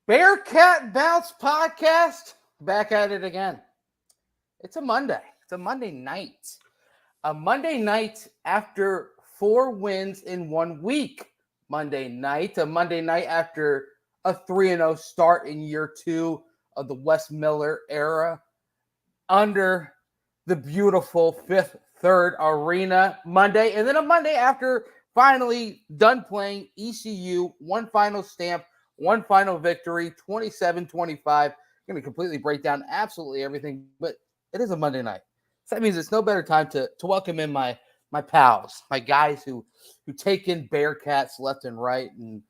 Bearcat Bounce Podcast, back at it again. It's a Monday. It's a Monday night. A Monday night after 4 wins in 1 week. Monday night. A Monday night after a 3-0 start in year 2 of the Wes Miller era under the beautiful Fifth Third Arena Monday. And then a Monday after finally done playing ECU, one final stamp, one final victory, 27-25. Going to completely break down absolutely everything, but it is a Monday night. So that means it's no better time to welcome in my pals, my guys who take in Bearcats left and right. And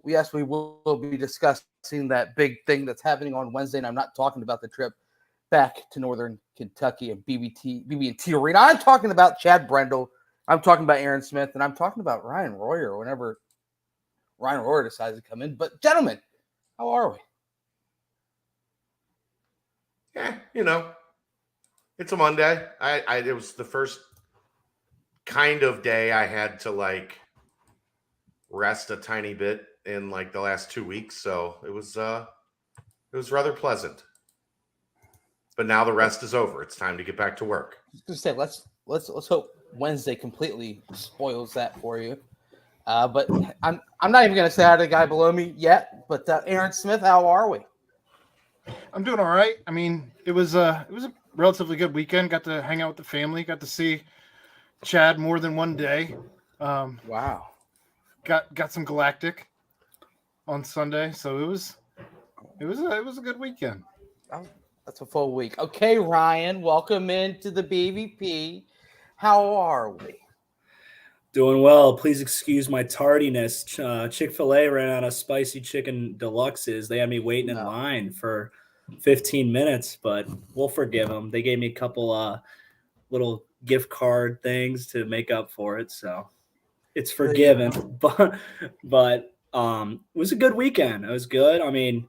we will be discussing that big thing that's happening on Wednesday. And I'm not talking about the trip back to Northern Kentucky and BB&T Arena. I'm talking about Chad Brendel. I'm talking about Aaron Smith, and I'm talking about Ryan Royer whenever Ryan Royer decides to come in. But, gentlemen, how are we? Yeah, it's a Monday. It was the first kind of day I had to, rest a tiny bit in, the last 2 weeks. So it was rather pleasant. But now the rest is over. It's time to get back to work. I was going to say, let's hope Wednesday completely spoils that for you. But I'm not even going to say hi to the guy below me yet. But Aaron Smith, how are we? I'm doing all right. I mean, it was a relatively good weekend. Got to hang out with the family. Got to see Chad more than one day. Wow. Got some Galactic on Sunday, so it was a good weekend. Oh, that's a full week. Okay, Ryan, welcome into the BVP. How are we? Doing well. Please excuse my tardiness. Chick-fil-A ran out of spicy chicken deluxes. They had me waiting in line for 15 minutes, but we'll forgive them. They gave me a couple little gift card things to make up for it, so it's forgiven. But it was a good weekend. It was good. I mean,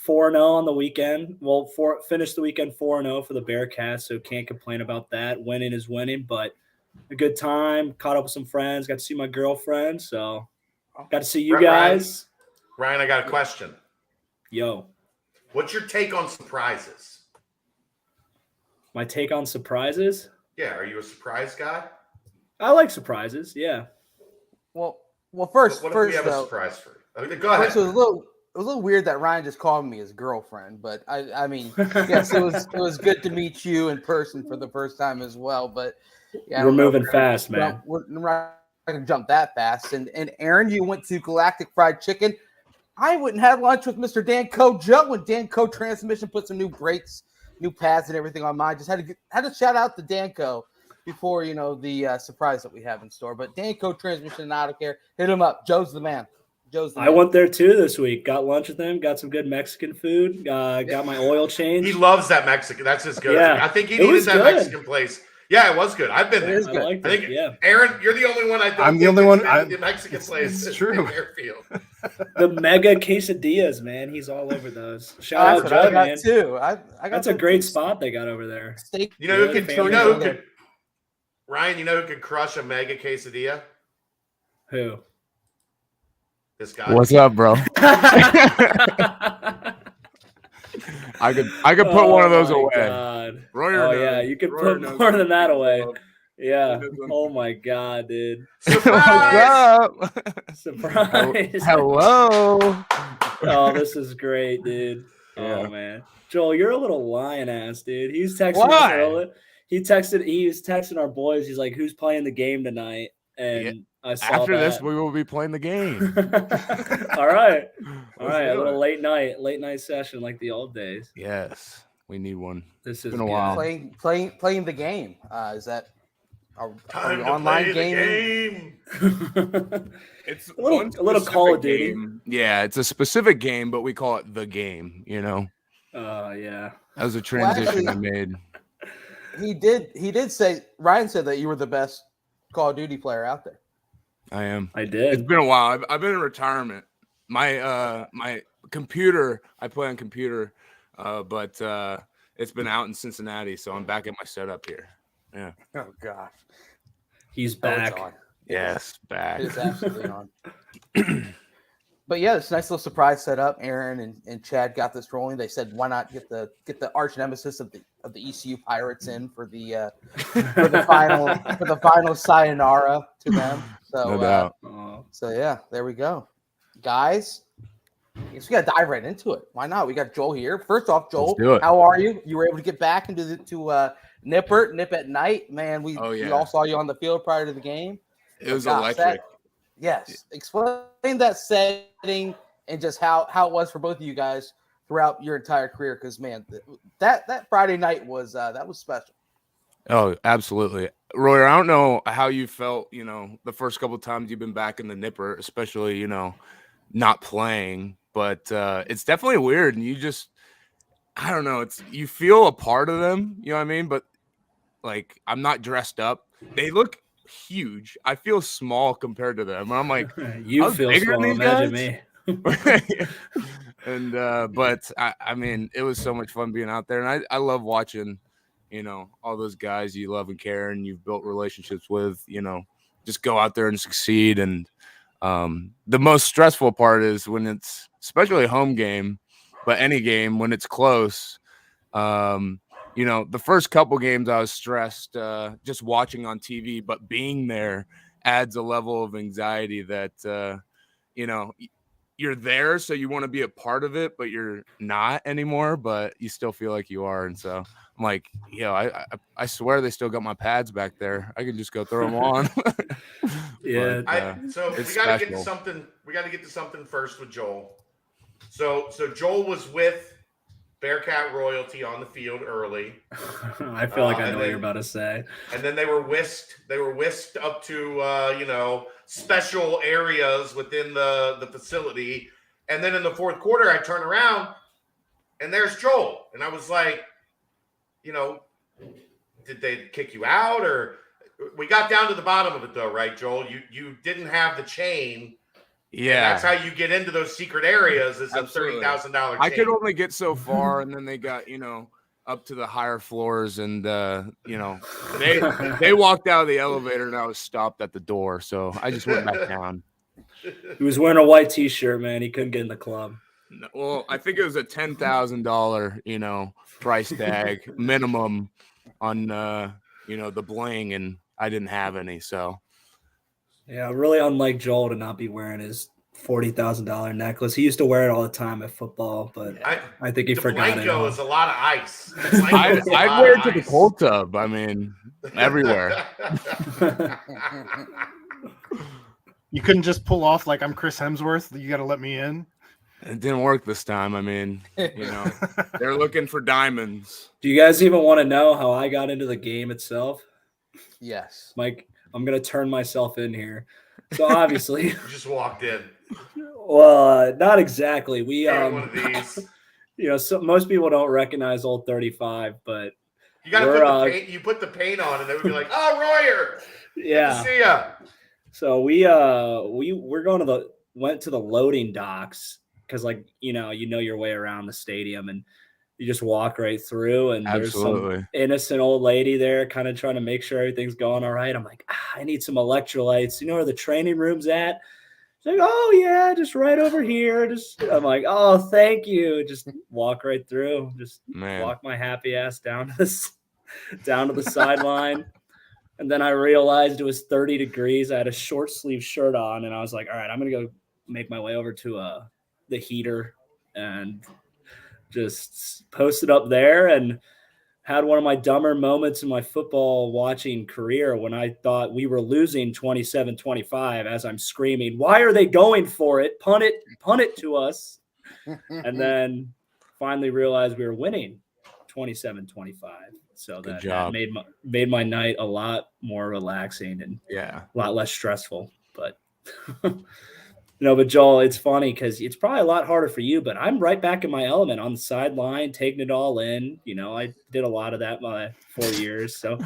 4-0 on the weekend. Well, finished the weekend 4-0 for the Bearcats, so can't complain about that. Winning is winning, but a good time. Caught up with some friends. Got to see my girlfriend, so got to see you guys. Ryan, I got a question. Yo. What's your take on surprises? My take on surprises? Yeah, are you a surprise guy? I like surprises, yeah. Well, first, what if we have a surprise for you? Okay, go ahead. First, it was a little weird that Ryan just called me his girlfriend, but I mean, yes, it was good to meet you in person for the first time as well. But yeah, we're moving fast, man. We're not going to jump that fast. And Aaron, you went to Galactic Fried Chicken. I went and had lunch with Mr. Danco Joe, and Danco Transmission put some new brakes, new pads, and everything on mine. Just had to shout out to Danco before the surprise that we have in store. But Danco Transmission and Auto Care, hit him up. Joe's the man. I went there too this week. Got lunch with him. Got some good Mexican food. Got my oil change. He loves that Mexican. That's his go-to. Yeah. I think he needed that Mexican place. Yeah, it was good. I've been there. I think, Aaron, you're the only one I don't. I'm the only one. The Mexican place. It's true. Airfield. The mega quesadillas, man. He's all over those. Shout out, Joe, man. Too. That's a great spot they got over there. Steak. You know who could? Ryan, you know who could crush a mega quesadilla? Who? This guy. What's up, bro? I could put one of those away. God. Royer yeah, you could put more than that away. Yeah. Oh my God, dude. Surprise! What's up? Surprise. Hello. Oh, this is great, dude. Yeah. Oh man. Joel, you're a little lion ass, dude. He's texting Why? us earlier. He was texting our boys. He's like, "Who's playing the game tonight?" And I saw After that. this, we will be playing the game. All right. All Let's right. A do little it. late night session like the old days. Yes, we need one. This is been a while. Playing the game. Is that Time to online play gaming? the game. It's a little Call of Duty. Game. Yeah, it's a specific game, but we call it the game. Yeah. That was a transition I made. He did say, Ryan said that you were the best Call of Duty player out there. I am. I did. It's been a while. I've been in retirement. My computer, I play on computer, but it's been out in Cincinnati, so I'm back at my setup here. Yeah. Oh gosh. He's back. It's on. Yes, back. It is absolutely on. But yeah, this nice little surprise setup. Aaron and Chad got this rolling. They said, why not get the arch nemesis of the ECU Pirates in for the final sayonara to them. So No doubt. So yeah, there we go, guys. I guess we got to dive right into it. Why not? We got Joel here. First off, Joel, Let's do it. how are you? You were able to get back into Nip at night, man. We all saw you on the field prior to the game. It was electric. Yes. Explain that setting and just how it was for both of you guys throughout your entire career. Because man, that Friday night was special. Oh, absolutely. Roy, I don't know how you felt, the first couple of times you've been back in the Nipper, especially, not playing, but it's definitely weird. And you just, I don't know, you feel a part of them, you know what I mean? But like, I'm not dressed up. They look huge. I feel small compared to them. I'm like, you feel small. Imagine me. And but I mean, it was so much fun being out there, and I love watching, all those guys you love and care and you've built relationships with, just go out there and succeed. And the most stressful part is when it's, especially a home game, but any game when it's close. The first couple games I was stressed just watching on TV, but being there adds a level of anxiety that, you're there. So you want to be a part of it, but you're not anymore, but you still feel like you are. And so I'm like, I swear they still got my pads back there. I can just go throw them on. Yeah. So we got to get to something. We got to get to something first with Joel. So Joel was with Bearcat royalty on the field early. I feel like I know what you're about to say. And then they were whisked up to special areas within the facility. And then in the fourth quarter, I turn around and there's Joel. And I was like, did they kick you out? Or we got down to the bottom of it though, right, Joel? You didn't have the chain. Yeah, and that's how you get into those secret areas. Is a $30,000 chain. I could only get so far, and then they got up to the higher floors, and they walked out of the elevator, and I was stopped at the door, so I just went back down. He was wearing a white T-shirt, man. He couldn't get in the club. Well, I think it was a $10,000, price tag minimum on the bling, and I didn't have any, so. Yeah, really unlike Joel to not be wearing his $40,000 necklace. He used to wear it all the time at football, but I think he forgot it. Blanco is a lot of ice. I'd wear it to the cold tub. I mean, everywhere. You couldn't just pull off like I'm Chris Hemsworth. You got to let me in. It didn't work this time. I mean, they're looking for diamonds. Do you guys even want to know how I got into the game itself? Yes. Mike, I'm going to turn myself in here. So obviously, you just walked in. Well, not exactly. We one of these. So most people don't recognize old 35, but you got to put the paint. You put the paint on, and they would be like, "Oh, Royer, yeah, good to see ya." So went to the loading docks because, you know your way around the stadium, and you just walk right through, and Absolutely. There's some innocent old lady there kind of trying to make sure everything's going all right. I'm like, I need some electrolytes. You know where the training room's at? She's like, oh, yeah, just right over here. I'm like, oh, thank you. Just walk right through. Just walk my happy ass down to the sideline. And then I realized it was 30 degrees. I had a short sleeve shirt on, and I was like, all right, I'm going to go make my way over to the heater and just posted up there and had one of my dumber moments in my football watching career when I thought we were losing 27-25 as I'm screaming, why are they going for it? Punt it to us. And then finally realized we were winning 27-25. So that made my night a lot more relaxing and a lot less stressful. But but Joel, it's funny because it's probably a lot harder for you, but I'm right back in my element on the sideline, taking it all in. I did a lot of that my 4 years. So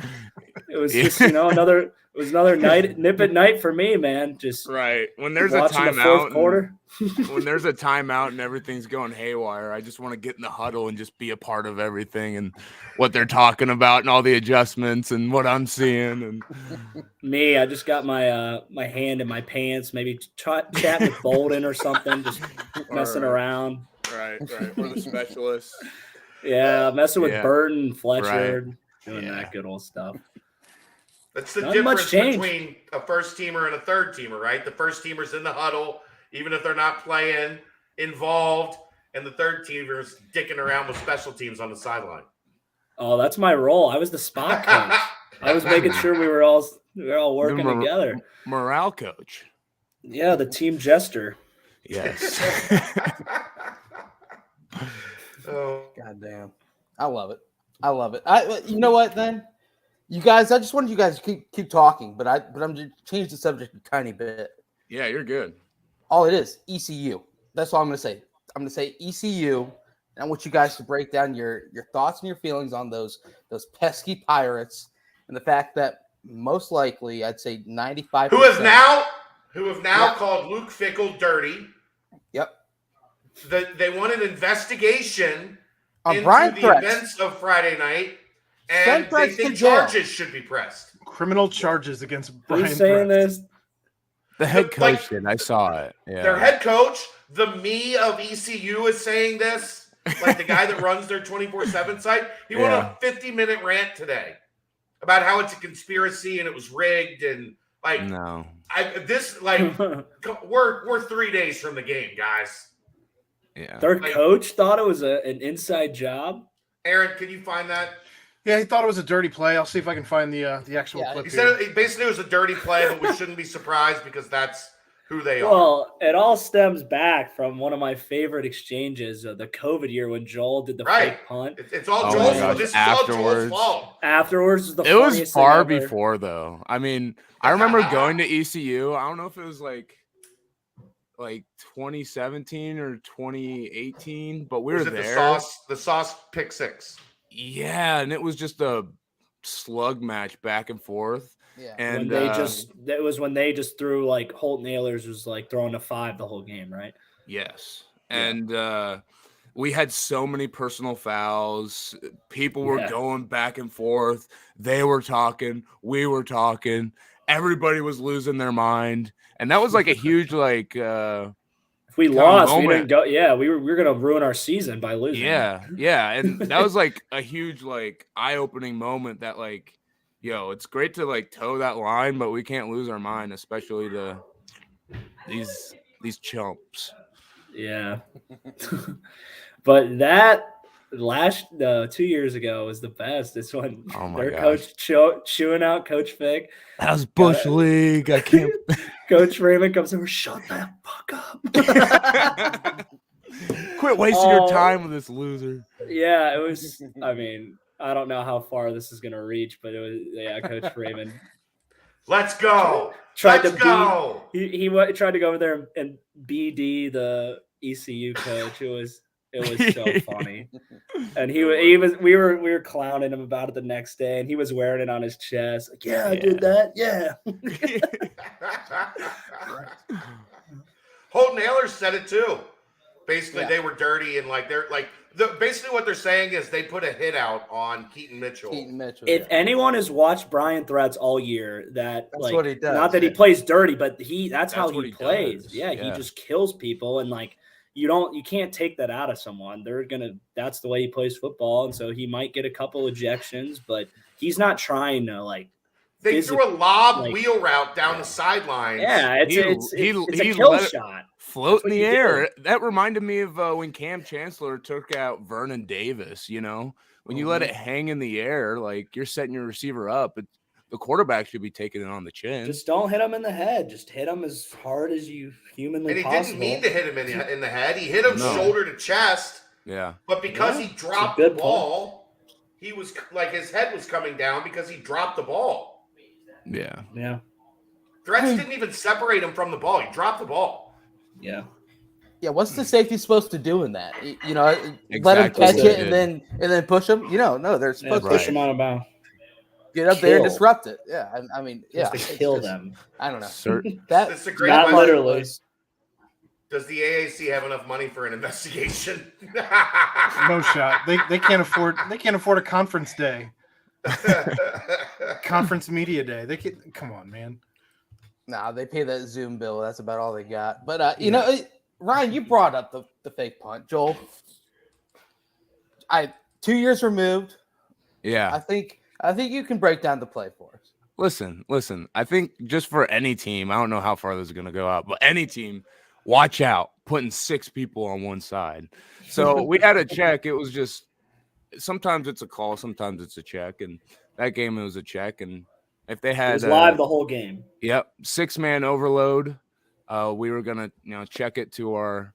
It was just another nip at night for me, man. Just Right. When there's a watching the timeout, fourth quarter. when there's a timeout and everything's going haywire, I just want to get in the huddle and just be a part of everything and what they're talking about and all the adjustments and what I'm seeing. And Me, I just got my my hand in my pants, maybe chatting with Bolden or something, just messing around. Right. We're the specialists. Yeah, messing with Yeah. Burton, Fletcher, Right. doing Yeah. that good old stuff. That's the Not much difference change. between a first teamer and a third teamer, right? The first teamer's in the huddle, even if they're not playing, involved, and the third teamer's dicking around with special teams on the sideline. Oh, that's my role. I was the spot coach. I was making sure we were all working together. Morale coach. Yeah, the team jester. Yes. Oh, Goddamn. I love it. You know what then? You guys, I just wanted you guys to keep talking, but I'm just change the subject a tiny bit. Yeah, you're good. All it is, ECU. That's all I'm gonna say. I'm gonna say ECU, and I want you guys to break down your thoughts and your feelings on those pesky Pirates and the fact that most likely I'd say 95%. who have now Yeah. called Luke Fickell dirty. Yep. They want an investigation On into Brian the Threats. events of Friday night, and Send they Threats to think jail. charges should be pressed. Criminal charges against Brian Who's saying Threats. this? The head Like- coach did. I saw it. Yeah. Their head coach, the me of ECU, is saying this. Like the guy that runs their 24/7 site. He went on a 50-minute rant today about how it's a conspiracy and it was rigged and like No. we're 3 days from the game, guys. Yeah. Their Like- coach thought it was an inside job. Aaron, can you find that? Yeah, he thought it was a dirty play. I'll see if I can find the actual Yeah, clip He here. said it basically was a dirty play, but we shouldn't be surprised because that's who they are. Well, it all stems back from one of my favorite exchanges of the COVID year when Joel did the Right. fake punt. It's all Oh my Joel's gosh, fault. This is all Joel's afterwards. fault. Afterwards, was the It was funniest far thing ever. before though. I mean, I remember going to ECU. I don't know if it was like 2017 or 2018, but we were Was it there. the sauce pick six? Yeah, and it was just a slug match back and forth. Yeah. And That was when they just threw like Holt Nailers was like throwing a 5 the whole game, right? yes. Yeah. And we had so many personal fouls. People were going back and forth. They were talking. We were talking. Everybody was losing their mind. And that was like a huge like If we Kind of lost, we moment. didn't go. Yeah, we were gonna ruin our season by losing. yeah. And that was like a huge like eye-opening moment that like, yo, it's great to like toe that line, but we can't lose our mind, especially to these chumps. Yeah. But that last 2 years ago was the best. It's when Oh my their gosh. coach chewing out Coach Fick. That was Bush League. I can't Coach Raymond comes over, shut that fuck up. quit wasting your time with this loser. Yeah, it was. I mean, I don't know how far this is gonna reach, but it was. Coach Raymond Let's go. tried Let's to go. he tried to go over there and BD the ECU coach. It was so funny, and we were clowning him about it the next day, and he was wearing it on his chest. Like, I did that. Yeah. Holt Nailers said it too. Basically, Yeah. they were dirty and like they're like basically what they're saying is they put a hit out on Keaton Mitchell. If anyone has watched Brian Threads all year, that's what he does. Not that he plays dirty, but that's how what he he plays. does. Yeah, he Yeah. just kills people, and like you can't take that out of someone. That's the way he plays football, and so he might get a couple ejections, but he's not trying to like. They threw a lob like- wheel route down the sidelines. Yeah, it's He a kill let it shot. float in what the you do. air. That reminded me of when Cam Chancellor took out Vernon Davis. You know, when you let it hang in the air, like you're setting your receiver up, the quarterback should be taking it on the chin. Just don't hit him in the head. Just hit him as hard as you humanly And he possible. didn't mean to hit him in the head. He hit him No. shoulder to chest. Yeah. But because Yeah, he dropped good the ball, he was like his head was coming down because he dropped the ball. Yeah. Yeah, Threats didn't even separate him from the ball. He dropped the ball. yeah. Yeah, what's the safety supposed to do in that? You know, let him Exactly catch what it he and then push him. No, they're Yeah, supposed push to. him out of bounds. get up there and Kill. disrupt it. Yeah, I mean, yeah, Just to it's kill just- them. I don't know. Certain. That It's a great Not question. literally. Does the AAC have enough money for an investigation? No shot. They can't afford a conference day, conference media day. They can come on, man. Nah, they pay that Zoom bill. That's about all they got. But you know, Ryan, you brought up the fake punt, Joel. 2 years removed. Yeah. I think you can break down the play for us. Listen. I think just for any team, I don't know how far this is going to go out, but any team, watch out putting 6 people on one side. So we had a check. It was just sometimes it's a call, sometimes it's a check, and that game it was a check. And if they It had was live the whole game. Yep, 6-man overload. We were gonna, check it to our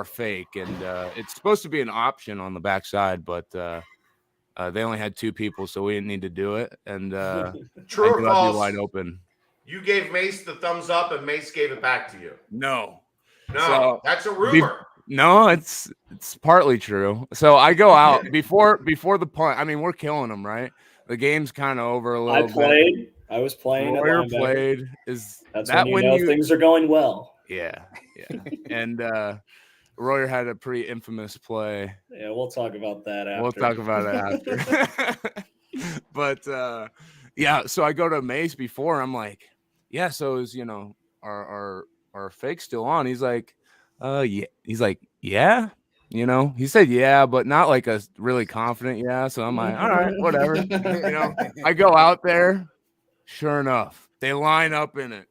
fake, and it's supposed to be an option on the backside, but they only had 2 people, so we didn't need to do it. And True or I'd be false? wide open. You gave Mace the thumbs up, and Mace gave it back to you. No, No, that's a rumor. no, it's partly true. So I go out before the punt. I mean, we're killing them, right? The game's kind of over a little bit. I was playing. Royer at linebacker. played. Is That's that when you know things are going well. Yeah. And Royer had a pretty infamous play. Yeah, we'll talk about that after. We'll talk about it after. But yeah, so I go to Mace before. I'm like, yeah. So is our fake still on? He's like, yeah. He's like, yeah. He said yeah, but not like a really confident yeah. So I'm like, all right, whatever. I go out there. Sure enough, they line up in it.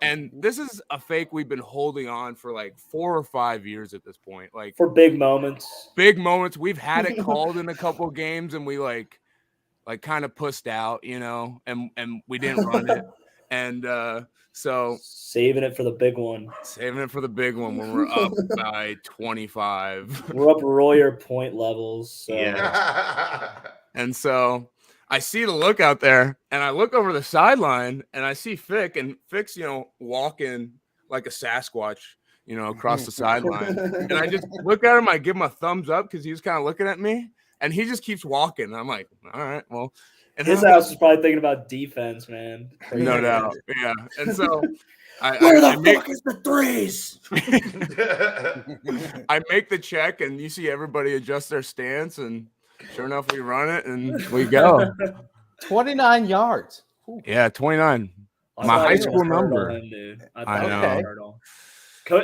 And this is a fake we've been holding on for like 4 or 5 years at this point. Like for big moments. Big moments. We've had it called in a couple games, and we like kind of pussed out, and we didn't run it. And so saving it for the big one. Saving it for the big one when we're up by 25. We're up Royer point levels. So. Yeah. And so I see the look out there, and I look over the sideline, and I see Fick, and Fick's, walking like a Sasquatch, across the sideline. And I just look at him, I give him a thumbs up because he was kind of looking at me, and he just keeps walking. And I'm like, all right, well. And his house is probably thinking about defense, man. No doubt. Yeah. And so where the fuck is the threes? I make the check, and you see everybody adjust their stance, and sure enough, we run it and we go. 29 yards. Ooh. Yeah, 29. My high school number. I know.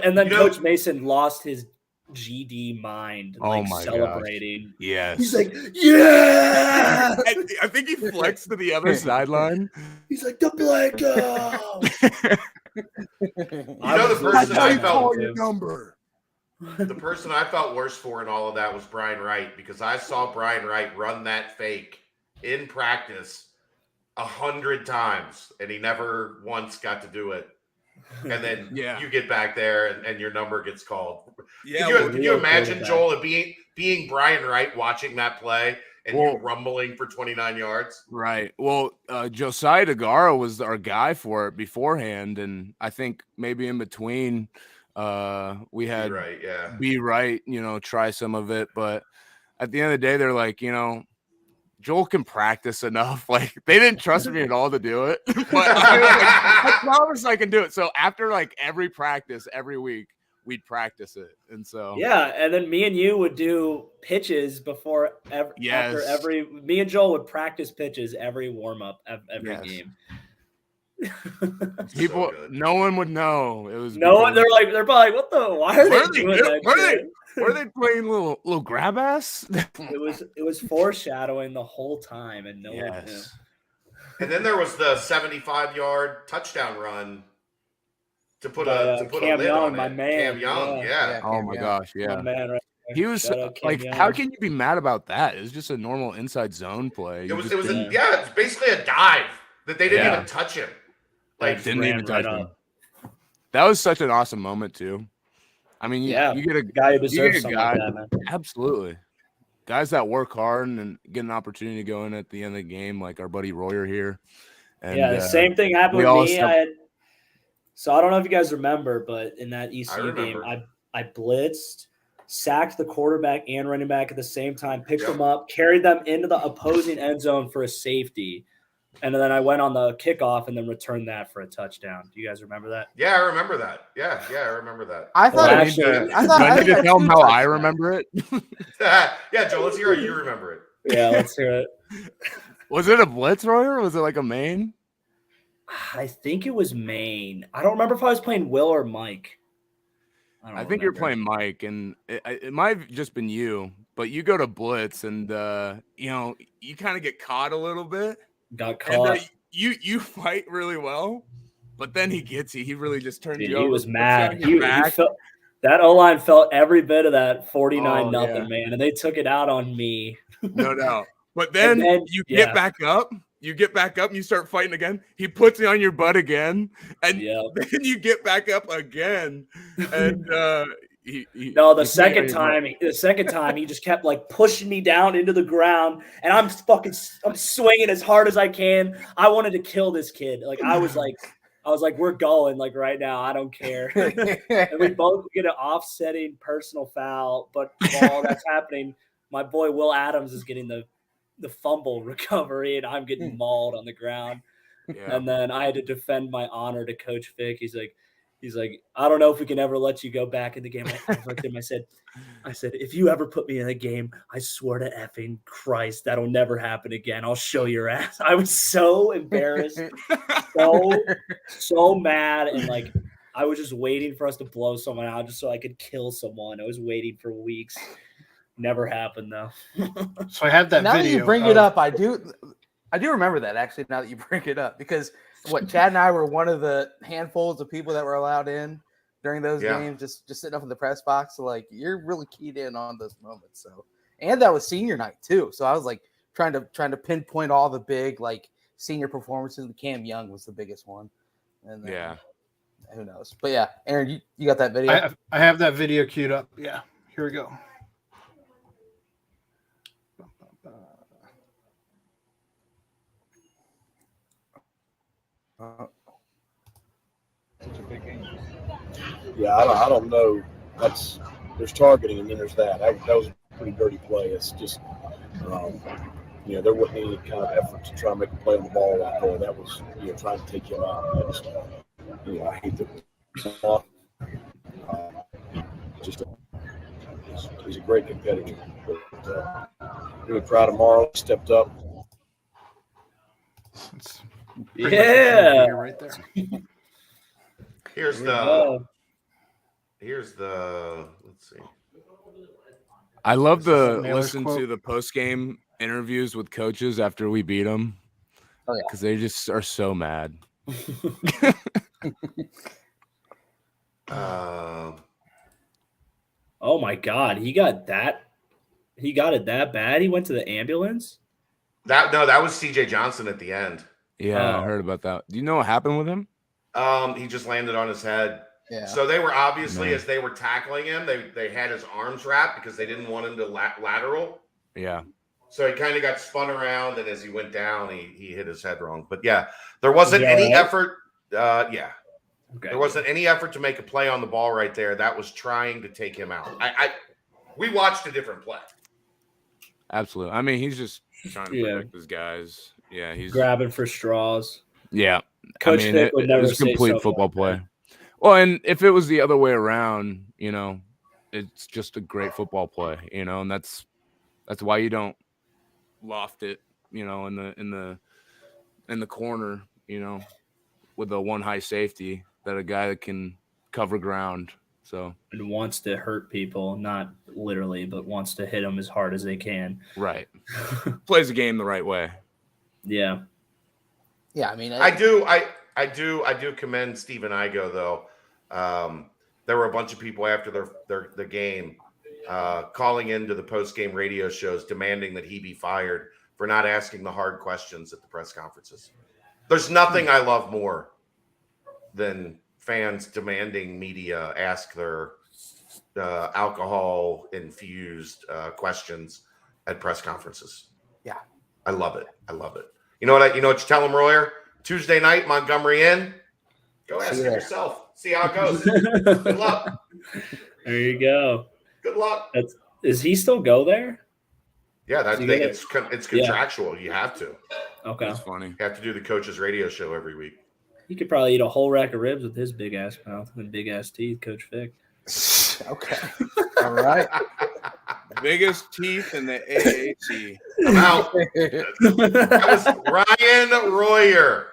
And then Coach Mason lost his GD mind, like celebrating. Gosh. Yes. He's like, yeah. I think he flexed to the other sideline. He's like, the Blanco. The person I felt your number. The person I felt worse for in all of that was Brian Wright, because I saw Brian Wright run that fake in practice 100 times, and he never once got to do it. And then you get back there, and your number gets called. Yeah, can you imagine, Joel, being Brian Wright watching that play and you rumbling for 29 yards? Right. Well, Josiah DeGara was our guy for it beforehand, and I think maybe in between we had Be Right, try some of it. But at the end of the day, they're like, Joel can practice enough. Like, they didn't trust me at all to do it. But I promise I can do it. So after like every practice, every week, we'd practice it. And so and then me and you would do pitches before after every. Me and Joel would practice pitches every warm up every game. People, no one would know. It was no one. They're probably like, what the? Why are they doing that? Were they playing little grab ass? It was foreshadowing the whole time, and no one knew. And then there was the 75-yard touchdown run to put a lid on it. My man, Cam Young, Oh my gosh, my man, right there. He was like, how can you be mad about that? It was just a normal inside zone play. It's basically a dive that they didn't even touch him. Like, didn't even touch him. That was such an awesome moment too. I mean, you get a guy who deserves something like that, man. Absolutely. Guys that work hard and get an opportunity to go in at the end of the game, like our buddy Royer here. And, the same thing happened with me. So I don't know if you guys remember, but in that ECU game, I blitzed sacked the quarterback and running back at the same time, picked them up, carried them into the opposing end zone for a safety. And then I went on the kickoff and then returned that for a touchdown. Do you guys remember that? Yeah, I remember that. Yeah, I remember that. I thought Do I it need should. to, I thought do I need to had tell 2 him how I touchdowns. remember it? Yeah, Joe, let's hear how you remember it. Yeah, let's hear it. Was it a blitz, Roy, or was it like a main? I think it was Maine. I don't remember if I was playing Will or Mike. I think you're playing Mike, and it might have just been you, but you go to blitz, and you kind of get caught a little bit. Got caught. And, you fight really well, but then he gets you. He really just turns Dude, you he over. was mad. He felt, that O-line felt every bit of that 49-0, yeah. man, and they took it out on me. No doubt. But then you get back up. You get back up and you start fighting again. He puts you on your butt again, and then you get back up again. And the second time he just kept like pushing me down into the ground, and I'm swinging as hard as I can. I wanted to kill this kid. Like I was like, we're going like right now. I don't care. And we both get an offsetting personal foul, but while that's happening, my boy Will Adams is getting the fumble recovery, and I'm getting mauled on the ground. Yeah. And then I had to defend my honor to Coach Vic. He's like, I don't know if we can ever let you go back in the game. I looked at him. I said, if you ever put me in a game, I swear to effing Christ, that'll never happen again. I'll show your ass. I was so embarrassed, so mad, and like I was just waiting for us to blow someone out just so I could kill someone. I was waiting for weeks. Never happened though. So I have that now video. That you bring it up, I do remember that actually. Now that you bring it up, because Chad and I were one of the handfuls of people that were allowed in during those games, just sitting up in the press box. So like you're really keyed in on those moments. So, and that was senior night too. So I was like trying to pinpoint all the big like senior performances. The Cam Young was the biggest one. And then, who knows? But yeah, Aaron, you got that video? I have that video queued up. Yeah, here we go. Yeah, I don't know. There's targeting, and then there's that. That was a pretty dirty play. It's just, there wasn't any kind of effort to try and make a play on the ball out there. That was, trying to take him out. I hate that. He's a great competitor. But, really proud of Marlon. Stepped up. Yeah, right there. Here's the. Let's see. I love the listen to the post game interviews with coaches after we beat them. Oh yeah, because they just are so mad. Oh my God, he got it that bad. He went to the ambulance. That was CJ Johnson at the end. Yeah, I heard about that. Do you know what happened with him? He just landed on his head. Yeah. So they were obviously, as they were tackling him, they had his arms wrapped because they didn't want him to lateral. Yeah. So he kind of got spun around, and as he went down, he hit his head wrong. But yeah, there wasn't any effort. Okay. There wasn't any effort to make a play on the ball right there. That was trying to take him out. We watched a different play. Absolutely. I mean, he's just trying to protect his guys. Yeah, he's grabbing for straws. Yeah. Coach Vic would never it was a complete football play. Well, and if it was the other way around, it's just a great football play, and that's why you don't loft it, in the corner, with a one high safety, that a guy that can cover ground. So and wants to hurt people, not literally, but wants to hit them as hard as they can. Right. Plays the game the right way. Yeah. Yeah, I mean, I do commend Stephen Igo though. There were a bunch of people after the game calling into the post-game radio shows demanding that he be fired for not asking the hard questions at the press conferences. There's nothing I love more than fans demanding media ask their alcohol-infused questions at press conferences. Yeah, I love it. You know what you tell them, Royer? Tuesday night, Montgomery Inn. Go ask it yourself. See how it goes. Good luck. There you go. Good Good luck. Is he still go there? Yeah, that's So you it's contractual. You have to. Okay. That's funny. You have to do the coach's radio show every week. He could probably eat a whole rack of ribs with his big ass mouth and big ass teeth, Coach Vic. Okay. All right. Biggest teeth in the AAC. I'm out. That was Ryan Royer.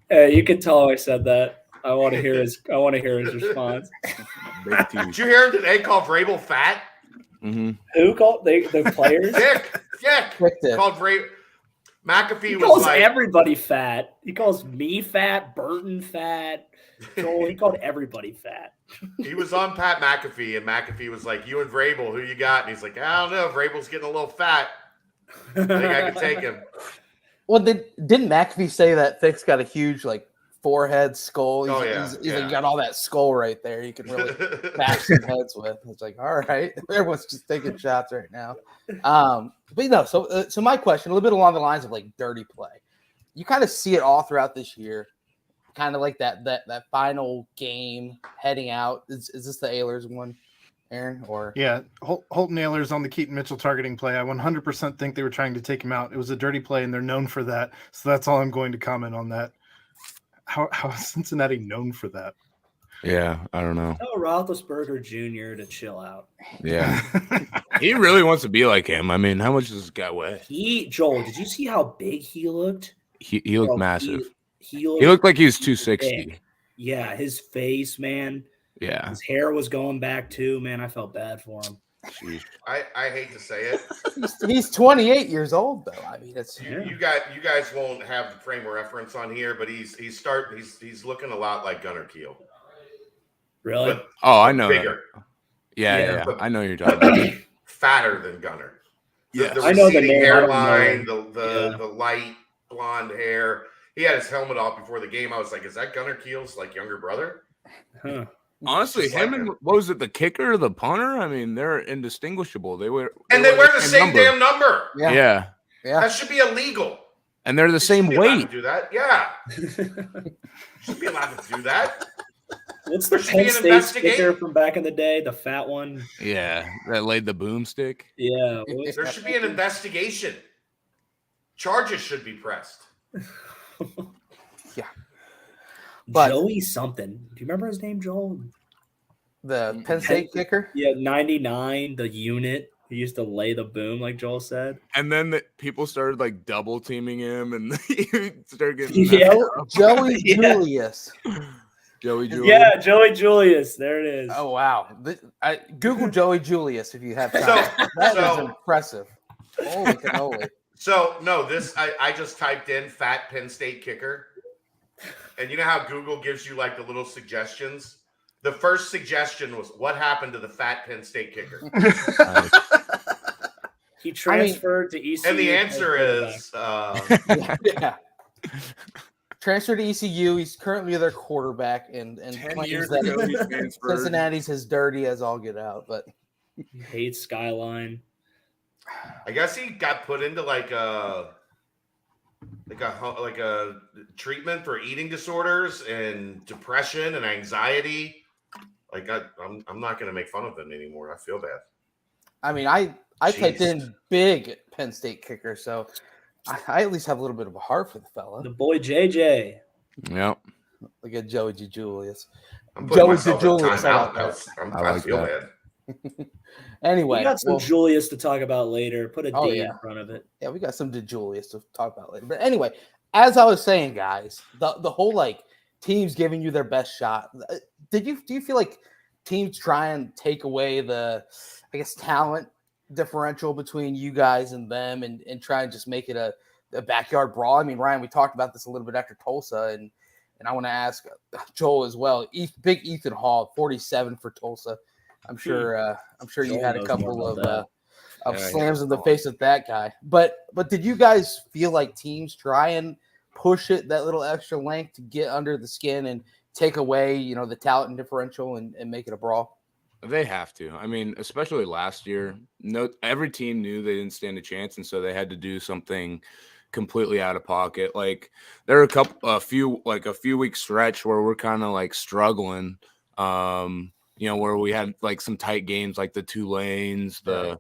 Hey, you can tell I said that. I want to hear his response. Big Did teeth. you hear him today call Vrabel fat? Mm-hmm. Who called the players? Dick did. called Vrabel. McAfee He was calls like, everybody fat. He calls me fat, Burton fat, Joel. He called everybody fat. he was on Pat McAfee, and McAfee was like, "You and Vrabel, who you got?" And he's like, "I don't know. Vrabel's getting a little fat. I think I can take him." Well, didn't McAfee say that Thick's got a huge like forehead skull? He's like got all that skull right there. You can really bash some heads with. It's like, all right, everyone's just taking shots right now. But no, so my question, a little bit along the lines of like dirty play. You kind of see it all throughout this year, kind of like that final game heading out. Is this the Ehlers one, Aaron? Or Yeah, Holton Ahlers on the Keaton Mitchell targeting play. I 100% think they were trying to take him out. It was a dirty play, and they're known for that. So that's all I'm going to comment on that. How is Cincinnati known for that? Yeah, I don't know. Tell Roethlisberger Jr. to chill out. Yeah. He really wants to be like him. I mean, how much does this guy weigh? Joel, did you see how big he looked? He looked Bro, massive. He Looked like he was 260. big. Yeah, his face, man. Yeah. His hair was going back too, man. I felt bad for him. Sheesh. I hate to say it. he's 28 years old though. I mean, it's You guys won't have the frame of reference on here, but he's looking a lot like Gunnar Kiel. Really? But Oh, I know. bigger, Yeah. I know who you're talking about. fatter than Gunnar. Yes. The I know the receding name, I don't know hairline, him. the light blonde hair. He had his helmet off before the game. I was like, is that Gunnar Kiel's like younger brother? Huh. Honestly, Just him like and him. what was it, the kicker or the punter? I mean, they're indistinguishable. They wear And they wear the same number. damn number. Yeah. That should be illegal. And they're the You same should be allowed weight. to do that. Yeah. Should be allowed to do that. What's the There should be Penn an State investigation. sticker from back in the day? The fat one? Yeah. That laid the boomstick. Yeah. what was There that? should be an investigation. Charges should be pressed. But- Joey something. Do you remember his name, Joel? the Penn State kicker. Yeah, 99, the unit. He used to lay the boom, like Joel said. And then people started like double teaming him and he started getting Yeah. Joey Yeah. Julius. Joey Julius. Yeah, Joey Julius. There it is. Oh wow! Google Joey Julius if you have time. So- That is so- impressive. Holy cannoli! So no, I just typed in fat Penn State kicker, and you know how Google gives you like the little suggestions. The first suggestion was, "What happened to the fat Penn State kicker?" He transferred to ECU. And the answer is, Yeah. Transferred to ECU. He's currently their quarterback, and 10 claims years ago, he that transferred. Cincinnati's as dirty as all get out. But he hates Skyline. I guess he got put into like a treatment for eating disorders and depression and anxiety. Like I'm not going to make fun of him anymore. I feel bad. I mean, I typed Jeez. in big Penn State kicker, so I at least have a little bit of a heart for the fella. The boy JJ. Yep. Look at Joey G. Julius. I'm putting Joey myself in DeJulius, I like timeout. I I like feel that. bad. Anyway, We got some well, Julius to talk about later. Put a D Oh, in yeah. front of it. yeah, we got some DeJulius to talk about later. But anyway, as I was saying, guys, the whole like teams giving you their best shot. Do you feel like teams try and take away the, I guess, talent differential between you guys and them, and try and just make it a backyard brawl? I mean, Ryan, we talked about this a little bit after Tulsa, and I want to ask Joel as well. Big Ethan Hall, 47 for Tulsa. I'm sure you Joel had a knows couple more of about of Yeah, slams in the yeah. face with that guy. But did you guys feel like teams try and push it that little extra length to get under the skin and take away, the talent differential and make it a brawl? They have to. I mean, especially last year, every team knew they didn't stand a chance, and so they had to do something completely out of pocket. Like there are a few week stretch where we're kind of like struggling. where we had like some tight games, like the Tulanes, the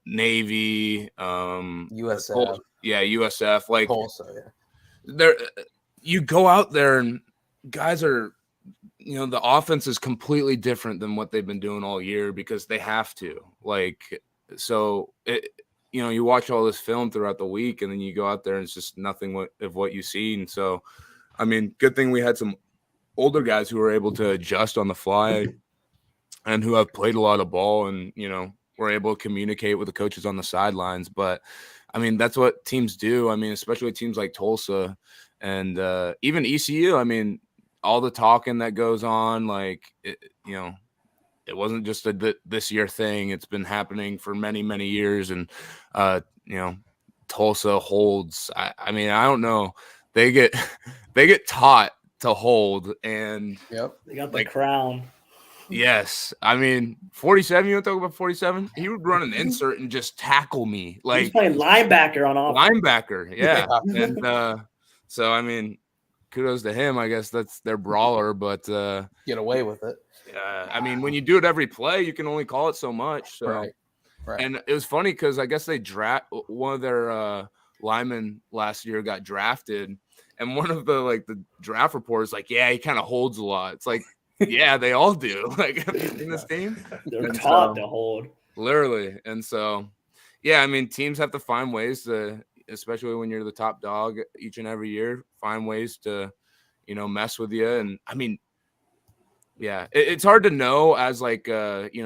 Navy, USF, USF, like Tulsa, there, you go out there and guys are, the offense is completely different than what they've been doing all year because they have to. Like, so you watch all this film throughout the week, and then you go out there and it's just nothing of what you see. And so, I mean, good thing we had some older guys who were able to adjust on the fly and who have played a lot of ball and, were able to communicate with the coaches on the sidelines. But I mean, that's what teams do. I mean, especially teams like Tulsa and even ECU. I mean, all the talking that goes on, like, it wasn't just a this year thing. It's been happening for many, many years. And, Tulsa holds. I mean, I don't know. They get taught to hold, and they got the crown. Yes, I mean 47. You want to talk about 47? He would run an insert and just tackle me. Like he's playing linebacker on offense. Linebacker, yeah. And so I mean, kudos to him. I guess that's their brawler, but get away with it. I mean, when you do it every play, you can only call it so much. So. Right. And it was funny because I guess they one of their linemen last year got drafted, and one of the draft reporters like, yeah, he kind of holds a lot. It's like, yeah, they all do. Like in this team, they're taught to hold literally. And so, yeah, I mean, teams have to find ways to, especially when you're the top dog each and every year, find ways to, mess with you. And I mean, yeah, it's hard to know as like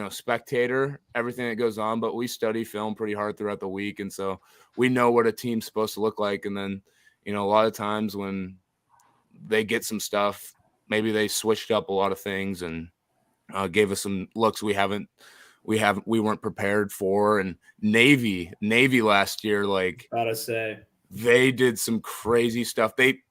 spectator everything that goes on, but we study film pretty hard throughout the week, and so we know what a team's supposed to look like. And then a lot of times when they get some stuff, maybe they switched up a lot of things and gave us some looks we weren't prepared for. And Navy last year, like, gotta say, they did some crazy stuff. They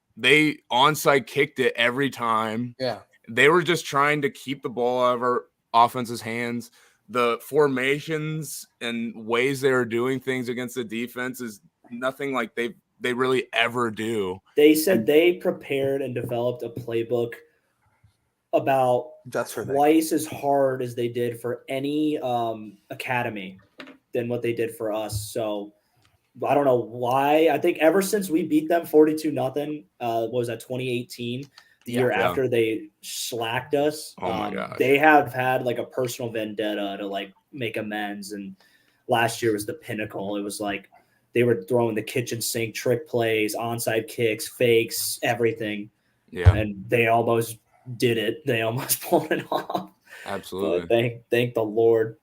onside kicked it every time. Yeah. They were just trying to keep the ball out of our offense's hands. The formations and ways they were doing things against the defense is nothing like they really ever do. They said they prepared and developed a playbook about twice as hard as they did for any academy than what they did for us. So I don't know why. I think ever since we beat them 42-0, what was that, 2018? The year after they slacked us. Oh my gosh. They have had like a personal vendetta to like make amends. And last year was the pinnacle. It was like they were throwing the kitchen sink trick plays, onside kicks, fakes, everything. Yeah. And they almost did it. They almost pulled it off. Absolutely. But thank the Lord.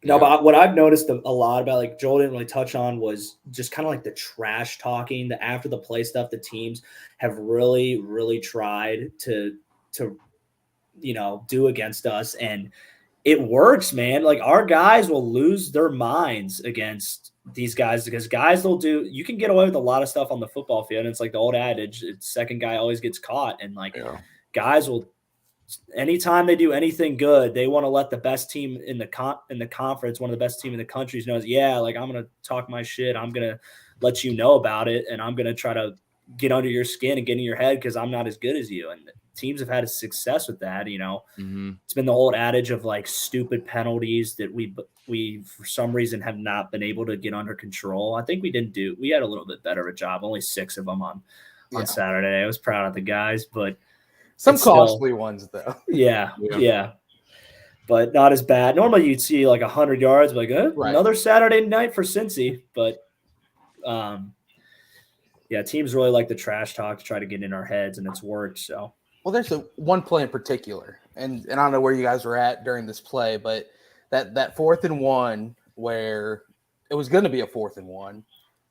No, but what I've noticed a lot about, like Joel didn't really touch on, was just kind of like the trash talking, the after the play stuff. The teams have really, really tried to do against us, and it works, man. Like our guys will lose their minds against these guys because guys will do. You can get away with a lot of stuff on the football field, and it's like the old adage: it's second guy always gets caught, and guys will. Anytime they do anything good, they want to let the best team in the conference, one of the best team in the country, knows, like, I'm going to talk my shit. I'm going to let you know about it. And I'm going to try to get under your skin and get in your head because I'm not as good as you. And teams have had a success with that. Mm-hmm. It's been the old adage of like stupid penalties that we for some reason have not been able to get under control. I think we had a little bit better of a job. Only 6 of them on Saturday. I was proud of the guys, but some costly ones, though. Yeah. But not as bad. Normally, you'd see like 100 yards, like another Saturday night for Cincy. But teams really like the trash talk to try to get in our heads, and it's worked. So, well, there's one play in particular, and I don't know where you guys were at during this play, but that 4th and 1 where it was going to be a 4th and 1.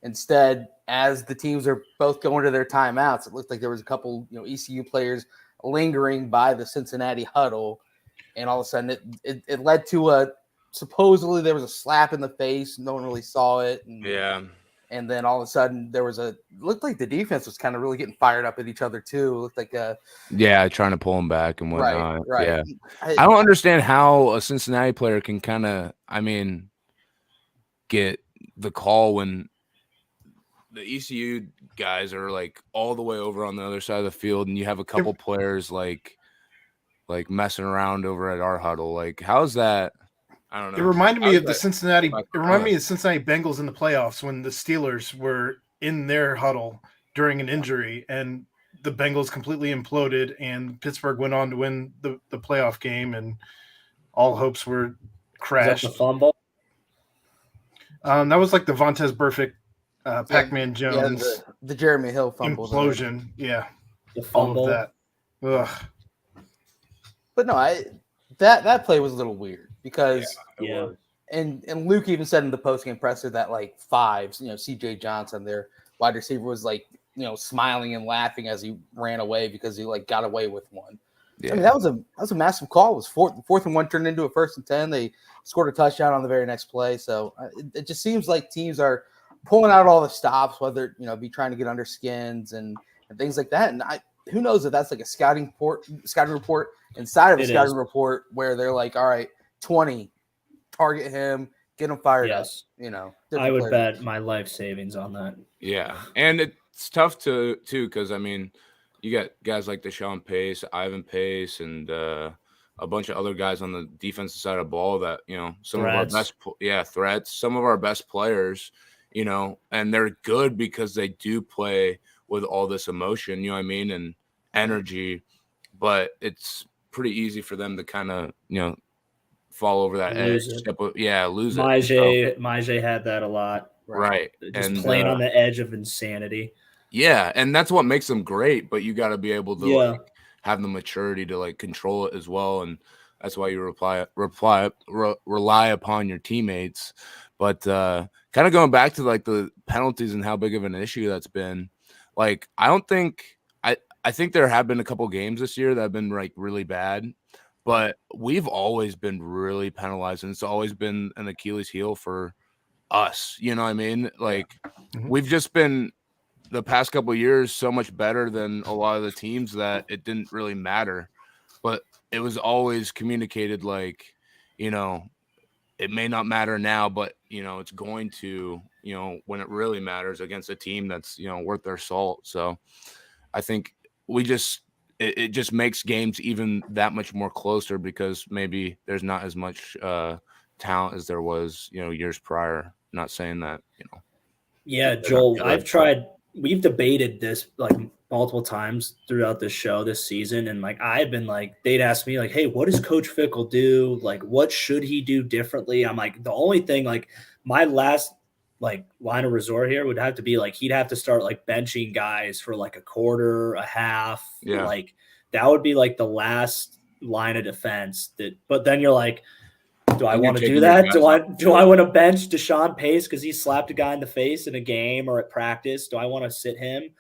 Instead, as the teams are both going to their timeouts, it looked like there was a couple, ECU players lingering by the Cincinnati huddle, and all of a sudden it led to supposedly there was a slap in the face. No one really saw it. And then all of a sudden there was looked like the defense was kind of really getting fired up at each other too. It looked like trying to pull them back and whatnot. Right. Yeah. I don't understand how a Cincinnati player can kind of, get the call when the ECU guys are like all the way over on the other side of the field, and you have a couple players like like messing around over at our huddle. Like, how's that? I don't know. It reminded me How's of the that- Cincinnati. like, It reminded me of Cincinnati Bengals in the playoffs when the Steelers were in their huddle during an injury, and the Bengals completely imploded, and Pittsburgh went on to win the playoff game, and all hopes were Is that crashed. the fumble? That was like the Vontaze Burfict, Pac-Man Jones the Jeremy Hill fumble. implosion. Yeah, The all fumble. of that. Ugh. But no, that play was a little weird because Yeah. and Luke even said in the postgame presser that like fives, CJ Johnson, their wide receiver, was like, smiling and laughing as he ran away because he like got away with one. Yeah. I mean, that was a massive call. It was fourth and 1 turned into a 1st and 10. They scored a touchdown on the very next play. So it just seems like teams are pulling out all the stops, whether be trying to get under skins and things like that. And who knows if that's like a scouting report inside of a scouting report where they're like, all right, 20, target him, get him fired up. I would bet my life savings on that. Yeah, and it's tough too because I mean, you got guys like Deshaun Pace, Ivan Pace, and a bunch of other guys on the defensive side of the ball that some Threats. of our best threats, some of our best players, and they're good because they do play with all this emotion, and energy, but it's pretty easy for them to kind of fall over that Lose edge. it. Lose it. Majay had that a lot. Right. Just And playing on the edge of insanity. Yeah, and that's what makes them great, but you got to be able to like have the maturity to like control it as well, and that's why you rely upon your teammates. But kind of going back to like the penalties and how big of an issue that's been, like I think there have been a couple games this year that have been like really bad, but we've always been really penalized, and it's always been an Achilles heel for us. You know what I mean? Like we've just been the past couple of years so much better than a lot of the teams that it didn't really matter, but it was always communicated like, it may not matter now, but it's going to, when it really matters against a team that's, worth their salt. So I think it just makes games even that much more closer because maybe there's not as much talent as there was, years prior. Not saying that, Yeah, Joel, we've debated this like multiple times throughout the show this season. And like, I've been like, they'd ask me like, hey, what does Coach Fickle do? Like, what should he do differently? I'm like, the only thing, like my last like line of resort here would have to be like, he'd have to start like benching guys for like a quarter, a half. Yeah. Like that would be like the last line of defense but then you're like, do I want to do that? Do I want to bench Deshaun Pace because he slapped a guy in the face in a game or at practice? Do I want to sit him?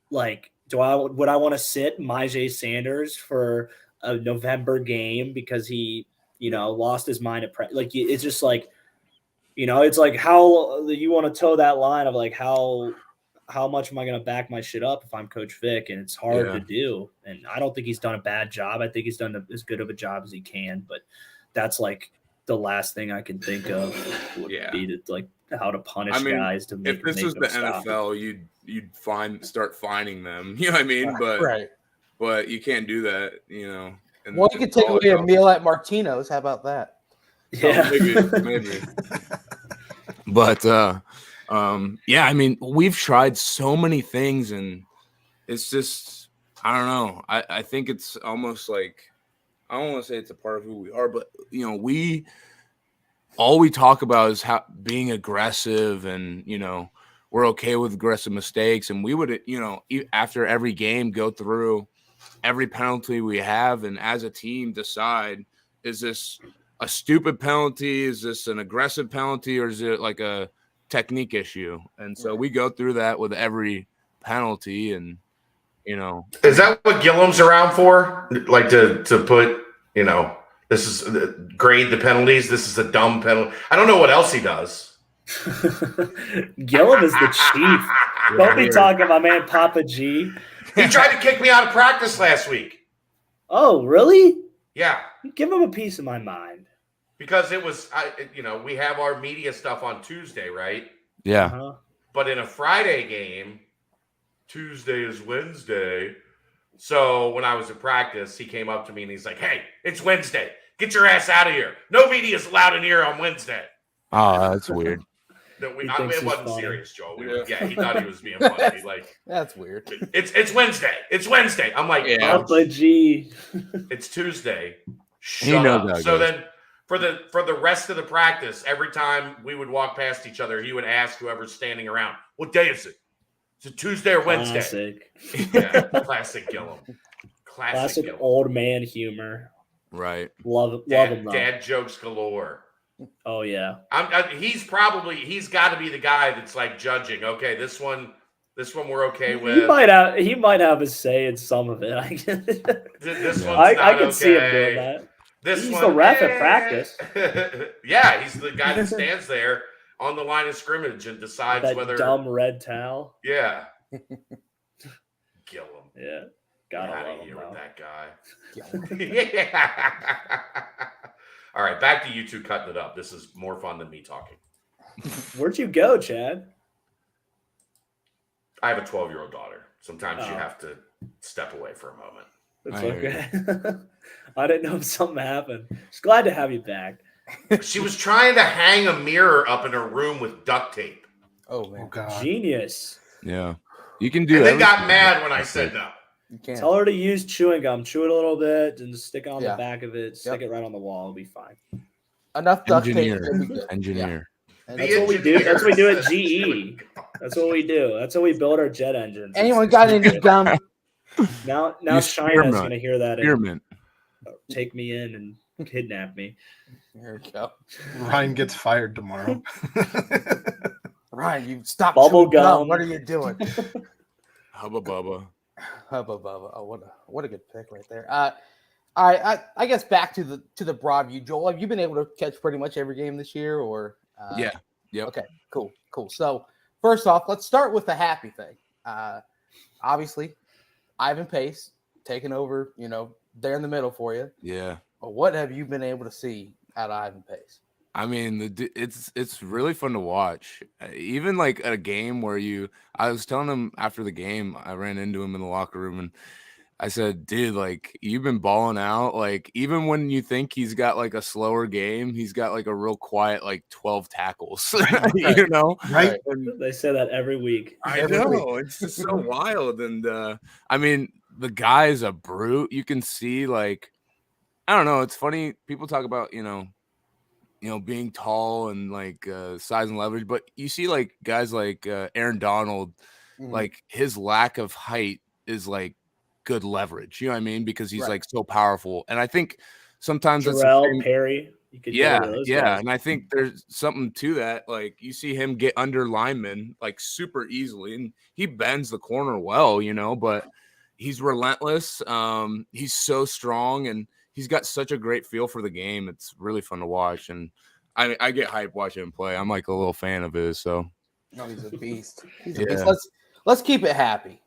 Like, would I want to sit Majay Sanders for a November game because he, lost his mind at practice? Like, it's just like, it's like how you want to toe that line of like how much am I going to back my shit up if I'm Coach Vic? And it's hard to do. And I don't think he's done a bad job. I think he's done as good of a job as he can. But that's like the last thing I can think of would be to like how to punish guys to make. If this was the NFL, you'd start fining them. You know what I mean? But you can't do that. Well, you could take away a meal at Martino's. How about that? Yeah, maybe. But I mean, we've tried so many things, and it's just I don't know. I think it's almost like. I don't want to say it's a part of who we are, but all we talk about is being aggressive and, we're okay with aggressive mistakes. And we would, after every game, go through every penalty we have. And as a team decide, is this a stupid penalty? Is this an aggressive penalty? Or is it like a technique issue? And so we go through that with every penalty and, Is that what Gillum's around for? Like to put, this is grade the penalties. This is a dumb penalty. I don't know what else he does. Gillum is the chief. Don't be talking about my man Papa G. He tried to kick me out of practice last week. Oh, really? Yeah. Give him a piece of my mind. Because it was, we have our media stuff on Tuesday, right? Yeah. Uh-huh. But in a Friday game, Tuesday is Wednesday. So when I was at practice, he came up to me and he's like, "Hey, it's Wednesday. Get your ass out of here. No media is allowed in here on Wednesday." Oh, that's weird. That He it thinks he's wasn't funny. serious, Joel. Yeah. He thought he was being funny. Like, That's weird. it's Wednesday. It's Wednesday. I'm like, Yeah. Papa G. it's Tuesday. He Shut knows up. how it So goes. then for the rest of the practice, every time we would walk past each other, he would ask whoever's standing around, "What day is it? Is it Tuesday or Wednesday?" Classic. Yeah, classic Gillum. Classic Gillum. old man humor. Right. Love him though. Dad jokes galore. Oh yeah. He's got to be the guy that's like judging. Okay, this one we're okay He with. might have his say in some of it. This Yeah. one's not I can okay. see him doing that. This He's one, the ref at practice. Yeah, he's the guy that stands there on the line of scrimmage and decides That whether. dumb red towel. Yeah. Gillum. Yeah. Get Gotta out love of here him, with though. that guy. Yeah. All right, back to you two cutting it up. This is more fun than me talking. Where'd you go, Chad? I have a 12-year-old daughter. Sometimes you Oh. have to step away for a moment. It's I hear okay. I didn't know if something happened. Just glad to have you back. She was trying to hang a mirror up in her room with duct tape. Oh Oh man, God. Genius. Yeah. You can do And then got everything. mad when I said no. you can't. Tell her to use chewing gum. Chew it a little bit and just stick it on Yeah. the back of it. Stick Yep. it right on the wall. It'll be fine. Enough duct tape. Engineer. It'll be good. Engineer. Yeah. That's what we do. engineer That's what we do at says GE. chewing gum. That's what we do. That's how we build our jet engines. Anyone got any gum? Now Use China's spearmint. gonna hear that and Spearmint. take me in and kidnap me. There we go. Ryan gets fired tomorrow. Ryan, you stop Bubble chewing gum. gum. What are you doing? Hubba bubba. Hubba bubba. Oh, what a good pick right there. I guess back to the broad view, Joel. Have you been able to catch pretty much every game this year, or? Yeah. Yep. Okay. Cool. So first off, let's start with the happy thing. Obviously, Ivan Pace taking over. There in the middle for you. Yeah. But what have you been able to see out of Ivan Pace? I mean, it's really fun to watch. Even like at a game where I was telling him after the game, I ran into him in the locker room and I said, "Dude, like you've been balling out. Like even when you think he's got like a slower game, he's got like a real quiet like 12 tackles. You know, Right? And They say that every week. I know it's just so wild. And I mean, the guy is a brute. You can see like I don't know. It's funny. People talk about being tall and like size and leverage, but you see like guys like Aaron Donald, like his lack of height is like good leverage. You know what I mean? Because he's Right. like so powerful. And I think sometimes that's the Jarrell, same- Perry. You could get rid of those guys. and I think there's something to that. Like you see him get under linemen like super easily, and he bends the corner well, but he's relentless. He's so strong, and he's got such a great feel for the game. It's really fun to watch, and I get hyped watching him play. I'm like a little fan of his. So No, he's a beast. He's a Yeah. beast. Let's keep it happy.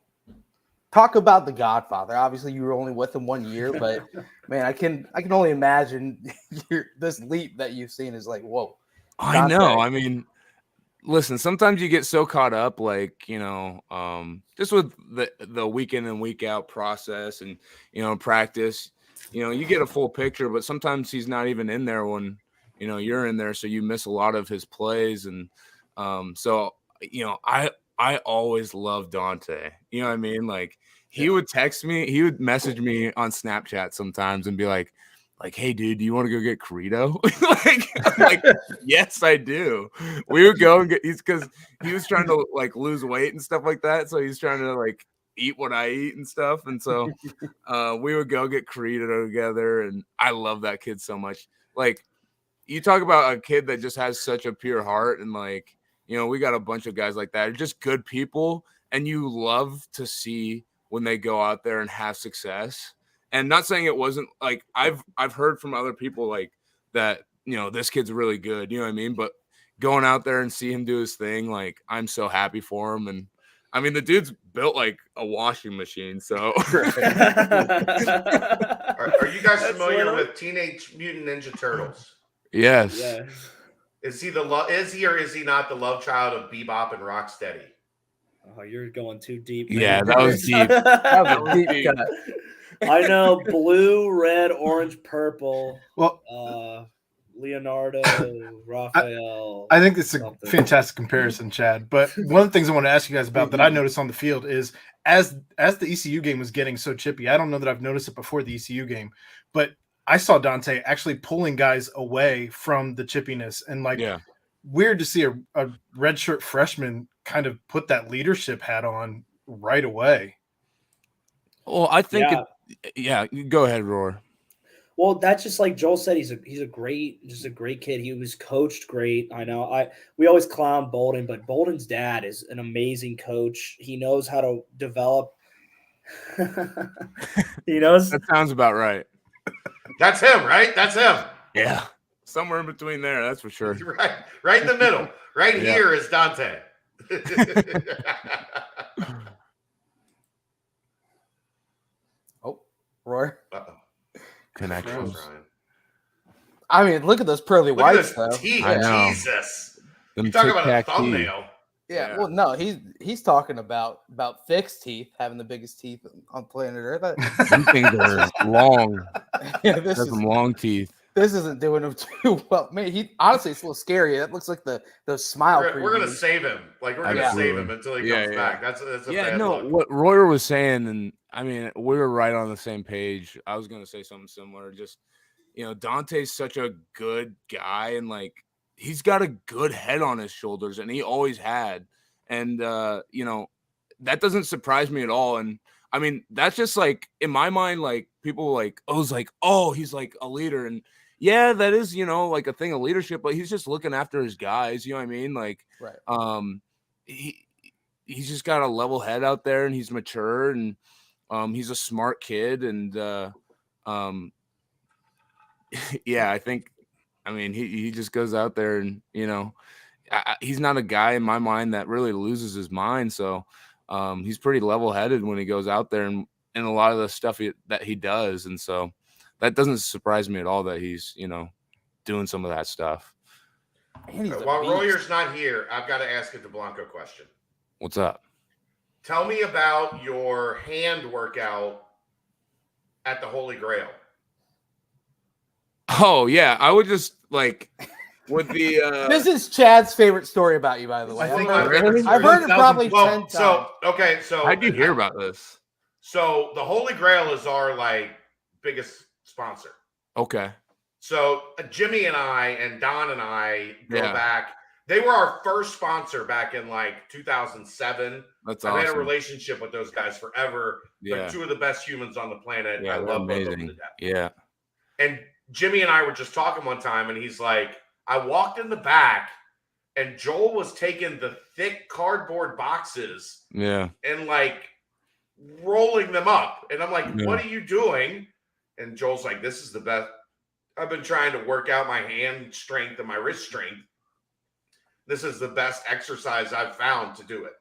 Talk about the Godfather. Obviously, you were only with him 1 year, but man, I can only imagine this leap that you've seen is like, whoa. I know. Dante. I mean, listen, sometimes you get so caught up, like, just with the week in and week out process and, practice, you get a full picture, but sometimes he's not even in there when, you're in there. So you miss a lot of his plays. And I always loved Dante. You know what I mean? Like he would text me, he would message me on Snapchat sometimes and be like, "Hey, dude, do you want to go get Corito?" I'm like, yes, I do. We would go and because he was trying to like lose weight and stuff like that. So he's trying to like eat what I eat and stuff. And so we would go get Corito together. And I love that kid so much. Like you talk about a kid that just has such a pure heart and like, we got a bunch of guys like that. They're just good people. And you love to see when they go out there and have success. And not saying it wasn't like I've heard from other people like that, this kid's really good. You know what I mean? But going out there and see him do his thing, like I'm so happy for him. And I mean, the dude's built like a washing machine. So Are you guys familiar with Teenage Mutant Ninja Turtles? yes. Yeah. Is he or is he not the love child of Bebop and Rocksteady? Oh, you're going too deep. Yeah, man. that was deep. That was a deep deep. cut. I know blue, red, orange, purple. Well, Leonardo, Raphael. I think it's a something. fantastic comparison, Chad. But one of the things I want to ask you guys about that I noticed on the field is as the ECU game was getting so chippy, I don't know that I've noticed it before the ECU game, but I saw Dante actually pulling guys away from the chippiness, and like weird to see a redshirt freshman kind of put that leadership hat on right away. Well, I think, go ahead, Roar. Well, that's just like Joel said. He's a great kid. He was coached great. I know. We always clown Bolden, but Bolden's dad is an amazing coach. He knows how to develop. He knows. That sounds about right. That's him, right? That's him. Yeah, somewhere in between there. That's for sure. Right in the middle. Right here is Dante. Oh, Roy. Uh-oh. Connections. I mean, look at those pearly Look at whites, this though. teeth. I know. Jesus. Them You talk about a tic-tac thumbnail. Yeah, well, no, he's talking about fixed teeth, having the biggest teeth on planet Earth. Them things are long. Yeah, Got some long teeth. This isn't doing him too well. Man, he honestly, it's a little scary. That looks like the smile. We're gonna preview. save him. Like we're gonna save him until he comes back. That's a bad look. What Royer was saying, and I mean, we were right on the same page. I was gonna say something similar. Just Dante's such a good guy, and like he's got a good head on his shoulders, and he always had. And that doesn't surprise me at all. And I mean, that's just like in my mind, like people like, he's like a leader, and yeah, that is, like a thing of leadership, but he's just looking after his guys. You know what I mean? Like, right. He's just got a level head out there, and he's mature, and he's a smart kid. And I think, I mean, he just goes out there and, he's not a guy in my mind that really loses his mind. So he's pretty level headed when he goes out there and a lot of the stuff that he does. And so that doesn't surprise me at all that he's, doing some of that stuff. While Royer's not here, I've got to ask a DeBlanco question. What's up? Tell me about your hand workout at the Holy Grail. Oh, yeah. I would just like with the. This is Chad's favorite story about you, by the way. I've heard it probably 10 times. So how'd you hear about this? So the Holy Grail is our biggest sponsor. Okay. So Jimmy and I and Don and I go back. They were our first sponsor back in 2007. That's I've awesome. had a relationship with those guys forever. Yeah. They're two of the best humans on the planet. Yeah, I love both of them amazing. to death. Yeah. And Jimmy and I were just talking one time, and he's like, I walked in the back, and Joel was taking the thick cardboard boxes and rolling them up. And I'm like, what are you doing? And Joel's like, this is the best. I've been trying to work out my hand strength and my wrist strength. This is the best exercise I've found to do it.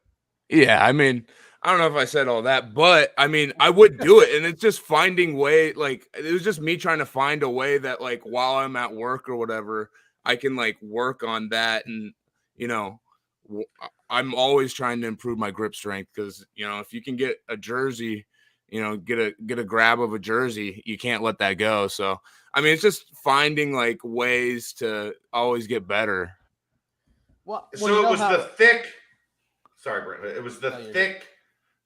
Yeah, I mean, I don't know if I said all that, but I mean, I would do it. And it's just finding way, it was just me trying to find a way that while I'm at work or whatever, I can work on that. And, I'm always trying to improve my grip strength because, if you can get a jersey, get a grab of a jersey, you can't let that go. So, I mean, it's just finding ways to always get better. Well, so it was the thick. Sorry, Brent. It was the thick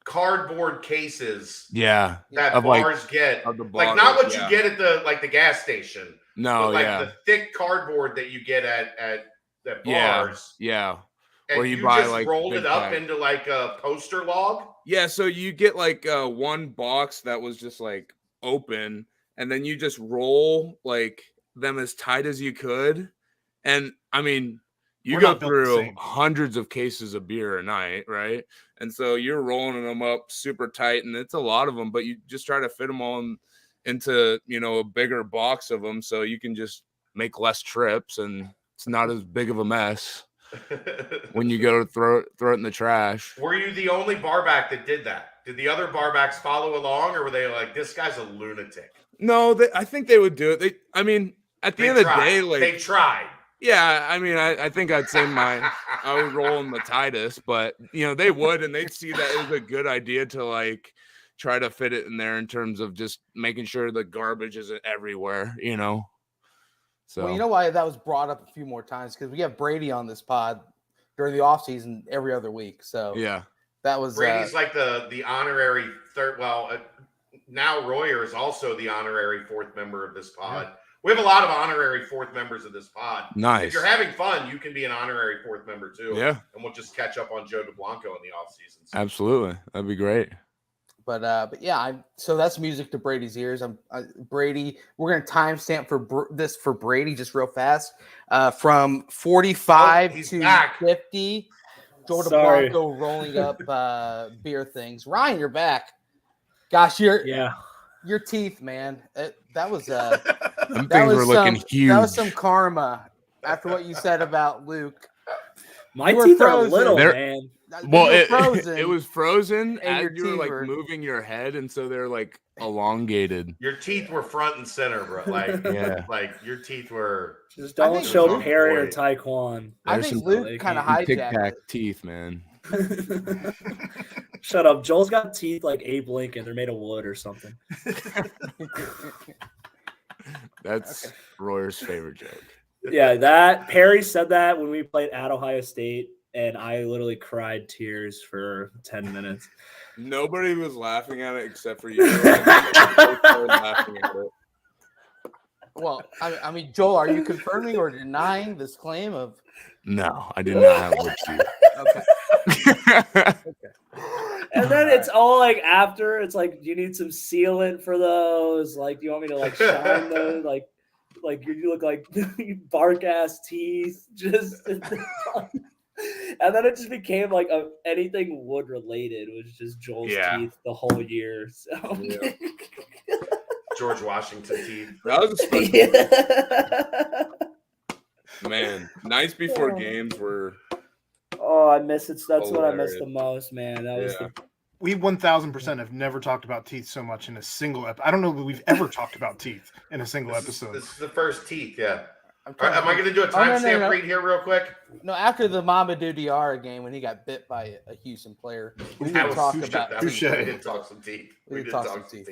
cardboard cases. Yeah, that bars get. Not what you get at the gas station. No, but the thick cardboard that you get at bars. Yeah. And or you buy just rolled it up into a poster log. Yeah, so you get one box that was just open, and then you just roll them as tight as you could, and I mean. You go through hundreds of cases of beer a night, right? And so you're rolling them up super tight, and it's a lot of them, but you just try to fit them all into, a bigger box of them so you can just make less trips, and it's not as big of a mess when you go to throw it in the trash. Were you the only barback that did that? Did the other barbacks follow along, or were they like, this guy's a lunatic? No, I think they would do it. At the end of the day, they tried. Yeah, I mean, I think I'd say I would roll in the Titus, but they would, and they'd see that it was a good idea to like try to fit it in there in terms of just making sure the garbage isn't everywhere. So Well, you know why that was brought up a few more times, because we have Brady on this pod during the offseason every other week. So yeah, that was Brady's like the honorary third. Well, now Royer is also the honorary fourth member of this pod. Yeah. We have a lot of honorary fourth members of this pod. Nice. If you're having fun, you can be an honorary fourth member too. Yeah. And we'll just catch up on Joe DeBlanco in the offseason. So. Absolutely. That'd be great. But yeah, so that's music to Brady's ears. Brady. We're gonna timestamp this for Brady just real fast. From 45 to back. 50. Joe DeBlanco rolling up beer things. Ryan, you're back. Gosh, your teeth, man. That was them things were looking huge. That was some karma after what you said about Luke. My teeth are a little, man. Well, it was frozen as you were like moving your head, and so they're like elongated. Your teeth were front and center, bro. Like, like your teeth were. Just don't show Perry or Taekwon. I think Luke kind of hijacked Tic-Tac teeth, man. Shut up. Joel's got teeth like Abe Lincoln. They're made of wood or something. That's Royer's favorite joke. Yeah, Perry said that when we played at Ohio State, and I literally cried tears for 10 minutes. Nobody was laughing at it except for you. Laughing at it. Well, I mean, Joel, are you confirming or denying this claim of? No, I do not have wood teeth. Okay. And then it's all like after, it's like, do you need some sealant for those? Like, do you want me to like shine those? Like you look like bark ass teeth. Just and then it just became like anything wood related was just Joel's teeth the whole year. So George Washington teeth. That was a special man. Nights before games were. Oh, I miss it. That's hilarious. What I miss the most, man. That was We 1000% have never talked about teeth so much in a single episode. I don't know that we've ever talked about teeth in a single episode. This is the first teeth, yeah. Am I going to do a timestamp read here real quick? No, after the Mamadou Diarra game when he got bit by a Houston player, we did talk about teeth. We did talk some teeth. We did talk some teeth.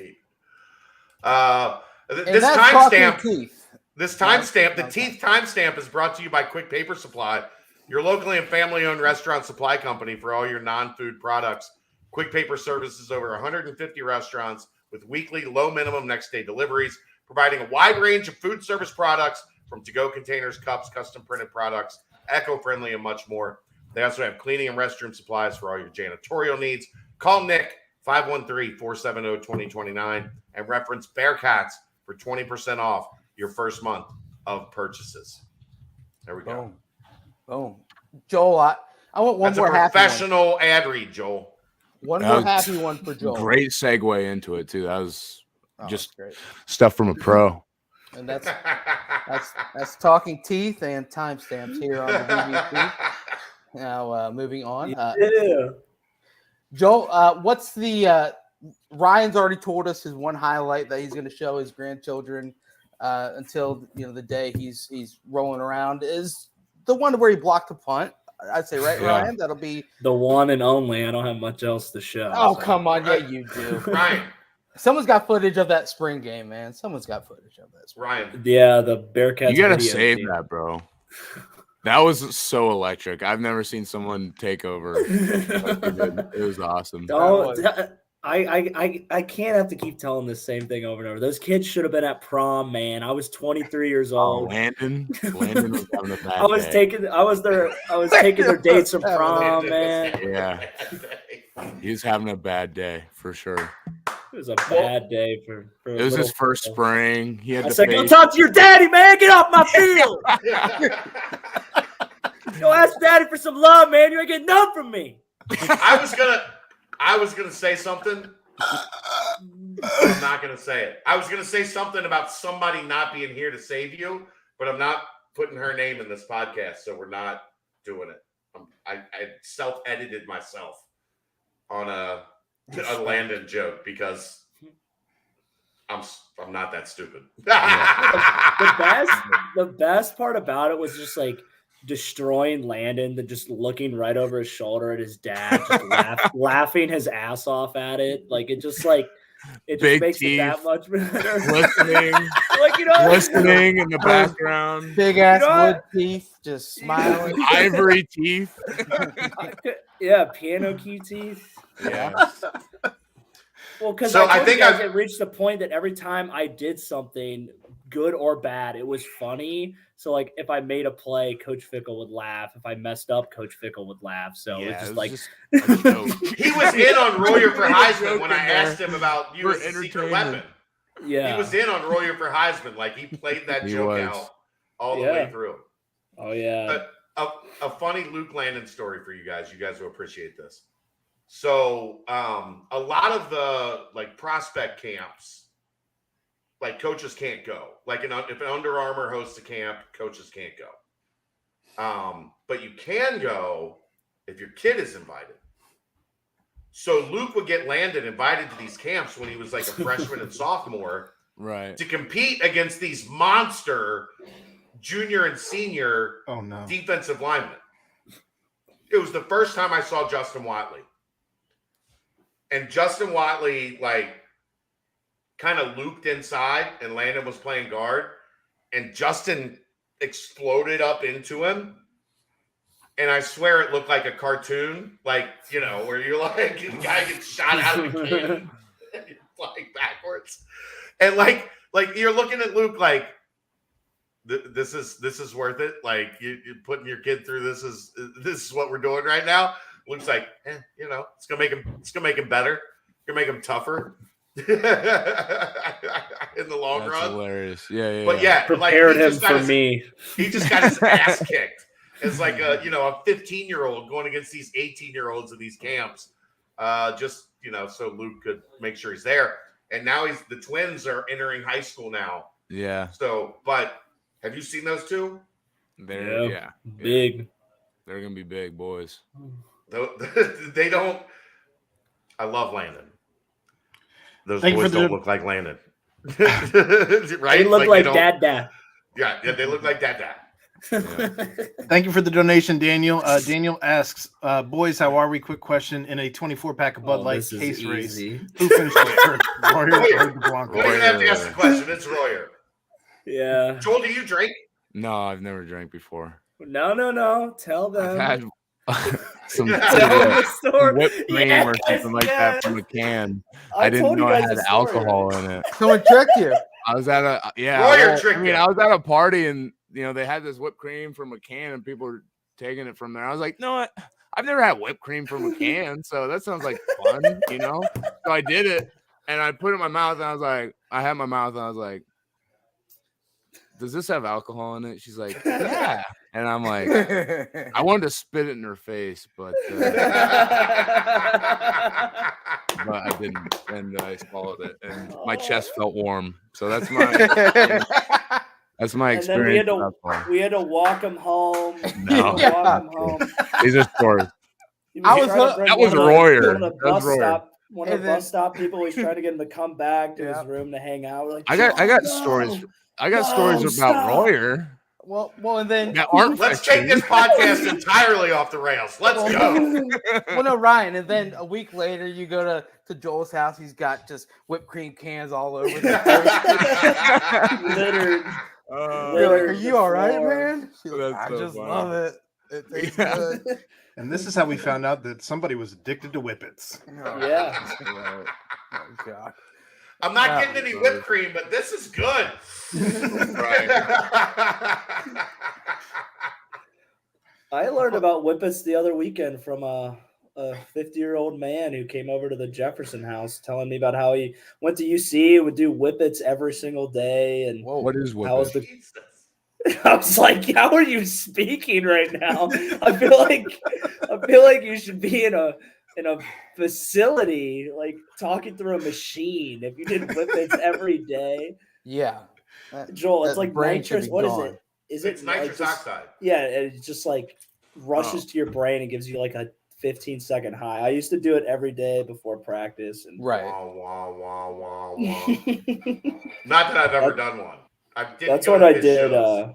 This timestamp, the teeth timestamp is brought to you by Quick Paper Supply, your locally and family-owned restaurant supply company for all your non-food products. Quick Paper services over 150 restaurants with weekly low minimum next day deliveries, providing a wide range of food service products from to-go containers, cups, custom printed products, eco-friendly, and much more. They also have cleaning and restroom supplies for all your janitorial needs. Call Nick 513-470-2029 and reference Bearcats for 20% off your first month of purchases. There we go. Boom. Joel, I want one more happy professional ad read, Joel. One more happy one for Joel. Great segue into it too. That was just stuff from a pro. And that's talking teeth and timestamps here on the BBC. Now moving on. Joel, what's the Ryan's already told us his one highlight that he's going to show his grandchildren until the day he's rolling around is the one where he blocked a punt. I'd say, right, Ryan? That'll be the one and only. I don't have much else to show. Oh, come on. Yeah, you do. Ryan. Someone's got footage of that spring game, man. Someone's got footage of that. Ryan. Yeah, the Bearcats. You got to save that, bro. That was so electric. I've never seen someone take over. It was awesome. I can't have to keep telling the same thing over and over. Those kids should have been at prom, man. I was 23 years old. Landon was having a bad I was taking their dates from prom, man. Yeah. He was having a bad day for sure. It was a bad day for it was his first spring. He had I said, go talk to your daddy, man. Get off my field. Go ask daddy for some love, man. You ain't getting none from me. I was gonna say something. I'm not gonna say it. I was gonna say something about somebody not being here to save you, but I'm not putting her name in this podcast, so we're not doing it. I self-edited myself on a Landon joke because I'm not that stupid. The best part about it was just like destroying Landon, just looking right over his shoulder at his dad, just laughing his ass off at it. Like it just Big makes teeth, it that much better. listening, like listening in the background. Big ass wood teeth, just smiling. Ivory teeth. Yeah, piano key teeth. Yeah. Well, because So I I think it reached the point that every time I did something good or bad, it was funny. So like if I made a play, Coach Fickle would laugh. If I messed up, Coach Fickle would laugh. So Yeah, it's just it was like just a joke. He was in on Royer for Heisman when I in there asked him about you for as a secret entertainment. weapon. yeah. He was in on Royer for Heisman. Like he played that He joke was. out all the way through. Oh yeah. A funny Luke Landon story for you guys. You guys will appreciate this. So a lot of the like prospect camps, like coaches can't go. Like if an Under Armour hosts a camp, coaches can't go. But you can go if your kid is invited. So Luke would get Landon invited to these camps when he was like a freshman and sophomore, Right. to compete against these monster junior and senior defensive linemen. It was the first time I saw Justin Watley. And Justin Watley, like, kind of looped inside, and Landon was playing guard, and Justin exploded up into him. And I swear it looked like a cartoon, like, you know, where you're like, the guy gets shot out of the cannon, flying backwards. And like you're looking at Luke like, this is worth it. Like you're putting your kid through this is what we're doing right now. Luke's like, you know, it's gonna make him better. It's gonna make him tougher in the long That's run. hilarious. Yeah. But yeah, prepared like, him for me. He just got his ass kicked. It's like a 15-year-old going against these 18-year-olds in these camps. Just, you know, so Luke could make sure he's there. And now the twins are entering high school now. Yeah. So, but have you seen those two? They're big. They're gonna be big boys. They don't. I love Landon. Those boys don't look like Landon. Right? They look like Dad. Yeah, they look like Dad. Yeah. Thank you for the donation, Daniel. Daniel asks, boys, how are we? Quick question. In a 24-pack of Bud Light case race, who finished first, Royer or the Blanco? You don't even have to ask the question. It's Royer. Yeah. Joel, do you drink? No, I've never drank before. No. Tell them. I've had some whipped cream or something like that from a can. I didn't know it had alcohol in it. Someone tricked you. I was at a Royer tricked you. I was at a party and they had this whipped cream from a can and people were taking it from there. I was like, no, what? I've never had whipped cream from a can, so that sounds like fun, So I did it and I put it in my mouth and I was like, does this have alcohol in it? She's like, yeah. And I'm like, I wanted to spit it in her face, but I didn't. And I swallowed it, and my chest felt warm. So that's my experience. And then we had to walk him home. No. Walk him home. These are stories. That was Royer. One of the bus stop people. He's trying to get him to come back to his room to hang out. We're like, I got stories. I got stories about Royer. Well, and then let's take this podcast entirely off the rails. Let's go. Well, no, Ryan, and then a week later you go to Joel's house. He's got just whipped cream cans all over the place. Littered. You're like, are you all right, man? Like, I so just funny. love it. It tastes good. And this is how we found out that somebody was addicted to whippets. Yeah. Oh, God. I'm not getting any whipped cream, but this is good. Right. I learned about whippets the other weekend from a 50-year-old man who came over to the Jefferson house telling me about how he went to UC, would do whippets every single day. And what is whippets? Jesus. I was like, how are you speaking right now? I feel like you should be in a facility, like talking through a machine if you did whippets every day. Yeah. Joel, it's like nitrous. What is it? It's nitrous oxide. Yeah, it just like rushes to your brain and gives you like a 15-second high. I used to do it every day before practice. And Right. Wah, wah, wah, wah, wah. Not that I've ever done one. That's what I did I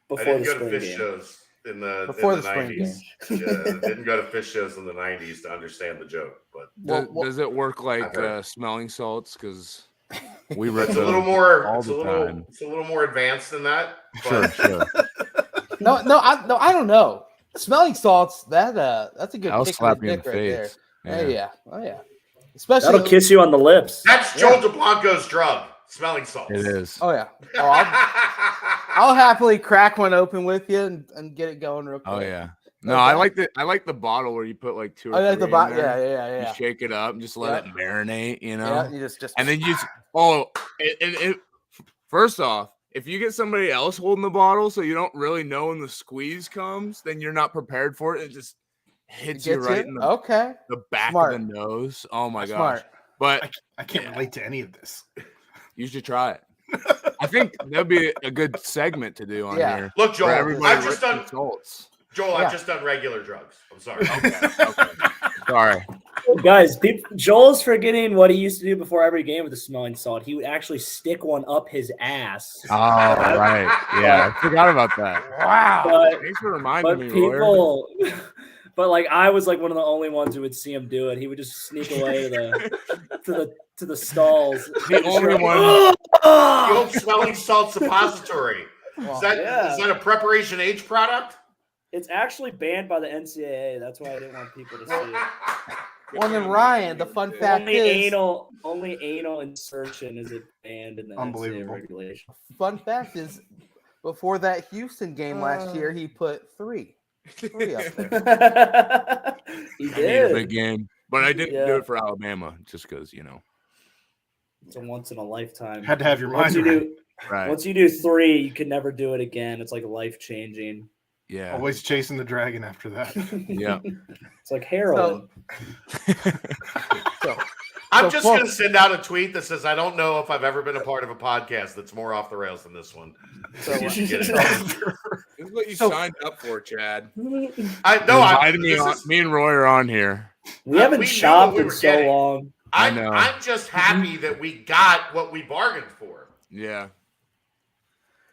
before didn't the go to spring fish game. shows in the Before in the the spring 90s. Yeah, didn't go to fish shows in the 90s to understand the joke. But Does it work like I've heard. smelling salts? Because we rip it's a little those more. all It's a the little. time. It's a little more advanced than that. Sure, But sure. No, I don't know. Smelling salts, that's a good I'll kick slap to you in dick the right there. face. Oh yeah. Especially That'll kiss you on the lips. that's Joel DeBlanco's drug. Smelling salts. It is. Oh yeah. Oh, I'll happily crack one open with you and get it going real quick. Oh yeah. No, I like the bottle where you put like 2 or 3 I like the in bottle. there. Yeah. You shake it up and just let it marinate, you know. Yeah, you just and then you first off, if you get somebody else holding the bottle so you don't really know when the squeeze comes, then you're not prepared for it. It just hits you right in the back of the nose. Oh my gosh. Smart. But I can't relate to any of this. you should try it. I think that'd be a good segment to do on here. Look, Joel, I've just done salts. Joel, I've just done regular drugs. I'm sorry. Okay. Sorry. Guys, Joel's forgetting what he used to do before every game with the smelling salt. He would actually stick one up his ass. Oh, right. Yeah, I forgot about that. Wow. Thanks for reminding me, Royer. But like I was like one of the only ones who would see him do it. He would just sneak away to the stalls. The only one. The old smelling salt suppository. Is that a Preparation H product? It's actually banned by the NCAA. That's why I didn't want people to see it. Well, then Ryan, the fun fact is only anal insertion is it banned in the NCAA regulation. Fun fact is, before that Houston game last year, he put three up there. He I need did a big game, but I didn't do it for Alabama just because it's a once in a lifetime. Had to have your mind right. Once you do 3, you can never do it again. It's like life changing. Yeah. Always chasing the dragon after that. Yeah. It's like heroin. I'm just going to send out a tweet that says, I don't know if I've ever been a part of a podcast that's more off the rails than this one. So you should get it. This is what you signed up for, Chad. Me and Roy are on here. We haven't chopped in so long. I'm just happy that we got what we bargained for. Yeah.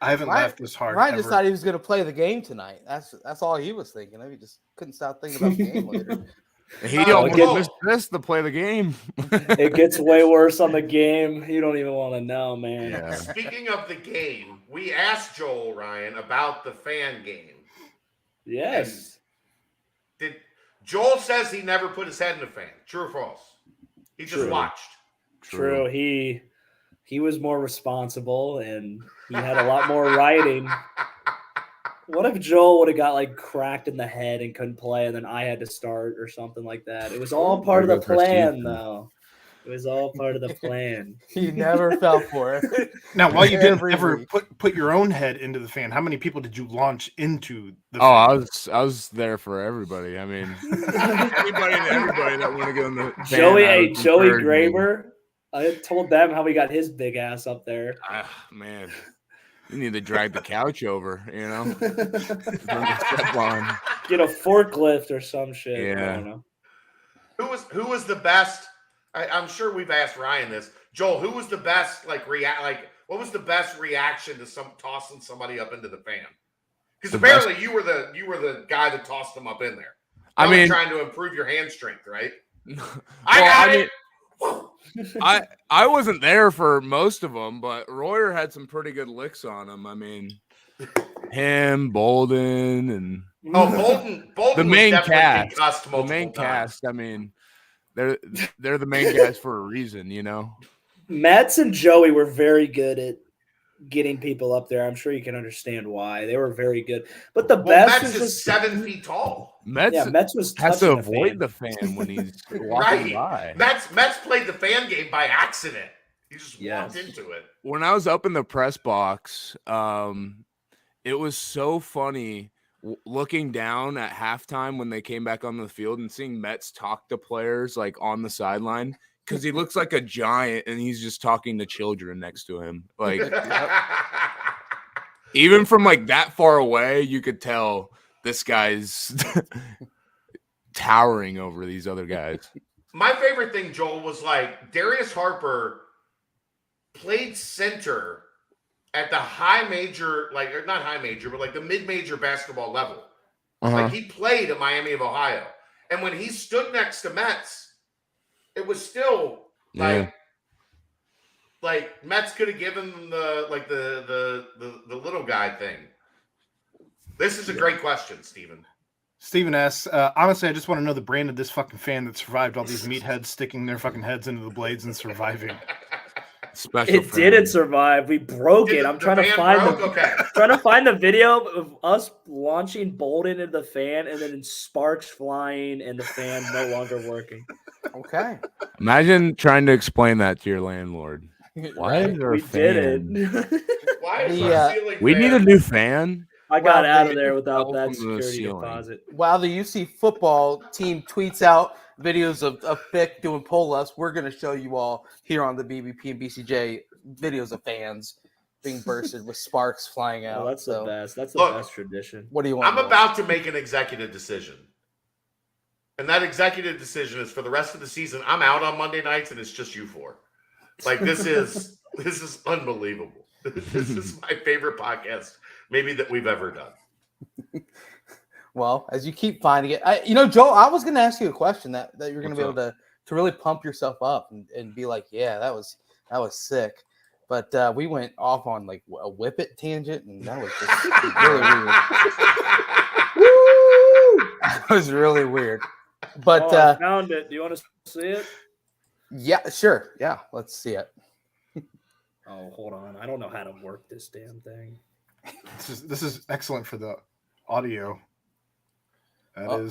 I haven't laughed this hard. Ryan just thought he was going to play the game tonight. That's all he was thinking. He just couldn't stop thinking about the game later. He almost missed to play the game. It gets way worse on the game. You don't even want to know, man. Yeah. Speaking of the game, we asked Joel, Ryan, about the fan game. Yes. Joel says he never put his head in a fan. True or false? He just watched. True. He was more responsible and he had a lot more writing. What if Joel would have got like cracked in the head and couldn't play, and then I had to start or something like that? It was all part of the plan, though. It was all part of the plan. He never fell for it. Now, while you didn't ever put your own head into the fan, how many people did you launch into the fan? I was there for everybody. I mean, anybody and everybody that want to go in the fan. Joey Graber. I told them how we got his big ass up there. Man. You need to drag the couch over, you know? Get a forklift or some shit. Yeah. I don't know. Who was the best? I'm sure we've asked Ryan this. Joel, who was the best what was the best reaction to tossing somebody up into the fan? Because apparently you were the guy that tossed them up in there. I mean, trying to improve your hand strength, right? I got it. I wasn't there for most of them, but Royer had some pretty good licks on him. I mean, him, Bolden, and Bolden the main cast. The main cast. I mean, they're the main guys for a reason, you know. Metz and Joey were very good at getting people up there. I'm sure you can understand why. They were very good. But the best Metz is 7 feet tall. Metz was has to avoid the fan when he's walking by. Metz played the fan game by accident. He just walked into it. When I was up in the press box, it was so funny looking down at halftime when they came back on the field and seeing Metz talk to players like on the sideline. Because he looks like a giant and he's just talking to children next to him. Like, even from like that far away, you could tell this guy's towering over these other guys. My favorite thing, Joel, was like Darius Harper played center at the high major, like or not high major, but like the mid-major basketball level. Like he played at Miami of Ohio. And when he stood next to Metz, it was still like Metz could have given him the little guy thing. This is a great question, Steven. Steven asks, honestly, I just want to know the brand of this fucking fan that survived all these meatheads sticking their fucking heads into the blades and surviving. Special It fan. didn't survive. We broke it. I'm trying to find trying to find the video of us launching Bolden into the fan and then sparks flying and the fan no longer working. Okay. Imagine trying to explain that to your landlord. Why is there a We fan? did it. Why is The, our ceiling We fan? need a new fan. I got Well, out they of there without fell that from the security ceiling. deposit. While the UC football team tweets out videos of Fick doing pull-ups, we're going to show you all here on the BBP and BCJ videos of fans being bursted with sparks flying out. Oh, that's so, the best. That's the Look, best tradition. What do you want? I'm about to make an executive decision. And that executive decision is for the rest of the season. I'm out on Monday nights and it's just you four. Like this is unbelievable. This is my favorite podcast maybe that we've ever done. Well, as you keep finding it, Joel, I was going to ask you a question that you're going to be able to really pump yourself up and be like, yeah, that was sick. But we went off on like a whip it tangent, and that was just really weird. Woo! That was really weird. But I found it. Do you want to see it? Yeah, sure. Yeah, let's see it. Oh, hold on. I don't know how to work this damn thing. This is excellent for the audio. Oh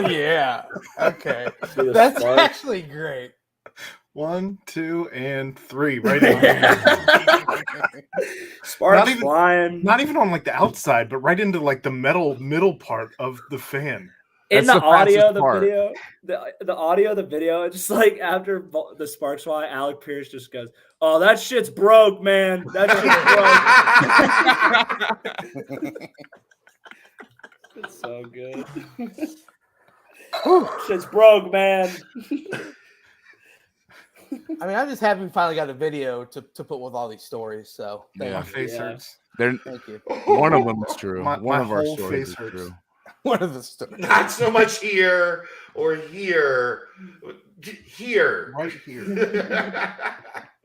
yeah. Okay. That's sparks. actually great. 1, 2, and 3. Right in. Sparks flying. Not even on like the outside, but right into like the metal middle part of the fan. In That's the the audio, fastest the part. video, the audio, the video, it's just like after the sparks fly, Alec Pierce just goes, "Oh, that shit's broke, man. That shit's broke." It's so good. Shit's broke, man. I mean, I'm just happy we finally got a video to put with all these stories. So Yeah. My face hurts. thank you. One of them is true. My One of our whole stories face is hurts. true. One of the stories. Not so much here or here. Here. Right here.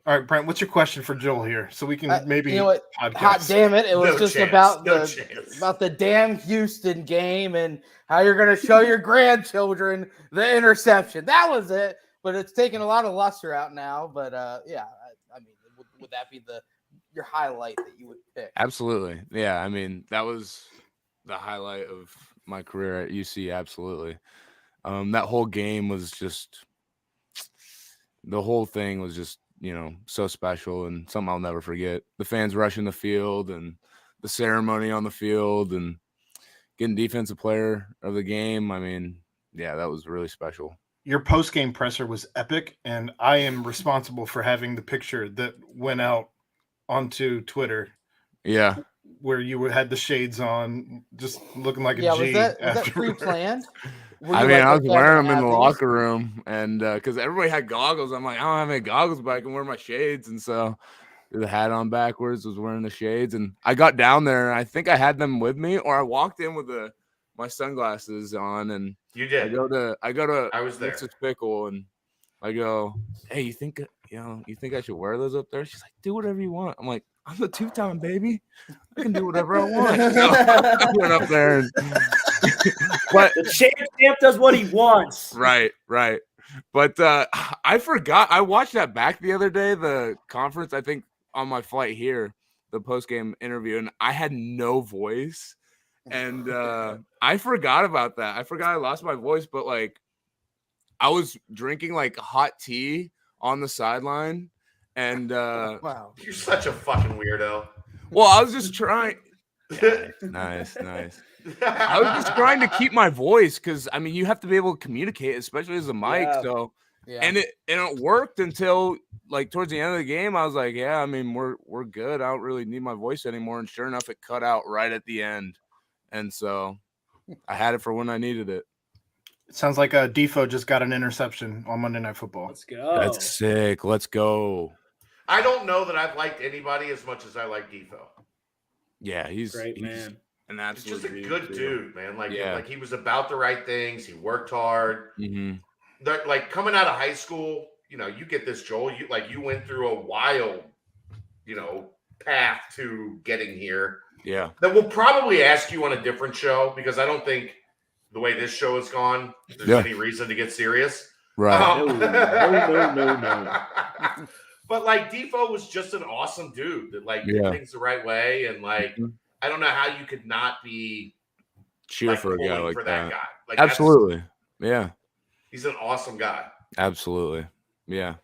All right, Brent, what's your question for Joel here? So we can maybe You know what? podcast. Hot damn it! It was No just chance. about No chance. the damn Houston game and how you're going to show your grandchildren the interception. That was it. But it's taken a lot of luster out now. But yeah, I mean, would that be your highlight that you would pick? Absolutely. Yeah. I mean, that was the highlight of my career at UC. Absolutely. That whole game was just, the whole thing was just, so special and something I'll never forget. The fans rushing the field and the ceremony on the field and getting defensive player of the game. I mean, yeah, that was really special. Your post-game presser was epic, and I am responsible for having the picture that went out onto Twitter. Yeah. Where you had the shades on, just looking like a Yeah, G. was that afterwards. pre-planned? I mean, I was wearing them in the locker room, and because everybody had goggles, I'm like, I don't have any goggles, but I can wear my shades. And so, the hat on backwards, was wearing the shades, and I got down there, and I think I had them with me, or I walked in with my sunglasses on, and You did. I was there. Mrs. Pickle, and I go, hey, you think I should wear those up there? She's like, do whatever you want. I'm like, I'm the two-time baby. I can do whatever I want. So I went up there and. But The champ does what he wants. right. But I forgot. I watched that back the other day, the conference, I think on my flight here, the post-game interview, and I had no voice. And I forgot about that. I forgot I lost my voice, but like I was drinking like hot tea on the sideline. And Wow. You're such a fucking weirdo. well, I was just trying. Yeah, nice. I was just trying to keep my voice because I mean you have to be able to communicate, especially as a mic. Yeah. So Yeah. and it worked until like towards the end of the game. I was like, yeah, I mean we're good. I don't really need my voice anymore. And sure enough, it cut out right at the end. And so I had it for when I needed it. It sounds like Defo just got an interception on Monday Night Football. Let's go. That's sick. Let's go. I don't know that I've liked anybody as much as I like Defo. Yeah, he's Great man. an He's absolute just a good dude, man. Like, Yeah. like he was about the right things. He worked hard. Mm-hmm. Like coming out of high school, you get this, Joel. You went through a wild, path to getting here. Yeah. That we'll probably ask you on a different show because I don't think the way this show has gone, there's any reason to get serious. Right. No. But like Defo was just an awesome dude that did things the right way, and I don't know how you could not be cheer for a guy pulling like for that. guy. Absolutely. Yeah. He's an awesome guy. Absolutely. Yeah.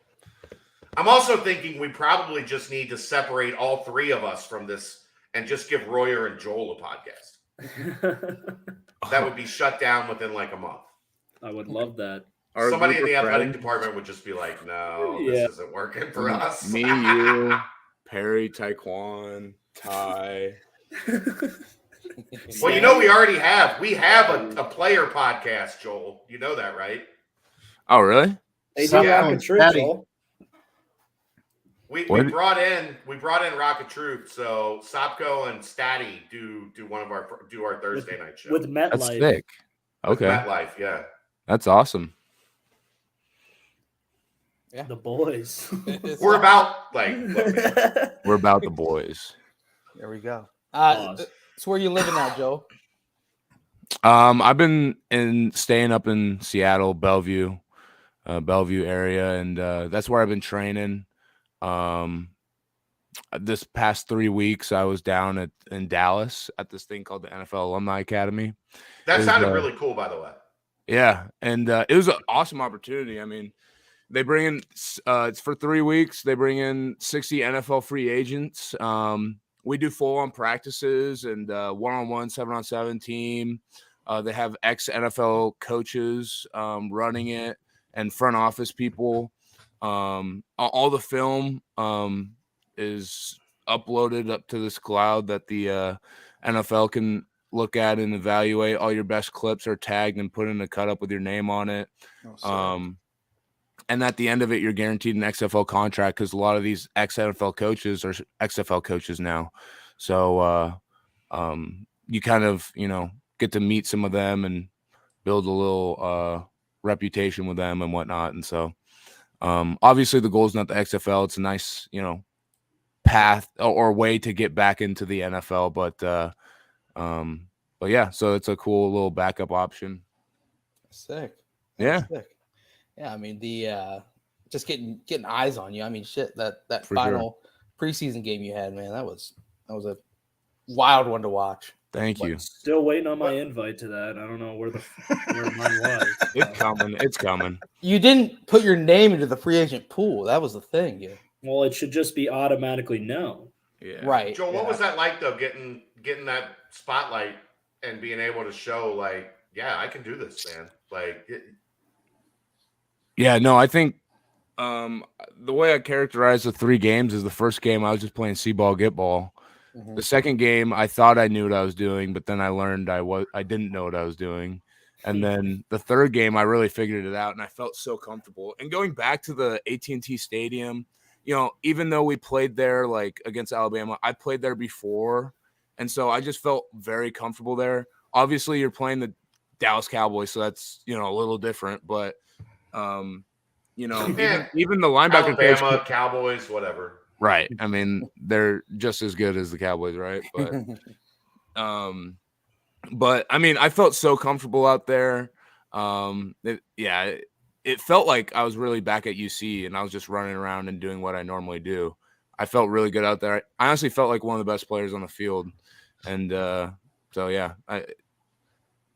I'm also thinking we probably just need to separate all three of us from this and just give Royer and Joel a podcast. That would be shut down within like a month. I would love that. Somebody in the athletic department would just be like, no, this isn't working for us. Me, you, Perry, Taekwon, Ty. Well, we already have. We have a player podcast, Joel. You know that, right? Oh, really? They do Rocket Truth, Joel. We brought in Rocket Truth, so Sopko and Statty do our Thursday night show with MetLife. That's sick. Okay, with MetLife, yeah, that's awesome. Yeah, the boys. We're about we're about the boys. There we go. So where you living now, Joe? I've been staying up in Seattle, Bellevue area, and that's where I've been training. This past 3 weeks, I was down in Dallas at this thing called the NFL Alumni Academy. That sounded really cool, by the way. Yeah, and it was an awesome opportunity. I mean, they bring in it's for 3 weeks. They bring in 60 NFL free agents. We do full-on practices and one-on-one, 7-on-7 team. They have ex-NFL coaches running it and front office people. All the film is uploaded up to this cloud that the NFL can look at and evaluate. All your best clips are tagged and put in a cut up with your name on it. And at the end of it, you're guaranteed an XFL contract because a lot of these ex-NFL coaches are XFL coaches now. So you kind of, get to meet some of them and build a little reputation with them and whatnot. And so obviously the goal is not the XFL. It's a nice, path or way to get back into the NFL. But yeah, so it's a cool little backup option. Sick. Yeah. Sick. Yeah, I mean just getting eyes on you. I mean, shit, that For final preseason game you had, man, that was a wild one to watch. Thank you. Still waiting on my invite to that. I don't know where mine was. It's coming. It's coming. You didn't put your name into the free agent pool. That was the thing, yeah. Well, it should just be automatically no. Yeah. Right. Joel, what was that like though? Getting that spotlight and being able to show I can do this, man. Yeah, no, I think the way I characterize the 3 games is the first game I was just playing see-ball, get ball. Mm-hmm. The second game I thought I knew what I was doing, but then I learned I didn't know what I was doing. And then the third game I really figured it out, and I felt so comfortable. And going back to the AT&T Stadium, even though we played there against Alabama, I played there before, and so I just felt very comfortable there. Obviously, you're playing the Dallas Cowboys, so that's a little different, but even the linebacker Alabama, Cowboys, whatever. Right. I mean, they're just as good as the Cowboys, right? But I mean, I felt so comfortable out there. It felt like I was really back at UC and I was just running around and doing what I normally do. I felt really good out there. I honestly felt like one of the best players on the field. And so, yeah,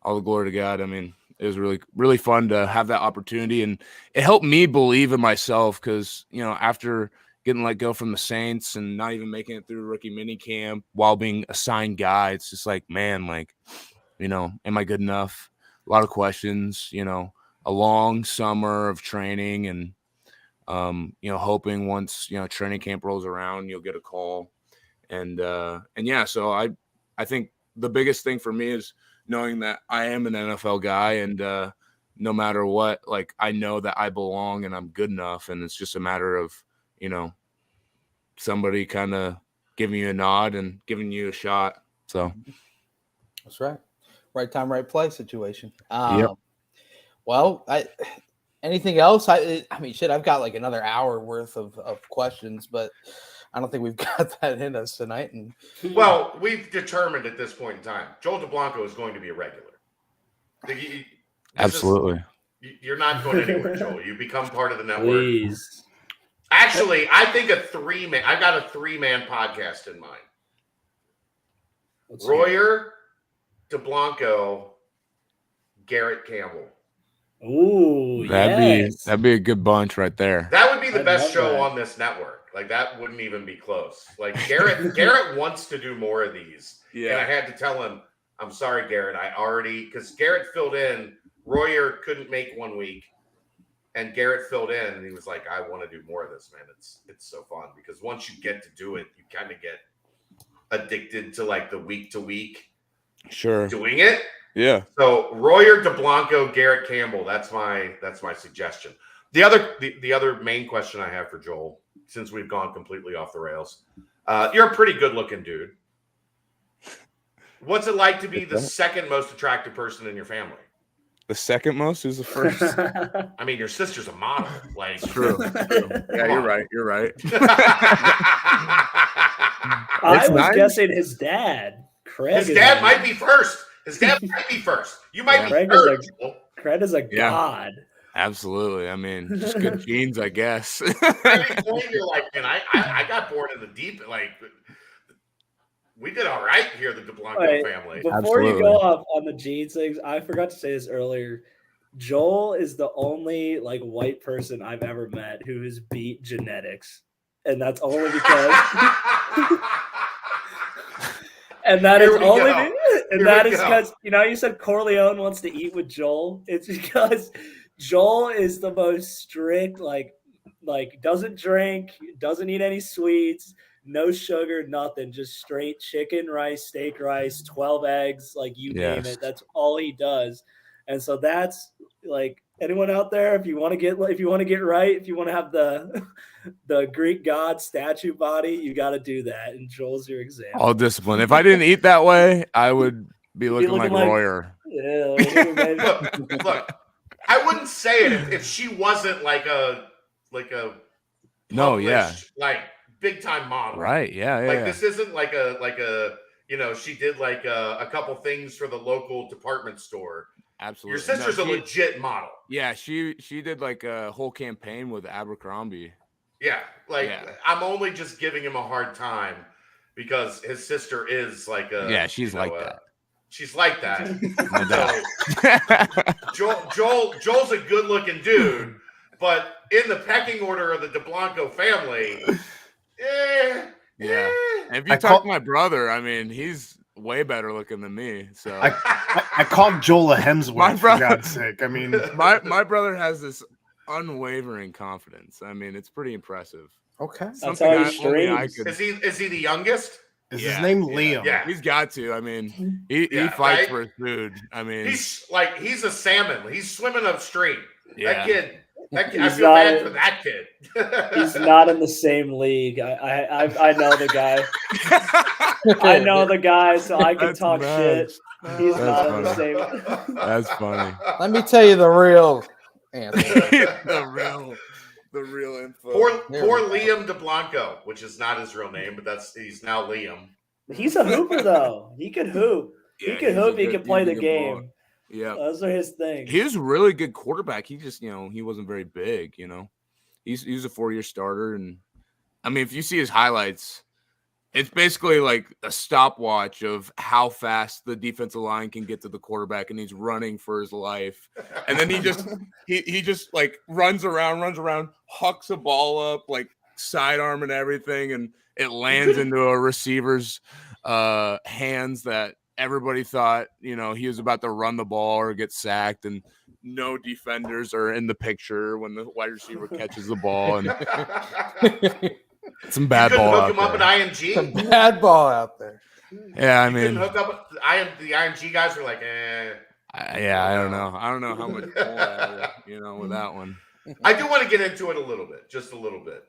all the glory to God. I mean, it was really, really fun to have that opportunity. And it helped me believe in myself because, after getting let go from the Saints and not even making it through rookie mini camp while being assigned guy, it's just am I good enough? A lot of questions, a long summer of training and, hoping once, training camp rolls around, you'll get a call. And yeah, so I think the biggest thing for me is knowing that I am an NFL guy and no matter what, like I know that I belong and I'm good enough, and it's just a matter of, you know, somebody kind of giving you a nod and giving you a shot. So that's right. Right time, right place situation. Yep. Well, anything else? I mean, shit, I've got like another hour worth of questions, but I don't think we've got that in us tonight. And well, we've determined at this point in time, Joel DeBlanco is going to be a regular. Absolutely. You're not going anywhere, Joel. You become part of the network. Please. Actually, I think I've got a 3-man podcast in mind. Royer, DeBlanco, Garrett Campbell. Ooh, that'd be a good bunch right there. That would be the I best love show that. on this network. Like that wouldn't even be close. Like Garrett wants to do more of these. Yeah. And I had to tell him, I'm sorry, Garrett. Because Garrett filled in. Royer couldn't make 1 week. And Garrett filled in, and he was like, I want to do more of this, man. It's so fun. Because once you get to do it, you kind of get addicted to like the week to week doing it. Yeah. So Royer, DeBlanco, Garrett Campbell. That's my suggestion. The other main question I have for Joel, since we've gone completely off the rails, you're a pretty good looking dude. What's it like to be the second most attractive person in your family? The second most is the first. I mean, your sister's a model. Like, True. Yeah, you're right. You're right. I was nice. guessing his dad. Craig. His dad might be first. You might be Craig third. Craig is a god. Absolutely. I mean, just good genes, I guess. You're like, man, I got born in the deep. Like, we did all right here, the DeBlanco family. Before you go off on the genes things, I forgot to say this earlier. Joel is the only like white person I've ever met who has beat genetics, and that's only because. And that is only, and that is because you said Corleone wants to eat with Joel. It's because Joel is the most strict, like doesn't drink, doesn't eat any sweets. No sugar, nothing, just straight chicken, rice, steak, rice, 12 eggs, like you name it. That's all he does. And so that's like anyone out there, if you want to get right, if you want to have the Greek god statue body, you got to do that. And Joel's your example. All discipline. If I didn't eat that way, I would be looking like Royer. Yeah. Look, I wouldn't say it if she wasn't like a like big time model, right? Yeah, like this isn't like a she did like a couple things for the local department store. Absolutely, your sister's a legit model. Yeah, she did like a whole campaign with Abercrombie. Yeah, I'm only just giving him a hard time because his sister is like she's like that. She's like that. So, Joel's a good looking dude, but in the pecking order of the DeBlanco family. And if you talk to my brother, I mean, he's way better looking than me. So I called Joel a Hemsworth, for God's sake. I mean, my brother has this unwavering confidence. I mean, it's pretty impressive. Okay, that's how he streams. Is he the youngest? Is his name Liam? Yeah, he's got to. I mean, he fights for his food. I mean, he's a salmon. He's swimming upstream. Yeah. That kid. I feel bad for that kid. He's not in the same league. I know the guy. I know the guy, so I can talk shit. He's not in the same. That's funny. Let me tell you the real answer. the real info. Poor Liam DeBlanco, which is not his real name, but he's now Liam. He's a hooper though. He could hoop. He can hoop. He can play the game. Yeah, those are his things. He was a really good quarterback. He just, he wasn't very big. He's a 4-year starter, and I mean, if you see his highlights, it's basically like a stopwatch of how fast the defensive line can get to the quarterback, and he's running for his life. And then he just like runs around, hucks a ball up, like sidearm and everything, and it lands into a receiver's hands that everybody thought, he was about to run the ball or get sacked, and no defenders are in the picture when the wide receiver catches the ball. And some bad ball hook him up at IMG. Some bad ball out there. Yeah, I You couldn't mean, hook up. The IMG guys were like, eh. I don't know. I don't know how much pull I had, with that one. I do want to get into it a little bit, just a little bit.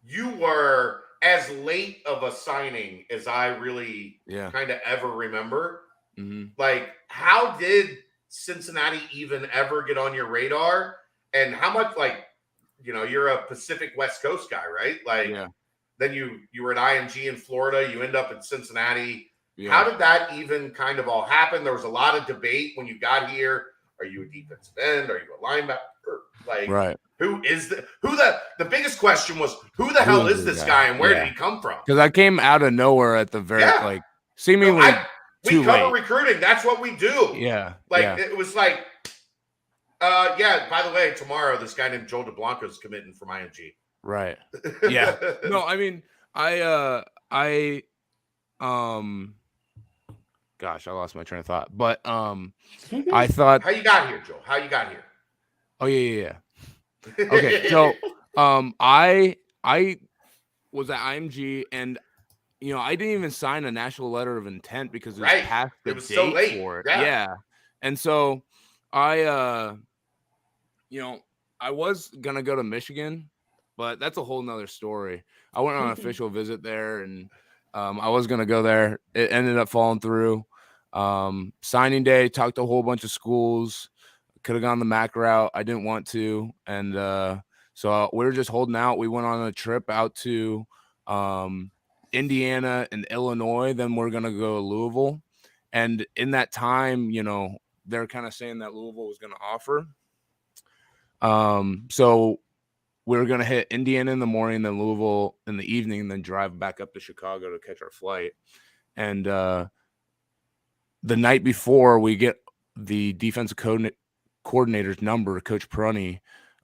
You were as late of a signing as I really kind of ever remember. Mm-hmm. Like, how did Cincinnati even ever get on your radar? And how much, like, you're a Pacific West Coast guy, right? Like, then you were at IMG in Florida. You end up in Cincinnati. Yeah. How did that even kind of all happen? There was a lot of debate when you got here. Are you a defensive end? Are you a linebacker? Like, right. The biggest question was, who the hell is this guy and where did he come from? Because I came out of nowhere at the very, seemingly we cover recruiting. That's what we do. Yeah. It was like, by the way, tomorrow this guy named Joe DeBlanco is committing from IMG. Right. Yeah. No, I mean, gosh, I lost my train of thought. But I thought, how you got here, Joe? How you got here? Oh yeah. Okay, so I was at IMG, and I didn't even sign a national letter of intent because it was past the date so late for it. Yeah. And so I I was gonna go to Michigan, but that's a whole nother story. I went on an official visit there, and I was gonna go there. It ended up falling through. Signing day, talked to a whole bunch of schools. Could have gone the MAC route. I didn't want to. And so we were just holding out. We went on a trip out to Indiana and Illinois. Then we're going to go to Louisville. And in that time, they're kind of saying that Louisville was going to offer. So we were going to hit Indiana in the morning, then Louisville in the evening, and then drive back up to Chicago to catch our flight. And the night before, we get the defensive coordinator's number, Coach Prunny,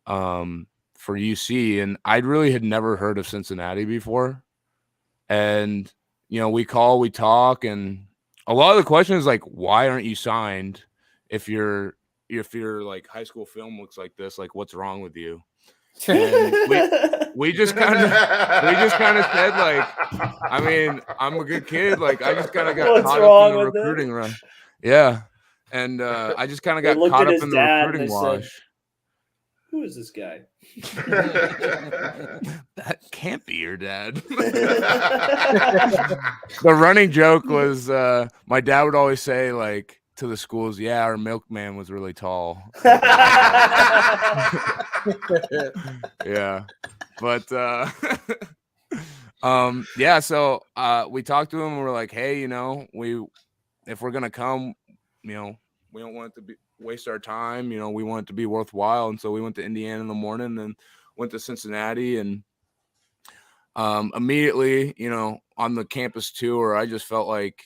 for UC, and I really had never heard of Cincinnati before. And we call, we talk, and a lot of the questions like, why aren't you signed? If your like high school film looks like this, like what's wrong with you? And we just kind of said like, I mean, I'm a good kid, like I just kind of got caught up in the recruiting run. Yeah. And I just kind of got caught up in the recruiting wash. Said, who is this guy? That can't be your dad. The running joke was my dad would always say like to the schools, yeah, our milkman was really tall. Yeah. But so we talked to him and we're like, hey, if we're gonna come, we don't want it to waste our time. We want it to be worthwhile. And so we went to Indiana in the morning, then went to Cincinnati, and immediately, on the campus tour, I just felt like,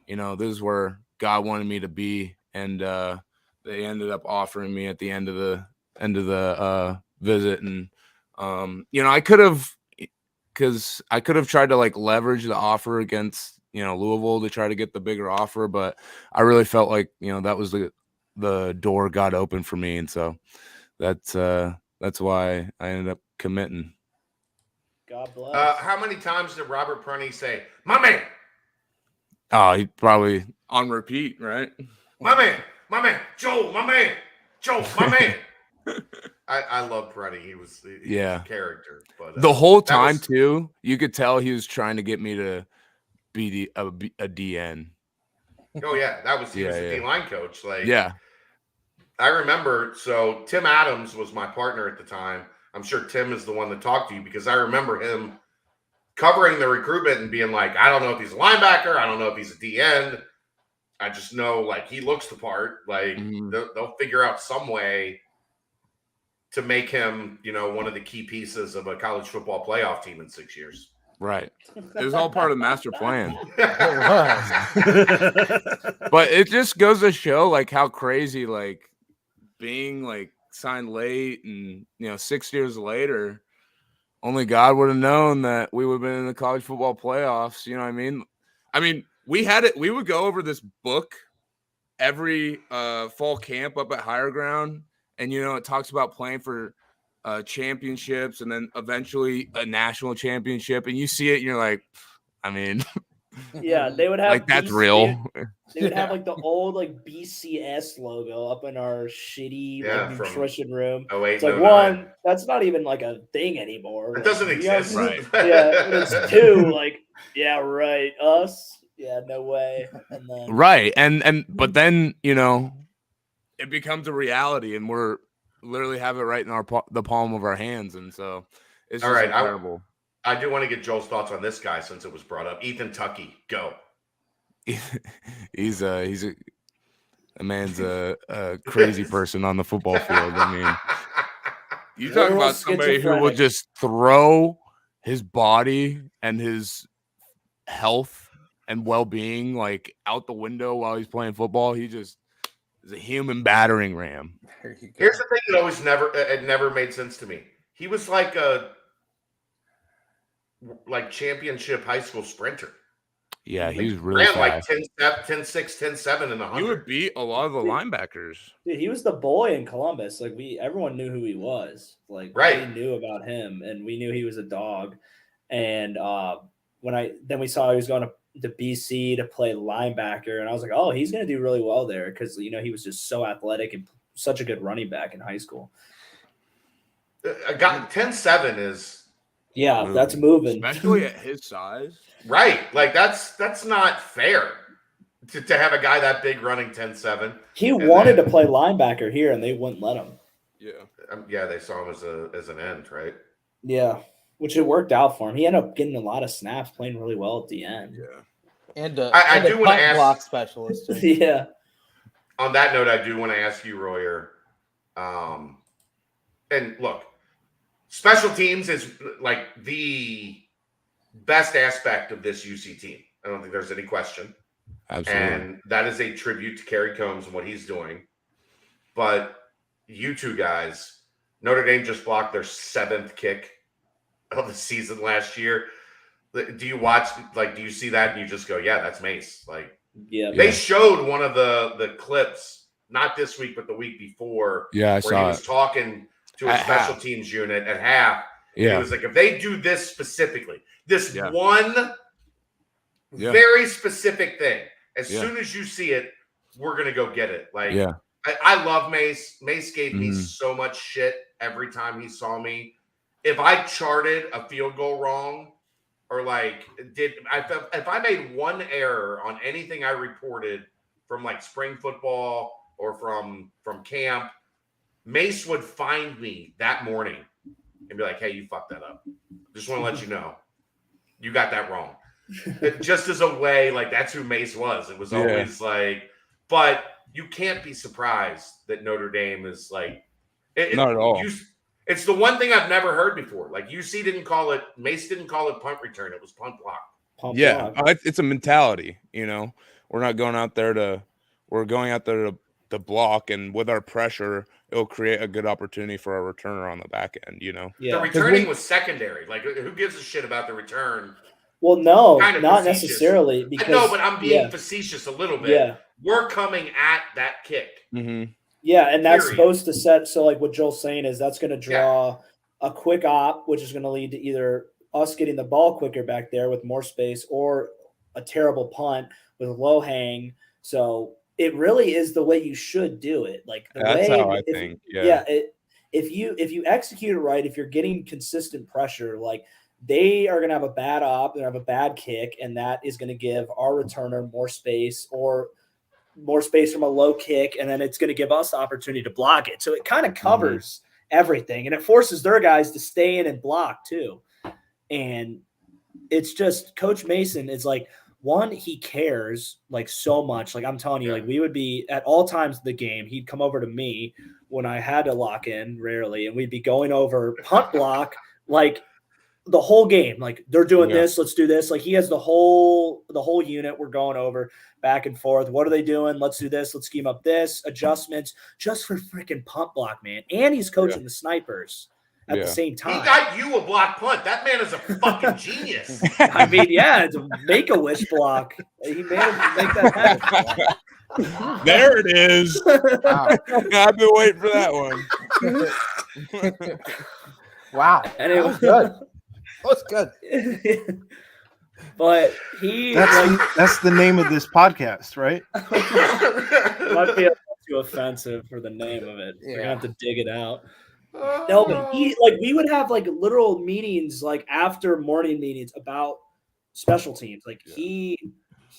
this is where God wanted me to be. And they ended up offering me at the end of the visit. And, I could have tried to like leverage the offer against, Louisville to try to get the bigger offer, but I really felt like, that was the door God opened for me. And so that's why I ended up committing. God bless. How many times did Robert Prunty say, my man? Oh, he probably on repeat, right? My man, Joe, my man, I love Prunty. He was a character. But the whole time too, you could tell he was trying to get me to be a DN. Oh yeah, he was the D-line coach. Like, yeah, I remember. So Tim Adams was my partner at the time. I'm sure Tim is the one that talked to you because I remember him covering the recruitment and being like, I don't know if he's a linebacker, I don't know if he's a D-end. I just know like he looks the part. Like they'll figure out some way to make him, one of the key pieces of a college football playoff team in 6 years. Right. It was all part of the master plan. But it just goes to show like how crazy, like being like signed late and, 6 years later, only God would have known that we would have been in the college football playoffs. You know what I mean? I mean, we would go over this book every fall camp up at Higher Ground. And, it talks about playing for championships and then eventually a national championship. And you see it and you're like, I mean, Yeah, they would have Like that's BC real. They would have like the old like BCS logo up in our shitty Yeah, like from nutrition room. 08 It's like and 09. one, that's not even like a thing anymore. It Like, doesn't we have- exist. Right. Yeah, but it's two. Like, yeah, right. Us. Yeah, no way. And then Right. And but then, it becomes a reality, and we're literally have it right in the palm of our hands, and so it's All just right, incredible. I do want to get Joel's thoughts on this guy since it was brought up. Ethan Tuckey, go. he's a man's a crazy person on the football field. I mean, you talk Literal about somebody who will schizophrenic. just throw his body and his health and well-being like out the window while he's playing football. He just is a human battering ram. There you go. Here's the thing that always never made sense to me. He was like a championship high school sprinter. Yeah, he was really Ran like fast. 10-6, 10-7 in the You 100. would beat a lot of the linebackers. dude, he was the boy in Columbus. Like everyone knew who he was. Like Right. we knew about him, and we knew he was a dog. And then we saw he was going to BC to play linebacker, and I was like, oh, he's going to do really well there because he was just so athletic and such a good running back in high school. I got 10-7 is Yeah, that's moving. Especially at his size. right. Like that's not fair to have a guy that big running 10-7. He wanted to play linebacker here, and they wouldn't let him. Yeah. Yeah, they saw him as an end, right? Yeah, which it worked out for him. He ended up getting a lot of snaps, playing really well at the end. Yeah. And I and do wanna punt ask- block specialist. Too. Yeah. On that note, I do want to ask you, Royer. And look, special teams is like the best aspect of this UC team. I don't think there's any question. Absolutely. And that is a tribute to Kerry Combs and what he's doing. But you two guys, Notre Dame just blocked their 7th kick of the season last year. Do you watch, do you see that and you just go, yeah, that's Mace? Like, Yeah. they showed one of the clips, not this week, but the week before, Yeah, I where he saw was it. talking to a At special half. teams unit at half. Yeah. He was like, if they do this specifically, this Yeah. one Yeah. very specific thing, as Yeah. soon as you see it, we're going to go get it. Like, Yeah. I love Mace. Mace gave me Mhm. so much shit every time he saw me. If I charted a field goal wrong, or if I made one error on anything I reported from like spring football or from camp, Mace would find me that morning and be like, hey, you fucked that up. Just want to let you know. You got that wrong. Just as a way, like that's who Mace was. It was always but you can't be surprised that Notre Dame is like, Not at all. It's the one thing I've never heard before. Like UC didn't call it, Mace didn't call it punt return. It was punt block. Pump Yeah. block. It's a mentality, We're not going out there we're going out there to block, and with our pressure, it'll create a good opportunity for our returner on the back end, Yeah. The returning was secondary. Like, who gives a shit about the return? Well, no, Kind of not facetious. necessarily. I Because know, but I'm being facetious a little bit. Yeah. We're coming at that kick. Mm-hmm. Yeah, and that's Period. supposed to set. So, like what Joel's saying is that's going to draw a quick op, which is going to lead to either us getting the ball quicker back there with more space, or a terrible punt with a low hang. So it really is the way you should do it. Like That's how I think. Yeah. If you execute it right, if you're getting consistent pressure, like they are going to have a bad op, they're going to have a bad kick, and that is going to give our returner more space, or more space from a low kick, and then it's going to give us the opportunity to block it. So it kind of covers everything, and it forces their guys to stay in and block too. And it's just Coach Mason is like, one, he cares like so much. Like I'm telling you, like we would be at all times of the game, he'd come over to me when I had to lock in, rarely, and we'd be going over punt block like the whole game. Like they're doing this, let's do this. Like he has the whole unit we're going over back and forth. What are they doing? Let's do this. Let's scheme up this, adjustments just for freaking punt block, man. And he's coaching the snipers at the same time. He got you a block punt. That man is a fucking genius. I mean, yeah, it's a make-a-wish block. He managed to make that happen. There it is. Wow. I've been waiting for that one. Wow. And That was good. That was good. But he That's the name of this podcast, right? might be too offensive for the name of it. We're gonna have to dig it out. No, but we would have like literal meetings, like after morning meetings about special teams. Like he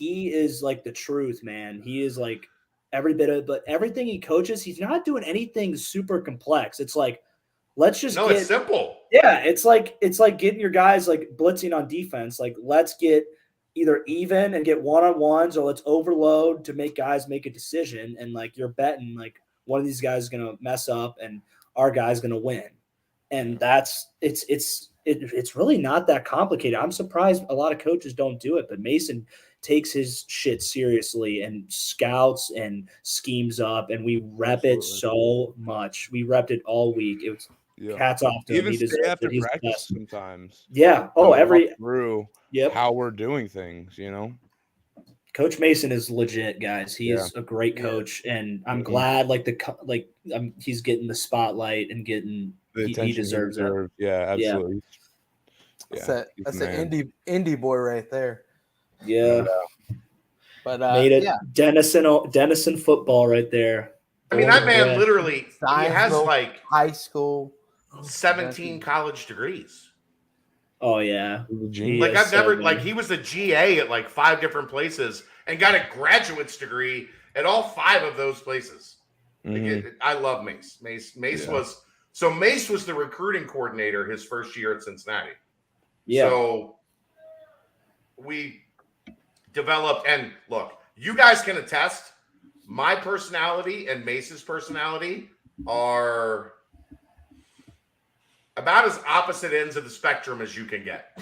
is like the truth, man. He is like every bit of, but everything he coaches, he's not doing anything super complex. It's like, let's just it's simple. Yeah, it's like getting your guys like blitzing on defense. Like, let's get either even and get one-on-ones, or let's overload to make guys make a decision. And like you're betting like one of these guys is gonna mess up and our guy's gonna win. And it's really not that complicated. I'm surprised a lot of coaches don't do it, but Mason takes his shit seriously and scouts and schemes up, and we rep it so much. We repped it all week. It was hats off to him. Even He stay deserves after it. He's practice sometimes. Yeah. Oh, through how we're doing things, you know. Coach Mason is legit, guys. He is a great coach, and I'm glad he's getting the spotlight and getting the attention he deserves it. Yeah, absolutely. Yeah. That's an indie boy right there. Yeah. But made it Denison football right there. I mean, that man literally he has like high school 17 college degrees. Oh yeah. Like I've never like he was a GA at like 5 different places and got a graduate's degree at all 5 of those places. Like I love Mace. Mace was the recruiting coordinator his first year at Cincinnati. Yeah. So we developed, and look, you guys can attest, my personality and Mace's personality are about as opposite ends of the spectrum as you can get.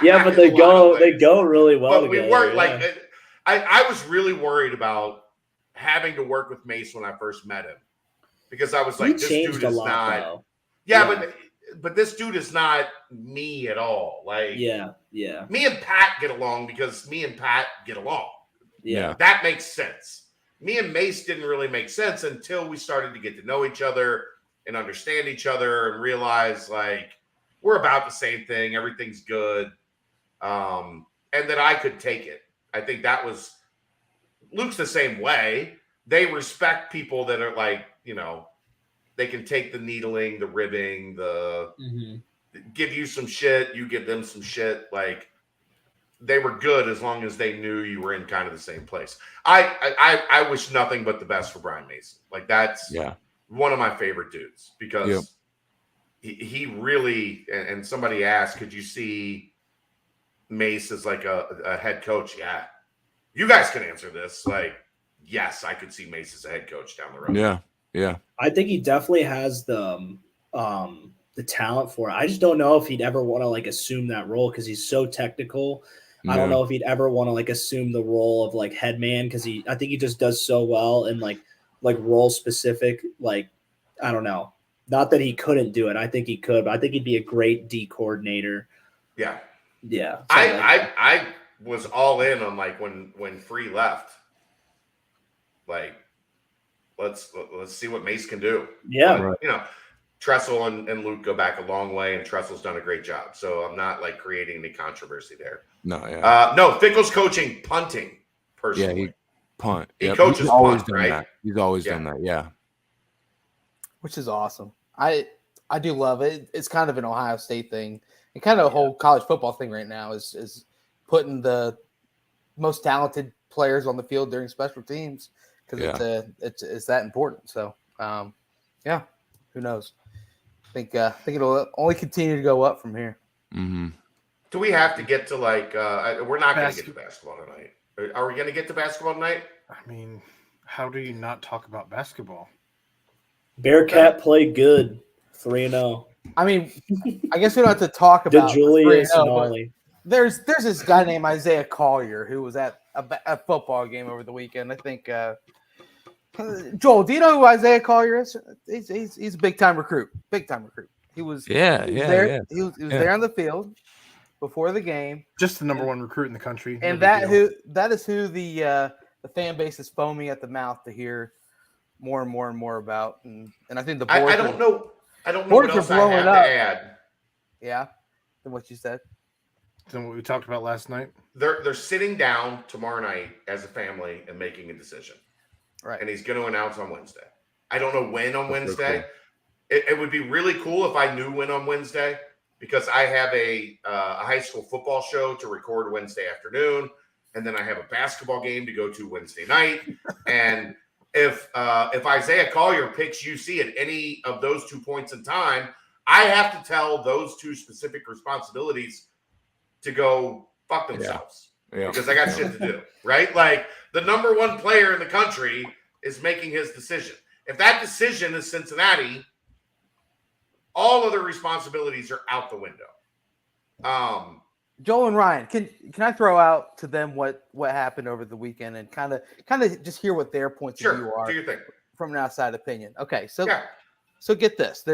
Yeah, but they go really well. But we weren't like I was really worried about having to work with Mace when I first met him, because I was like, this dude is not. Yeah, but this dude is not me at all. Like, yeah. Me and Pat get along because me and Pat get along. Yeah, that makes sense. Me and Mace didn't really make sense until we started to get to know each other and understand each other and realize like we're about the same thing. Everything's good. And that I could take it. I think that was Luke's the same way. They respect people that are like, you know, they can take the needling, the ribbing, give you some shit, you give them some shit. Like they were good as long as they knew you were in kind of the same place. I wish nothing but the best for Brian Mason. Like that's one of my favorite dudes, because he really, and somebody asked, could you see Mace as like a head coach? Yeah. You guys can answer this. Like, yes, I could see Mace as a head coach down the road. Yeah. I think he definitely has the talent for it. I just don't know if he'd ever want to like assume that role because he's so technical. I don't know if he'd ever want to like assume the role of like head man, because I think he just does so well and like role specific. Like, I don't know. Not that he couldn't do it. I think he could, but I think he'd be a great D coordinator. Yeah. Yeah. So I was all in on like when Free left. Like, let's see what Mace can do. Yeah. But, you know, Tressel and Luke go back a long way, and Tressel's done a great job. So I'm not like creating any controversy there. No, no, Fickle's coaching punting personally. Yeah, he punt. He coaches always punt, done right? that. He's always done that. Yeah. Which is awesome. I do love it. It's kind of an Ohio State thing, and kind of a whole college football thing right now is putting the most talented players on the field during special teams, because it's that important. So who knows? I think it'll only continue to go up from here. Mm-hmm. Do we have to get to like we're not going to get to basketball tonight? Are we going to get to basketball tonight? I mean, how do you not talk about basketball? Bearcat played good, 3-0. I mean, I guess we don't have to talk about Julius and Ollie. There's this guy named Isaiah Collier who was at a football game over the weekend. I think Joel, do you know who Isaiah Collier is? He's a big time recruit. He was there. He was there on the field before the game. Just the number 1 recruit in the country. And that is who the fan base is foaming at the mouth to hear more and more and more about. And I think the boards I don't know what else I have to add. Yeah, than what you said. than what we talked about last night? They're sitting down tomorrow night as a family and making a decision. Right. And he's going to announce on Wednesday. I don't know when on That's Wednesday. cool. It would be really cool if I knew when on Wednesday, because I have a high school football show to record Wednesday afternoon, and then I have a basketball game to go to Wednesday night. And if Isaiah Collier picks UC at any of those 2 points in time, I have to tell those two specific responsibilities to go fuck themselves because I got shit to do, right? Like the number one player in the country is making his decision. If that decision is Cincinnati, all other responsibilities are out the window. Joel and Ryan, can I throw out to them what happened over the weekend and kind of just hear what their points of view are do your thing. from an outside opinion? Okay, so get this.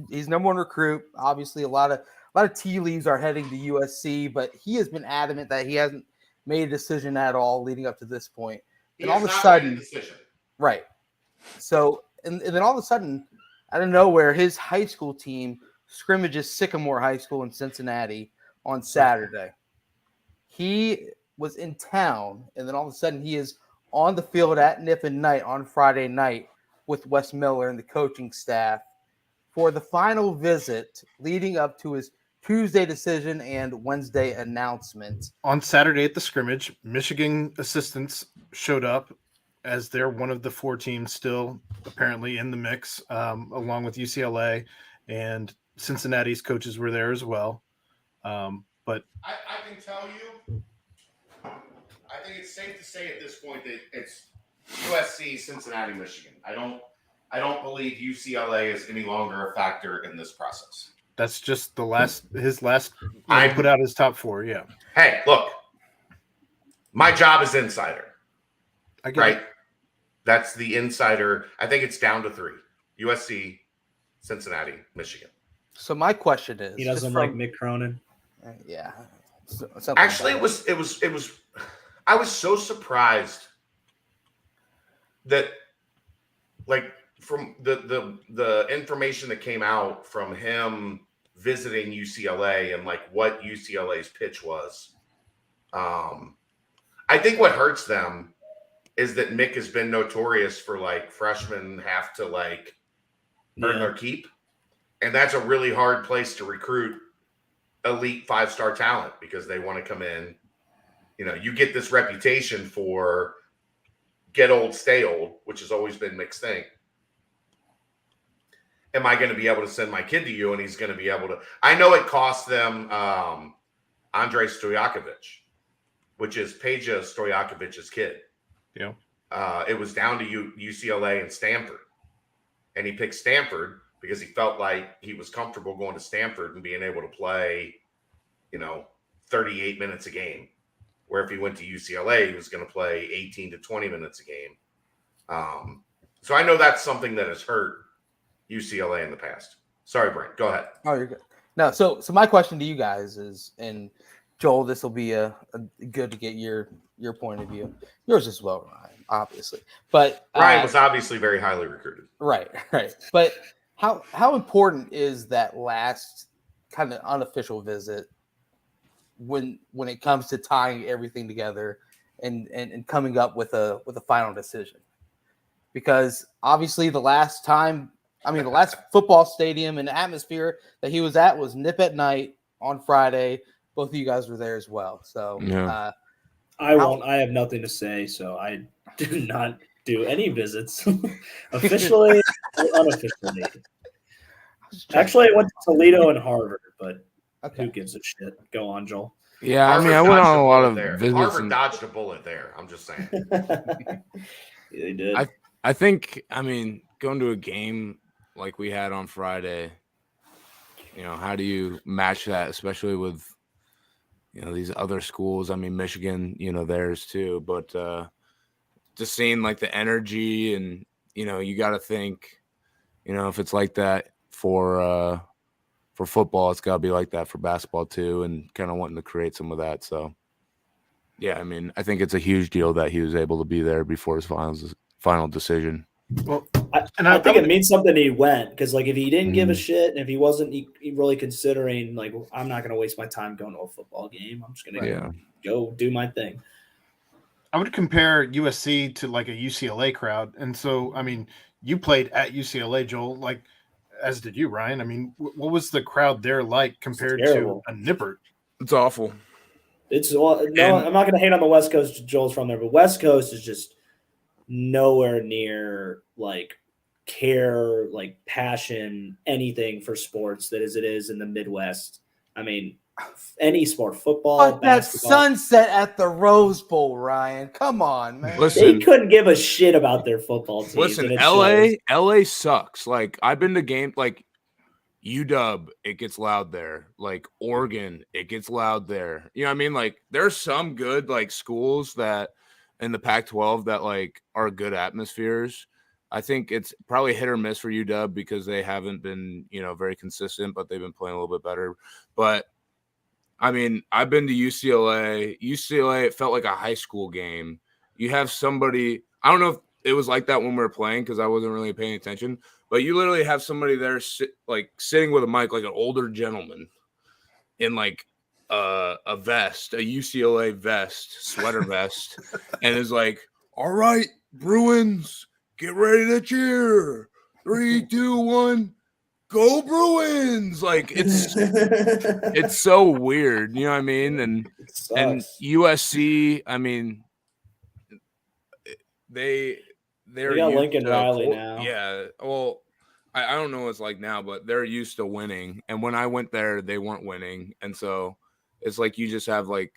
He's number one recruit. Obviously, a lot of tea leaves are heading to USC, but he has been adamant that he hasn't made a decision at all leading up to this point. And all of a sudden, right. So and then all of a sudden, out of nowhere, his high school team scrimmages Sycamore High School in Cincinnati on Saturday. He was in town, and then all of a sudden he is on the field at Nippon Night on Friday night with Wes Miller and the coaching staff for the final visit leading up to his Tuesday decision and Wednesday announcement. On Saturday at the scrimmage, Michigan assistants showed up as they're one of the 4 teams still apparently in the mix, along with UCLA, and Cincinnati's coaches were there as well. But I can tell you, I think it's safe to say at this point that it's USC, Cincinnati, Michigan. I don't believe UCLA is any longer a factor in this process. that's just his last. I put out his top 4. Yeah. Hey, look, my job is insider. I get right? it. That's the insider. I think it's down to 3: USC, Cincinnati, Michigan. So my question is, He doesn't like Mick Cronin. Yeah. Actually, it was. I was so surprised that, like, from the information that came out from him visiting UCLA and like what UCLA's pitch was. I think what hurts them is that Mick has been notorious for like freshmen have to like earn their keep. And that's a really hard place to recruit elite 5-star talent because they want to come in. You know, you get this reputation for get old, stay old, which has always been Mick's thing. Am I going to be able to send my kid to you? And he's going to be able to. I know it cost them Andrei Stojakovic, which is Peja Stojakovic's kid. Yeah. It was down to UCLA and Stanford. And he picked Stanford because he felt like he was comfortable going to Stanford and being able to play, 38 minutes a game. Where if he went to UCLA, he was going to play 18 to 20 minutes a game. So I know that's something that has hurt UCLA in the past. Sorry, Brent. Go ahead. Oh, you're good. No, so my question to you guys is, and Joel, this will be a good to get your point of view. Yours as well, Ryan, obviously. But Ryan was obviously very highly recruited. Right. But how important is that last kind of unofficial visit when it comes to tying everything together and coming up with a final decision? Because obviously the last football stadium and atmosphere that he was at was Nip at Night on Friday. Both of you guys were there as well. So I have nothing to say, so I do not do any visits officially or unofficially. Actually, I went to Toledo and Harvard, but who gives a shit? Go on, Joel. Yeah, Harvard I went on a lot of visits. visits. Harvard dodged a bullet there. I'm just saying. Yeah, they did. I think, going to a game like we had on Friday, how do you match that, especially with, these other schools? Michigan, theirs too, but just seeing like the energy and, you got to think, if it's like that for football, it's got to be like that for basketball too, and kind of wanting to create some of that. So, yeah, I think it's a huge deal that he was able to be there before his final decision. Well, I think it means something he went, because like if he didn't give a Mhm. shit and if he wasn't really considering like I'm not going to waste my time going to a football game. I'm just going to Yeah. go do my thing. I would compare USC to like a UCLA crowd, and so I mean, you played at UCLA, Joel, like as did you, Ryan. I mean, what was the crowd there like compared to terrible. a Nippert? It's awful. It's no, I'm not going to hate on the West Coast. Joel's from there, but West Coast is just nowhere near like care, like passion, anything for sports that as it is in the Midwest. I mean, any sport, football, But that basketball. sunset at the Rose Bowl, Ryan. Come on, man. Listen, They couldn't give a shit about their football team. Listen, LA sucks. Like I've been to games like UW, it gets loud there. Like Oregon, it gets loud there. You know what I mean? Like there's some good like schools that in the Pac-12 that like are good atmospheres. I think it's probably hit or miss for UW because they haven't been, very consistent, but they've been playing a little bit better. But I mean, I've been to UCLA. UCLA, it felt like a high school game. You have somebody, I don't know if it was like that when we were playing because I wasn't really paying attention, but you literally have somebody there sitting with a mic, like an older gentleman in like a vest, a UCLA vest, sweater vest, and is like, all right, Bruins, get ready to cheer. 3, 2, 1. Go Bruins! Like it's so weird, you know what I mean? And USC, I mean, they're got Lincoln Riley now. Yeah, well, I don't know what it's like now, but they're used to winning. And when I went there, they weren't winning, and so it's like you just have like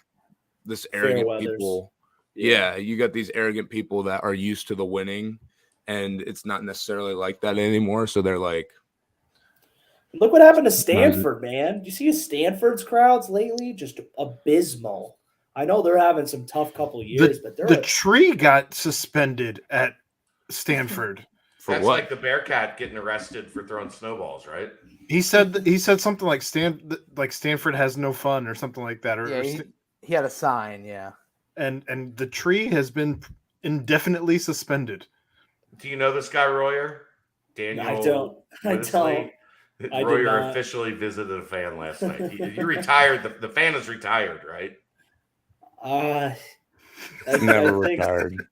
this arrogant people. Yeah, you got these arrogant people that are used to the winning, and it's not necessarily like that anymore. So they're like. Look what happened to Stanford, man. Do you see Stanford's crowds lately? Just abysmal. I know they're having some tough couple years, but the tree got suspended at Stanford. That's what? Like the Bearcat getting arrested for throwing snowballs, right? He said something like Stanford has no fun or something like that. He had a sign, yeah. And the tree has been indefinitely suspended. Do you know this guy, Royer? Daniel? I don't. Royer officially visited a fan last night. You retired. The fan is retired, right? Never retired.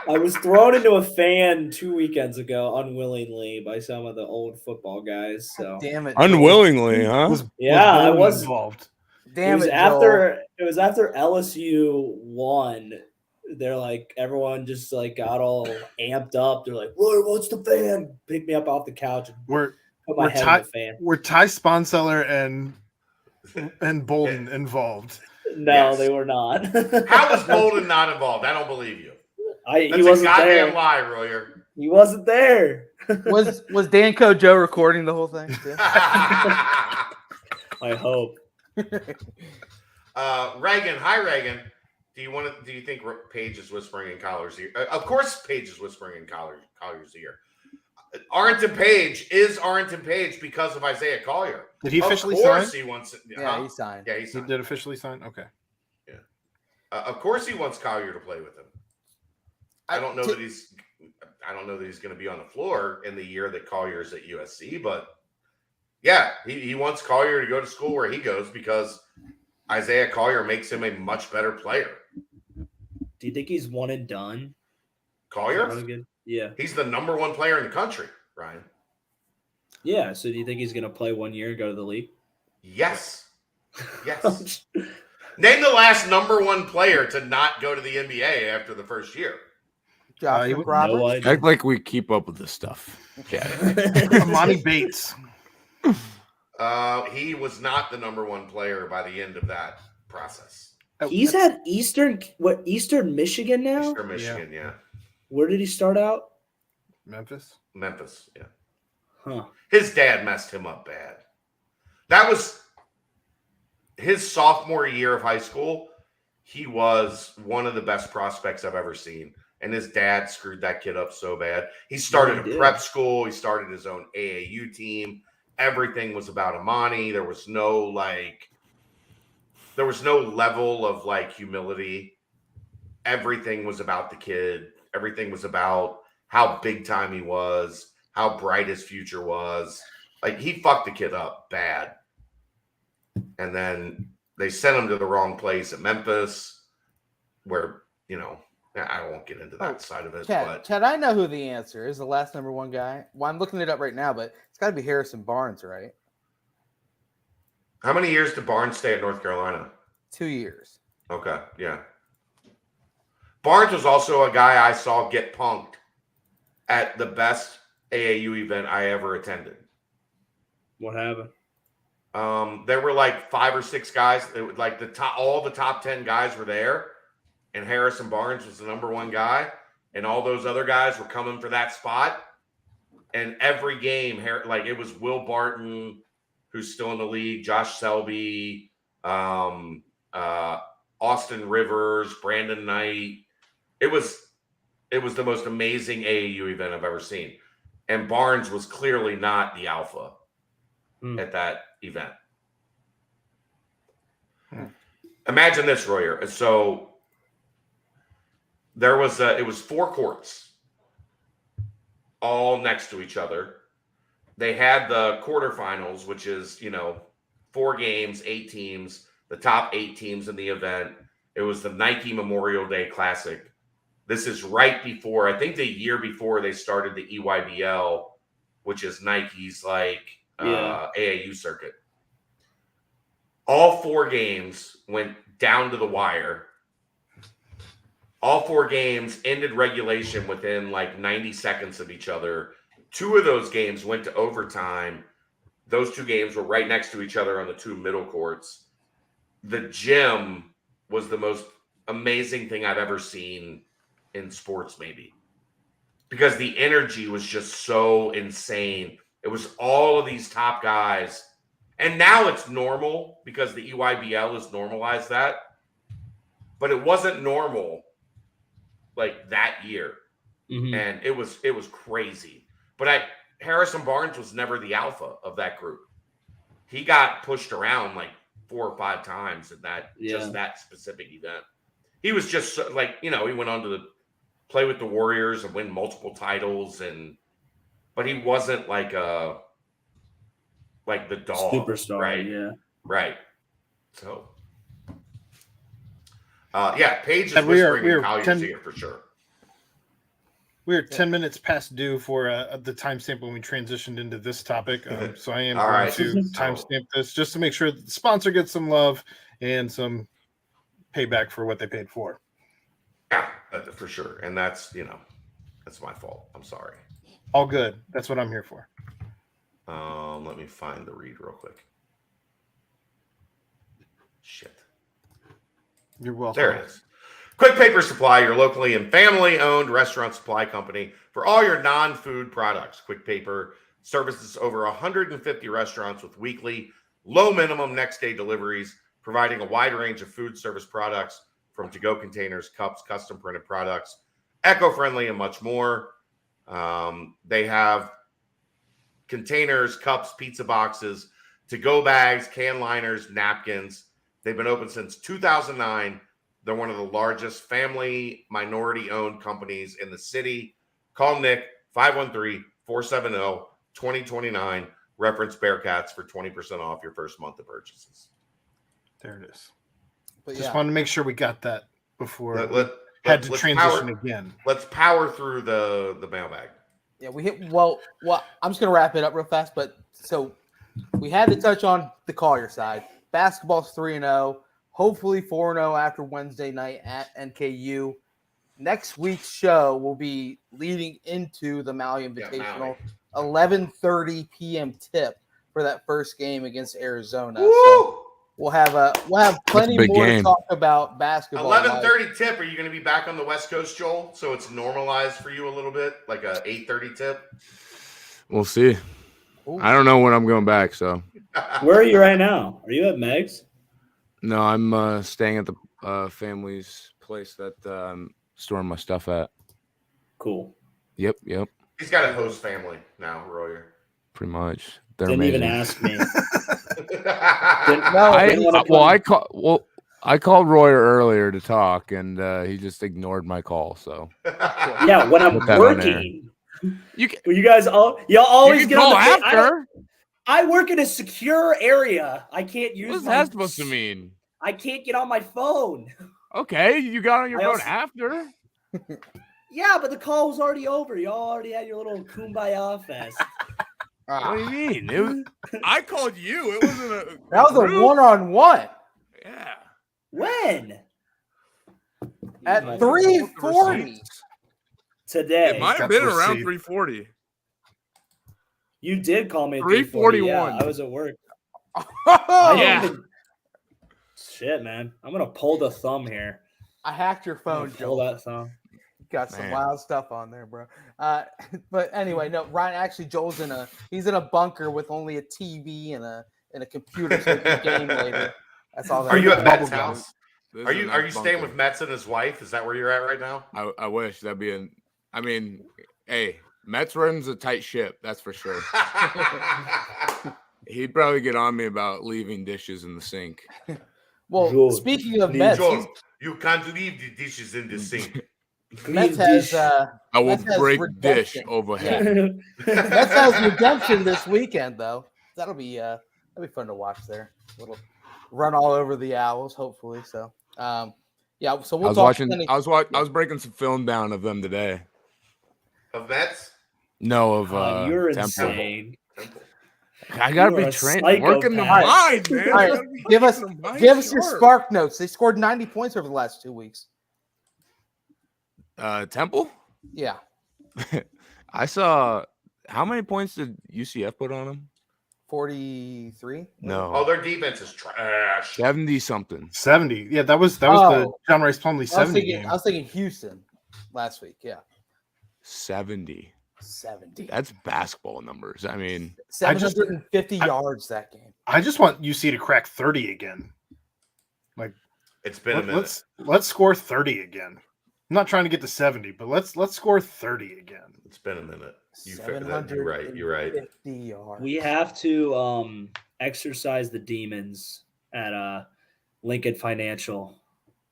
I was thrown into a fan 2 weekends ago unwillingly by some of the old football guys. So damn it, unwillingly, huh? I was involved. Damn it was after LSU won. They're like, everyone just like got all amped up. They're like, Roy, what's the fan? Pick me up off the couch and put my head in the fan. Were Ty Sponseller and Bolden involved? No, they were not. How was Bolden not involved? I don't believe you. He wasn't a goddamn there. lie, Royer. He wasn't there. Was Danco Joe recording the whole thing? Too? I hope. Reagan, hi Reagan. Do you think Paige is whispering in Collier's ear? Of course, Paige is whispering in Collier's ear. Arrington Page is Arrington Page because of Isaiah Collier. Did he officially sign? He wants. Yeah, he signed. Yeah, he signed. He did officially sign. Okay. Yeah. Of course, he wants Collier to play with him. I don't know that he's going to be on the floor in the year that Collier's at USC, but yeah, he wants Collier to go to school where he goes because Isaiah Collier makes him a much better player. Do you think he's one and done? Collier? Yeah. He's the number one player in the country, Ryan. Yeah. So do you think he's going to play 1 year and go to the league? Yes. Yes. Name the last number one player to not go to the NBA after the first year. Josh Roberts. Act like we keep up with this stuff. Yeah. Monty Bates. He was not the number one player by the end of that process. He's at Eastern Michigan now? Eastern Michigan, yeah. Where did he start out? Memphis, yeah. Huh. His dad messed him up bad. That was his sophomore year of high school. He was one of the best prospects I've ever seen. And his dad screwed that kid up so bad. He started a prep school. He started his own AAU team. Everything was about Amani. There was no level of humility. Everything was about the kid. Everything was about how big time he was, how bright his future was. Like, he fucked the kid up bad. And then they sent him to the wrong place at Memphis, where, I won't get into that side of it. Chad, I know who the answer is, the last number one guy. Well, I'm looking it up right now, but it's got to be Harrison Barnes, right? How many years did Barnes stay at North Carolina? 2 years. Okay, yeah. Barnes was also a guy I saw get punked at the best AAU event I ever attended. What happened? There were like 5 or 6 guys. It was like all the top 10 guys were there, and Harrison Barnes was the number one guy, and all those other guys were coming for that spot. And every game, like, it was Will Barton, who's still in the league, Josh Selby, Austin Rivers, Brandon Knight. It was the most amazing AAU event I've ever seen. And Barnes was clearly not the alpha at that event. Imagine this, Royer. So it was 4 courts all next to each other. They had the quarterfinals, which is, 4 games, 8 teams, the top 8 teams in the event. It was the Nike Memorial Day Classic. This is right before, I think the year before they started the EYBL, which is Nike's AAU circuit. All 4 games went down to the wire. All 4 games ended regulation within like 90 seconds of each other. 2 of those games went to overtime. Those 2 games were right next to each other on the 2 middle courts. The gym was the most amazing thing I've ever seen in sports, maybe. Because the energy was just so insane. It was all of these top guys. And now it's normal because the EYBL has normalized that. But it wasn't normal like that year. Mm-hmm. And it was crazy. But Harrison Barnes was never the alpha of that group. He got pushed around like 4 or 5 times in just that specific event. He was just he went on to play with the Warriors and win multiple titles, but he wasn't like the dog superstar, right? Yeah, right. So, Paige is whispering how you're seeing it for sure. We're 10 minutes past due for the timestamp when we transitioned into this topic. So I am going to timestamp this just to make sure that the sponsor gets some love and some payback for what they paid for. Yeah, for sure. And that's my fault. I'm sorry. All good. That's what I'm here for. Let me find the read real quick. Shit. You're welcome. There it is. Quick Paper Supply, your locally and family-owned restaurant supply company for all your non-food products. Quick Paper services over 150 restaurants with weekly, low minimum next-day deliveries, providing a wide range of food service products from to-go containers, cups, custom printed products, eco-friendly, and much more. They have containers, cups, pizza boxes, to-go bags, can liners, napkins. They've been open since 2009. They're one of the largest family minority-owned companies in the city. Call Nick, 513-470-2029. Reference Bearcats for 20% off your first month of purchases. There it is. But Just wanted to make sure we got that before let's transition again. Let's power through the mailbag. Yeah, we hit well. I'm just gonna wrap it up real fast. But so we had to touch on the Collier side. Basketball's 3-0. Hopefully 4-0 after Wednesday night at NKU. Next week's show will be leading into the Maui Invitational, 11:30 p.m. tip for that first game against Arizona. Woo! So we'll have plenty more game to talk about basketball. 11:30 tip. Are you going to be back on the West Coast, Joel? So it's normalized for you a little bit, like a 8:30 tip. We'll see. Ooh. I don't know when I'm going back. So where are you right now? Are you at Meg's? No, I'm staying at the family's place that I'm storing my stuff at. Cool. Yep. He's got a host family now, Royer. Pretty much. They're Didn't amazing. even ask me. I called Royer earlier to talk, and he just ignored my call. So Yeah, when I'm Put that on there. working. you can, Y'all you always can get on call the phone. after. I work in a secure area. I can't use What's my that supposed to mean? I can't get on my phone. Okay, you got on your I phone also- after. Yeah, but the call was already over. Y'all already had your little kumbaya fest. What do you mean? It was, I called you. It wasn't a. That was a group. one-on-one Yeah. When? at Yeah. 3:40. Today. It might have Got been the around receipt. 3:40. You did call me at 3:41. 3:41. Yeah, I was at work. Yeah. Shit, man. I'm gonna pull the thumb here. I hacked your I'm phone, gonna pull Joel. that thumb. Got some Man. wild stuff on there, bro. But anyway, no, Ryan. Actually, Joel's he's in a bunker with only a TV and a computer, so he can game later. That's all. Are you at Matt's Bubblegum. house? This Are is a you nice staying bunker. with Metz and his wife? Is that where you're at right now? I wish that'd be an. I mean, hey, Mets runs a tight ship. That's for sure. He'd probably get on me about leaving dishes in the sink. Well, Joel, speaking of please. Mets, Joel, you can't leave the dishes in the sink. Mets has I will Mets has break dish redemption. overhead. Mets has redemption this weekend, though. That'll be fun to watch there. Little run all over the Owls, hopefully. So, yeah. So we'll talk. I was breaking some film down of them today. Of Metz? No, of you're Temple. insane. Temple. I gotta You be are a trained. Working the psychopath. mind, man. All right, I gotta be give us- keeping the mind Give us your sharp. spark notes. They scored 90 points over the last 2 weeks. Temple. Yeah. I saw. How many points did UCF put on them? 43. No. Oh, their defense is trash. 70 something. 70. Yeah, that was the Oh. John Rice Plumlee 70 game. I was thinking Houston last week. Yeah. 70. 70. That's basketball numbers. I mean, 750 yards that game. I just want UC to crack 30 again. It's been a minute. Let's score 30 again. I'm not trying to get to 70, but let's score 30 again. It's been a minute. You're right. You're right. 750 yards. We have to exercise the demons at Lincoln Financial.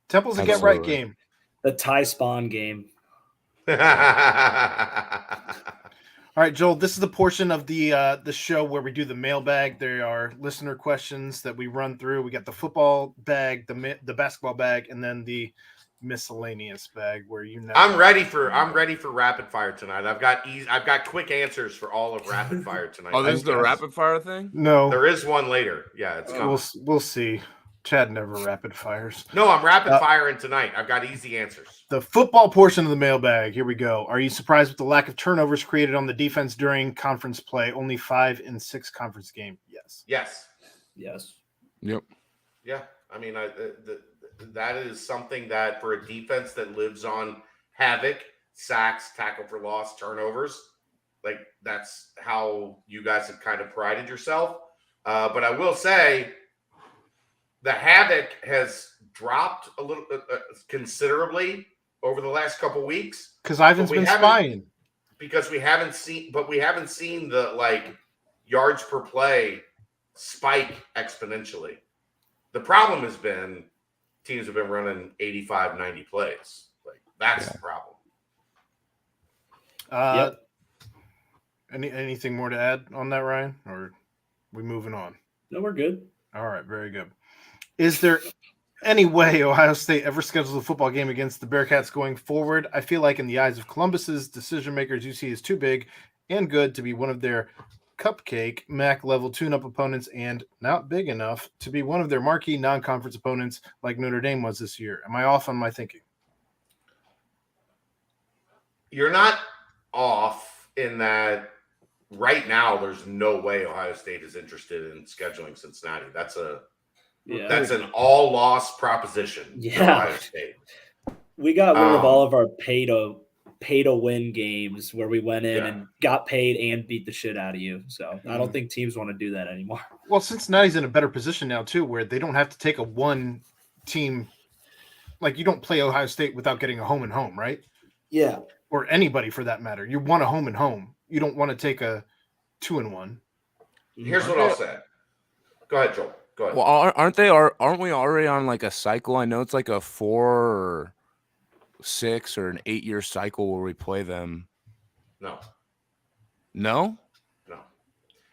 Temple's a get right Absolutely. game. The Ty Spawn game. All right, Joel, this is the portion of the show where we do the mailbag. There are listener questions that we run through. We got the football bag, the basketball bag, and then the miscellaneous bag where I'm ready for rapid fire tonight. I've got quick answers for all of rapid fire tonight. oh, this is the rapid fire thing? No, There is one later. Yeah, it's coming. we'll see. Chad never rapid fires. No, I'm rapid firing tonight. I've got easy answers. The football portion of the mailbag. Here we go. Are you surprised with the lack of turnovers created on the defense during conference play? Only 5 in 6 conference games. Yes. Yes. Yes. Yep. Yeah. I mean, that is something that for a defense that lives on havoc, sacks, tackle for loss, turnovers, like that's how you guys have kind of prided yourself. But I will say the havoc has dropped a little considerably over the last couple weeks. Because Ivan's been spying. Because we haven't seen the like yards per play spike exponentially. The problem has been teams have been running 85, 90 plays. Like that's the problem. Yep. Anything more to add on that, Ryan? Or are we moving on? No, we're good. All right, very good. Is there any way Ohio State ever schedules a football game against the Bearcats going forward? I feel like in the eyes of Columbus's decision makers, UC is too big and good to be one of their cupcake MAC level tune-up opponents and not big enough to be one of their marquee non-conference opponents like Notre Dame was this year. Am I off on my thinking? You're not off in that right now there's no way Ohio State is interested in scheduling Cincinnati. That's an all-loss proposition for Yeah. Ohio State. We got rid of all of our pay to win games where we went in and got paid and beat the shit out of you. So I don't think teams want to do that anymore. Well, Cincinnati's in a better position now, too, where they don't have to take a one team. Like, you don't play Ohio State without getting a home and home, right? Yeah. Or anybody for that matter. You want a home and home. You don't want to take a 2-1. Here's what I'll say. Go ahead, Joel. Go ahead. Well, aren't we already on like a cycle? I know it's like a 4 or 6 or an 8-year cycle where we play them. No. No?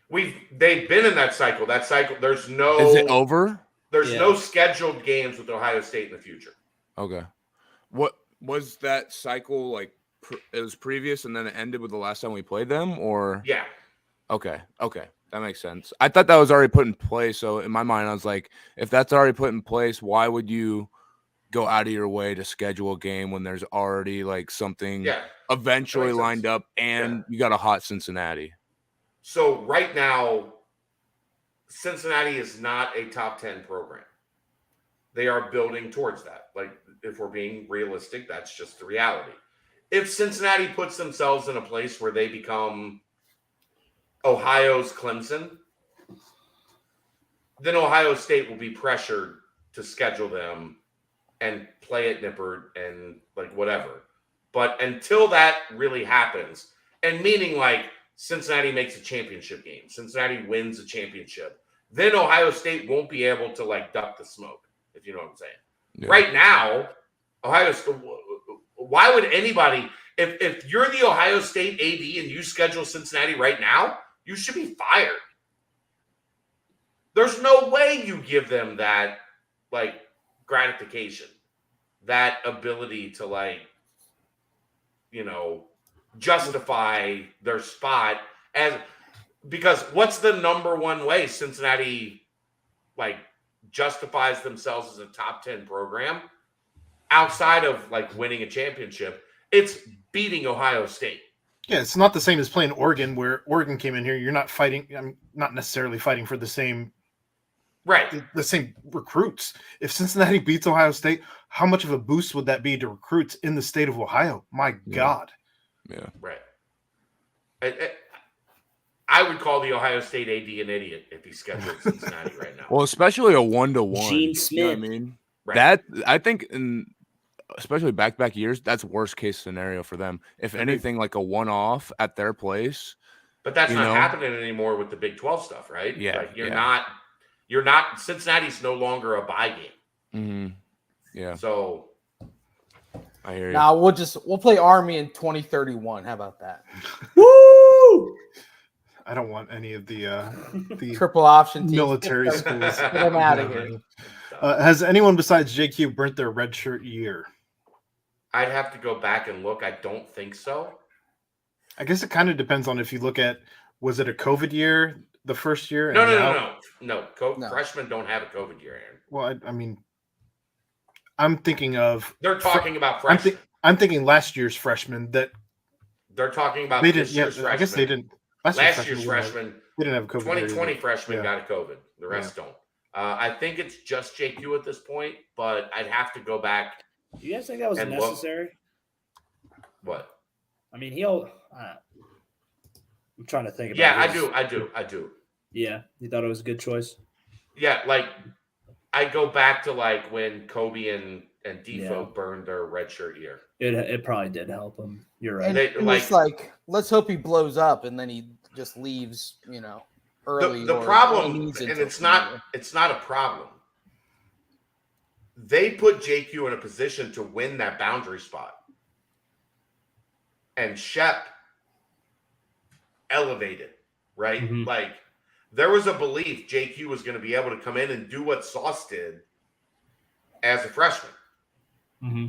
They've been in that cycle. That cycle, there's no. Is it over? There's no scheduled games with Ohio State in the future. Okay. What was that cycle like? It was previous, and then it ended with the last time we played them, or Yeah. Okay, that makes sense. I thought that was already put in place. So in my mind, I was like, if that's already put in place, why would you go out of your way to schedule a game when there's already like something eventually lined up, and you got a hot Cincinnati? So right now, Cincinnati is not a top 10 program. They are building towards that. Like, if we're being realistic, that's just the reality. If Cincinnati puts themselves in a place where they become Ohio's Clemson, then Ohio State will be pressured to schedule them and play at Nippert and like whatever. But until that really happens, and meaning like Cincinnati makes a championship game, Cincinnati wins a championship, then Ohio State won't be able to like duck the smoke, if you know what I'm saying. Yeah. Right now, Ohio State, why would anybody, if you're the Ohio State AD and you schedule Cincinnati right now, you should be fired. There's no way you give them that like gratification, that ability to like, you know, justify their spot as, because what's the number one way Cincinnati like justifies themselves as a top 10 program outside of like winning a championship? It's beating Ohio State. Yeah, it's not the same as playing Oregon, where Oregon came in here. You're not fighting. I'm not necessarily fighting for the same, the same recruits. If Cincinnati beats Ohio State, how much of a boost would that be to recruits in the state of Ohio? My God. Yeah. Right. I would call the Ohio State AD an idiot if he scheduled Cincinnati right now. Well, especially a 1-to-1. Gene Smith. You know what I mean? Right. That I think especially back-to-back years, that's worst case scenario for them. If anything, like a one-off at their place. But that's not happening anymore with the Big 12 stuff, right? Yeah. Like you're not, Cincinnati's no longer a bye game. Mm-hmm. Yeah. So I hear you. Now we'll play Army in 2031. How about that? Woo! I don't want any of the Triple option teams. military schools. Get them out of here. Has anyone besides JQ burnt their red shirt year? I'd have to go back and look. I don't think so. I guess it kind of depends on if you look at, was it a COVID year, the first year? No. Freshmen don't have a COVID year, Aaron. Well, I mean, I'm thinking of. They're talking about freshmen. I'm thinking last year's freshmen that. They're talking about they this didn't. year's Yeah, freshmen. I guess they didn't. Last year's freshmen. They didn't have a COVID. 2020 freshmen got a COVID. The rest don't. I think it's just JQ at this point, but I'd have to go back. Do you guys think that was necessary? What? I mean, I'm trying to think about. Yeah, I do. Yeah, you thought it was a good choice. Yeah, like I go back to like when Kobe and Defo burned their redshirt year. It probably did help him. You're right. And it's like, let's hope he blows up and then he just leaves, early. The problem, and it's not a problem. They put JQ in a position to win that boundary spot. And Shep elevated, right? Mm-hmm. Like there was a belief JQ was going to be able to come in and do what Sauce did as a freshman. Mm-hmm.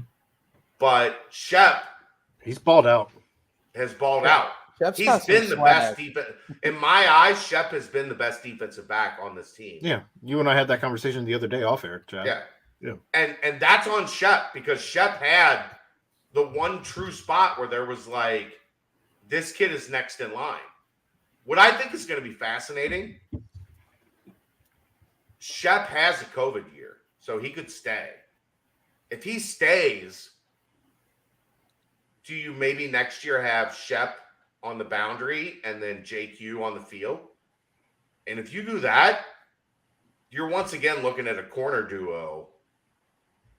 But Shep, he's balled out. Has balled out. He's been the best defense. In my eyes, Shep has been the best defensive back on this team. Yeah. You and I had that conversation the other day off air, Chad. Yeah. And that's on Shep because Shep had the one true spot where there was like, this kid is next in line. What I think is going to be fascinating, Shep has a COVID year, so he could stay. If he stays, do you maybe next year have Shep on the boundary and then JQ on the field? And if you do that, you're once again looking at a corner duo.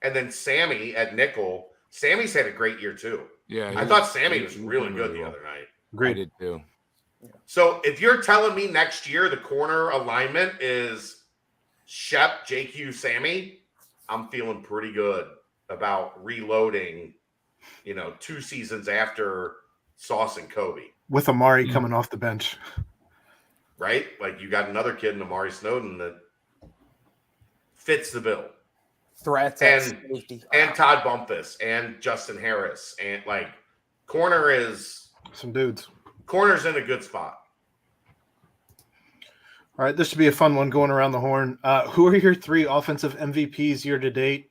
And then Sammy at nickel. Sammy's had a great year too. Yeah, I thought Sammy was really good the other night. Great. I did too. So if you're telling me next year the corner alignment is Shep, JQ, Sammy, I'm feeling pretty good about reloading, 2 seasons after Sauce and Kobe, with Amari coming off the bench. right? Like you got another kid in Amari Snowden that fits the bill. Threats at And safety. and Todd Bumpus and Justin Harris and like corner's Some dudes. in a good spot. All right, this should be a fun one going around the horn. Who are your 3 offensive MVPs year to date?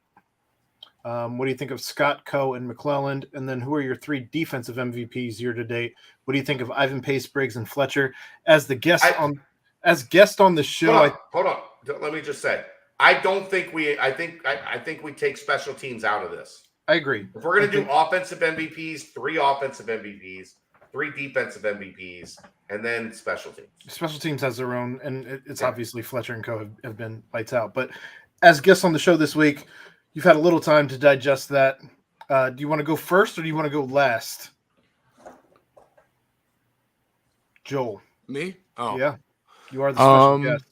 What do you think of Scott, Coe, and McClelland? And then who are your 3 defensive MVPs year to date? What do you think of Ivan Pace, Briggs, and Fletcher as the guest on the show? Hold on. Let me just say, I think we take special teams out of this. I agree. If we're going to do offensive MVPs, 3 offensive MVPs, 3 defensive MVPs, and then special teams. Special teams has their own, and it's obviously Fletcher and Coe have been lights out. But as guests on the show this week, you've had a little time to digest that. Do you want to go first or do you want to go last? Joel. Me? Oh. Yeah. You are the special guest.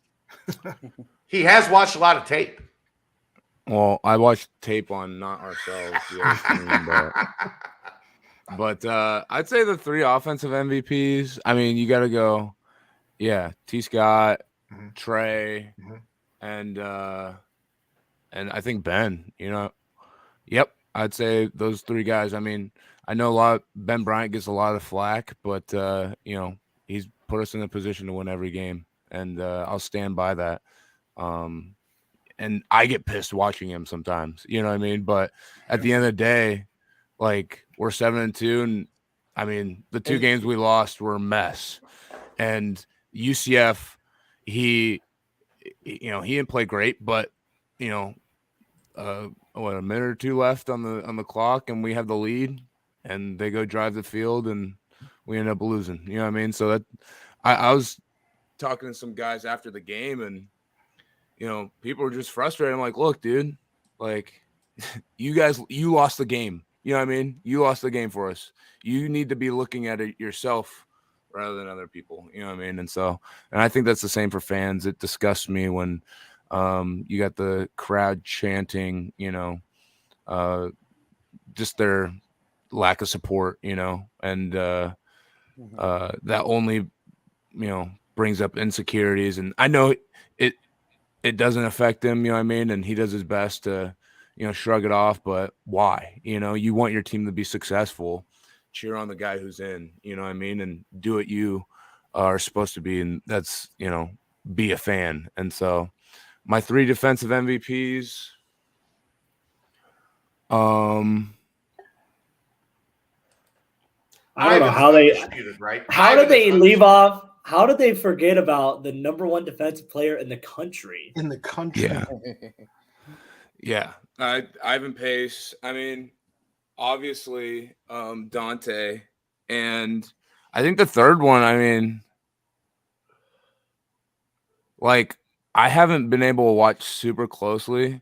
He has watched a lot of tape. Well, I watched tape on not ourselves. But I'd say the 3 offensive MVPs. I mean, you got to go, T. Scott, Trey, and I think Ben. Yep, I'd say those 3 guys. I mean, I know Ben Bryant gets a lot of flack, but he's put us in a position to win every game, and I'll stand by that. And I get pissed watching him sometimes, you know what I mean? But at the end of the day, like, we're 7-2, and I mean, the 2 games we lost were a mess. And UCF, he didn't play great, but a minute or 2 left on the clock, and we have the lead, and they go drive the field, and we end up losing. You know what I mean? So that I was talking to some guys after the game, and people were just frustrated. I'm like, look, dude, like, you lost the game. You know what I mean? You lost the game for us. You need to be looking at it yourself rather than other people. You know what I mean? And I think that's the same for fans. It disgusts me when you got the crowd chanting, just their lack of support, and that only, brings up insecurities. And I know it doesn't affect him, you know what I mean? And he does his best to, shrug it off, but why? You want your team to be successful. Cheer on the guy who's in, you know what I mean? And do what you are supposed to be. And that's, be a fan. And so my 3 defensive MVPs, I don't know how they disputed, right? How did they leave off? How did they forget about the number 1 defensive player in the country? Yeah. Ivan Pace. I mean, obviously, Dante. And I think the third one, I mean, like, I haven't been able to watch super closely,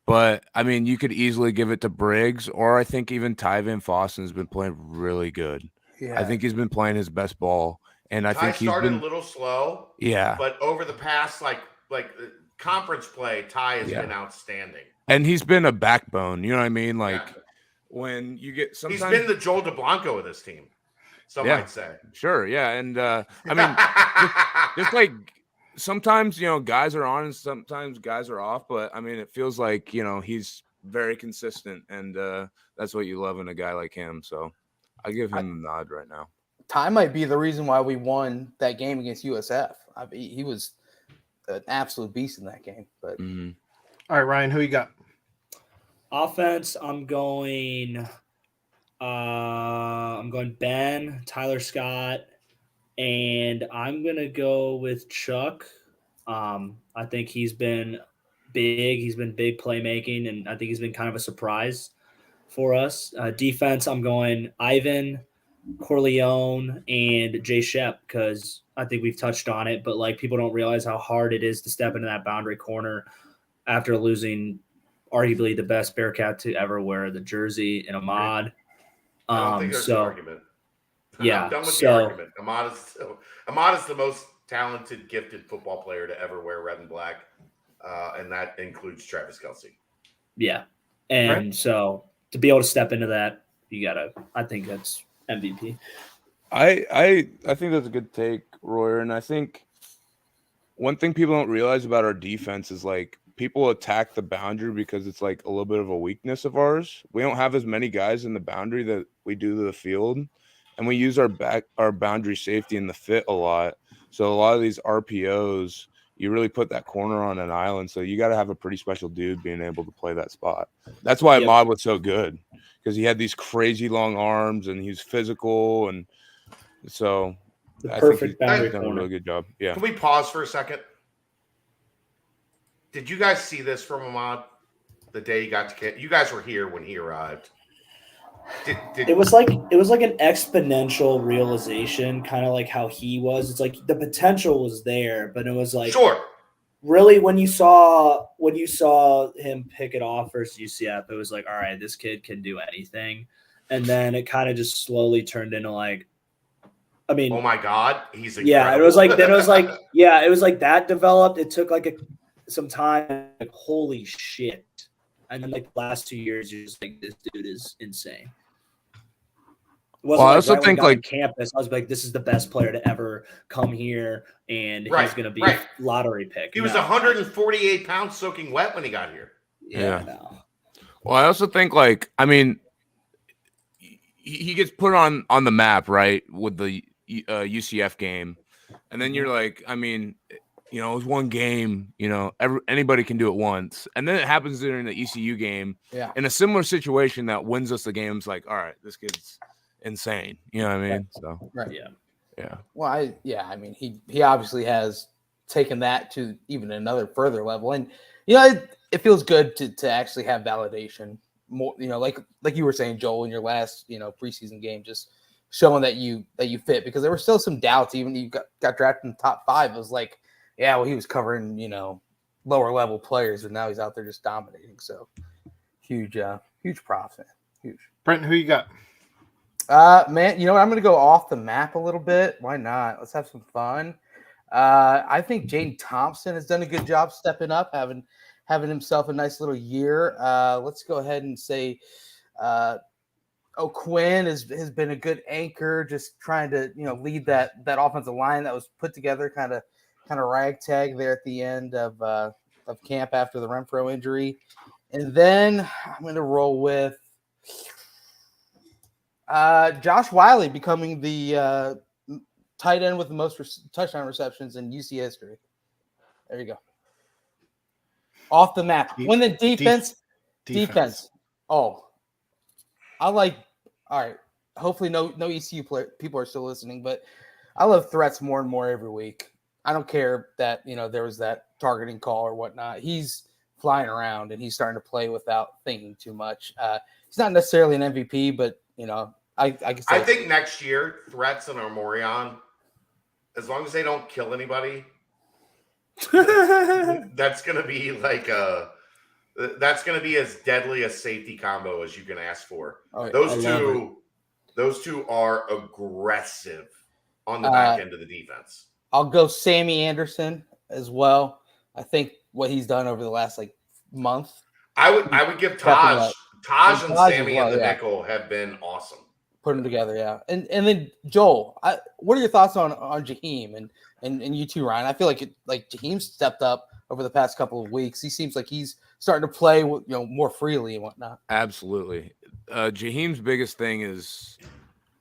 but I mean, you could easily give it to Briggs, or I think even Tyvin Fosson's been playing really good. Yeah. I think he's been playing his best ball. And I think he started a little slow. Yeah. But over the past like conference play, Ty has been outstanding. And he's been a backbone, you know what I mean? Like when you get sometimes he's been the Joel DeBlanco of this team. Some might say. Sure, yeah. And I mean just like sometimes, guys are on and sometimes guys are off, but I mean it feels like, he's very consistent, and that's what you love in a guy like him. So I give him the nod right now. Ty might be the reason why we won that game against USF. I mean, he was an absolute beast in that game. But All right, Ryan, who you got? Offense, I'm going Ben, Tyler Scott, and I'm gonna go with Chuck. I think he's been big. He's been big playmaking, and I think he's been kind of a surprise for us. Defense, I'm going Ivan, Corleone, and Jay Shep, because I think we've touched on it, but like people don't realize how hard it is to step into that boundary corner after losing arguably the best Bearcat to ever wear the jersey in Ahmad. I don't think there's an argument. Yeah, I'm done with the argument. Ahmad is the most talented, gifted football player to ever wear red and black. and that includes Travis Kelce. Yeah. And so to be able to step into that, I think that's MVP. I think that's a good take, Royer. And I think one thing people don't realize about our defense is like people attack the boundary because it's like a little bit of a weakness of ours. We don't have as many guys in the boundary that we do to the field. And we use our boundary safety in the fit a lot. So a lot of these RPOs, you really put that corner on an island. So you got to have a pretty special dude being able to play that spot. That's why Ahmad was so good, because he had these crazy long arms and he's physical. And so The I perfect think he's boundary done a corner. really good job. Yeah. Can we pause for a second? Did you guys see this from Ahmad the day he got to camp? You guys were here when he arrived. It was like an exponential realization, kind of like how he was. It's like the potential was there, but it was like really when you saw him pick it off versus UCF, it was like, all right, this kid can do anything. And then it kind of just slowly turned into like, I mean, oh my God, he's incredible. Yeah, it was like it was like that developed. It took like some time. Like, holy shit! And then like the last 2 years, you're just like, this dude is insane. It wasn't I also think like campus. I was like, this is the best player to ever come here, and he's going to be a lottery pick. He was 148 pounds soaking wet when he got here. Yeah. No. Well, I also think like, I mean, he gets put on the map, right, with the UCF game, and then you're like, I mean, you know, it was one game, you know, anybody can do it once, and then it happens during the ECU game, in a similar situation that wins us the game. It's like, all right, this kid's insane, you know what I mean? So yeah. Well, I mean, he obviously has taken that to even another further level, and you know, it feels good to actually have validation. More, you know, like you were saying, Joel, in your last, you know, preseason game, just showing that you fit, because there were still some doubts. Even you got drafted in the top 5. It was like, yeah, well, he was covering, you know, lower level players, and now he's out there just dominating. So huge props, man. Huge. Brent, who you got? Man, you know what? I'm going to go off the map a little bit. Why not? Let's have some fun. I think Jane Thompson has done a good job stepping up, having himself a nice little year. Let's go ahead and say O'Quinn has been a good anchor, just trying to, you know, lead that offensive line that was put together kind of ragtag there at the end of camp after the Renfro injury. And then I'm going to roll with Josh Wiley becoming the tight end with the most touchdown receptions in UC history. There you go. Off the map. When the defense. Oh, all right. Hopefully no ECU people are still listening, but I love threats more and more every week. I don't care that, you know, there was that targeting call or whatnot. He's flying around and he's starting to play without thinking too much. He's not necessarily an MVP, but, you know, I think next year, threats and Armorion, as long as they don't kill anybody, that's going to be like that's going to be as deadly a safety combo as you can ask for. Oh, those two are aggressive on the back end of the defense. I'll go Sammy Anderson as well. I think what he's done over the last month. I would give Taj and Sammy and the nickel have been awesome. Put them together, yeah. And then Joel, what are your thoughts on Jaheim and you too, Ryan? I feel like Jaheim stepped up over the past couple of weeks. He seems like he's starting to play, you know, more freely and whatnot. Absolutely. Jaheim's biggest thing is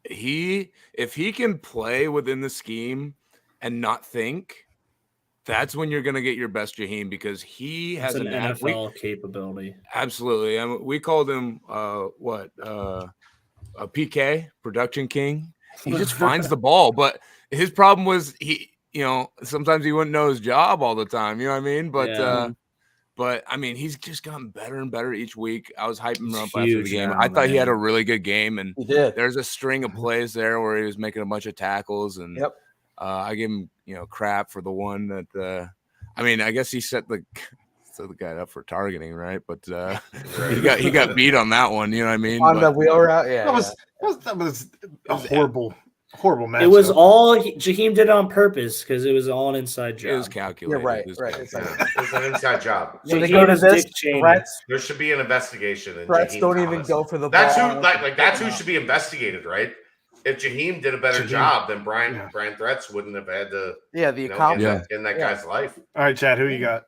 if he can play within the scheme and not think, that's when you're going to get your best Jaheim, because he has an NFL capability. Absolutely. I mean, we called him a PK, production king. He just finds the ball, but his problem was sometimes he wouldn't know his job all the time. You know what I mean? But I mean, he's just gotten better and better each week. I was hyping him up after the game. I thought he had a really good game, and there's a string of plays there where he was making a bunch of tackles, and I gave him, you know, crap for the one that I mean, I guess he set the guy up for targeting, right? But he got beat on that one. You know what I mean? On the wheel route, that was a horrible Horrible matchup. It was all Jaheim did it on purpose because it was all an inside job. It was calculated. right, It was right. calculated. Yeah, it's an inside job. When they go to Jaheim's this, Dick Cheney. There should be an investigation. And threats Jaheim don't even Thomas. go for the That's ball. who like that's who should be investigated, right? If Jaheim did a better Jaheim. job, then Brian Yeah. Threats wouldn't have had to the you know, accomplishment. in that Yeah. guy's life. All right, Chad, who you got?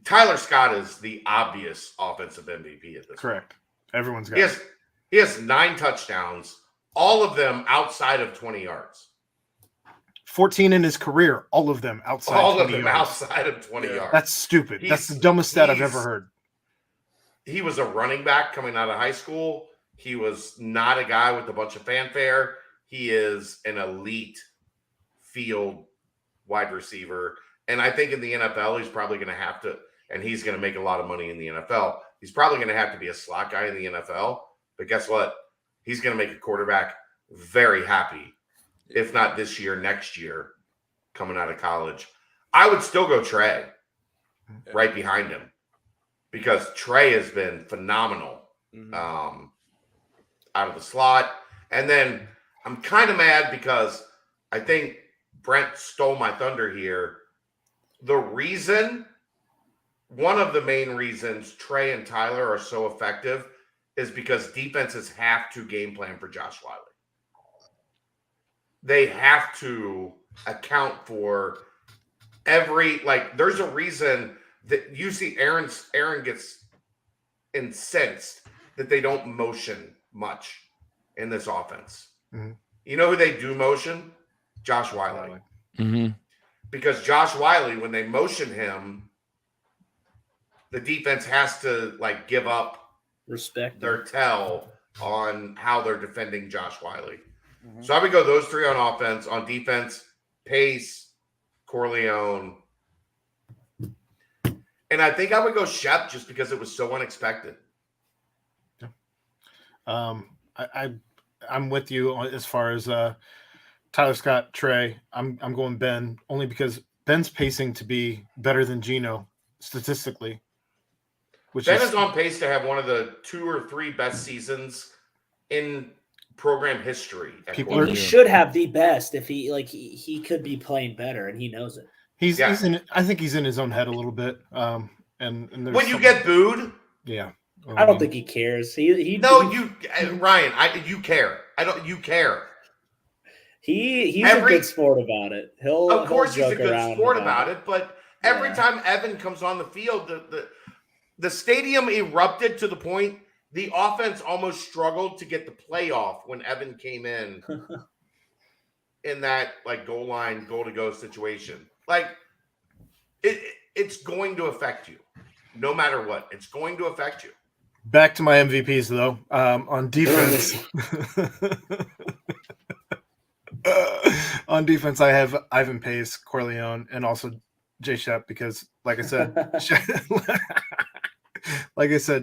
Tyler Scott is the obvious offensive MVP at this Correct. Everyone's got point. it. He has 9 touchdowns, all of them outside of 20 yards. 14 in his career, all of them outside. All of 20 them yards. outside of 20 yards. That's stupid. That's He's- the dumbest stat I've he's- ever heard. He was a running back coming out of high school. He was not a guy with a bunch of fanfare. He is an elite field wide receiver. And I think in the NFL, he's probably going to have to, and he's going to make a lot of money in the NFL. He's probably going to have to be a slot guy in the NFL. But guess what? He's going to make a quarterback very happy, if not this year, next year, coming out of college. I would still go Trey right behind him because Trey has been phenomenal out of the slot. And then I'm kind of mad because I think Brent stole my thunder here. One of the main reasons Trey and Tyler are so effective is because defenses have to game plan for Josh Wiley. They have to account for there's a reason that you see Aaron gets incensed that they don't motion much in this offense. Mm-hmm. You know who they do motion? Josh Wiley. Mm-hmm. Because Josh Wiley, when they motion him, the defense has to give up Respect their tell on how they're defending Josh Wiley. Mhm. So I would go those 3 on offense. On defense, Pace, Corleone. And I think I would go Shep just because it was so unexpected. I'm with you as far as Tyler Scott, Trey. I'm going Ben only because Ben's pacing to be better than Geno statistically. Ben is on pace to have one of the 2 or 3 best seasons in program history. People And he should have the best if he could be playing better and he knows it. He's in. I think he's in his own head a little bit. And there's when you get booed, yeah, I don't think he cares. Ryan, you care. You care. He's a good sport about it. Of course, he's a good around sport about it. But every time Evan comes on the field, the stadium erupted to the point the offense almost struggled to get the playoff when Evan came in that goal line, goal to go situation. It's going to affect you, no matter what. It's going to affect you. Back to my MVPs though. On defense, I have Ivan Pace, Corleone, and also Jay Shep because, like I said,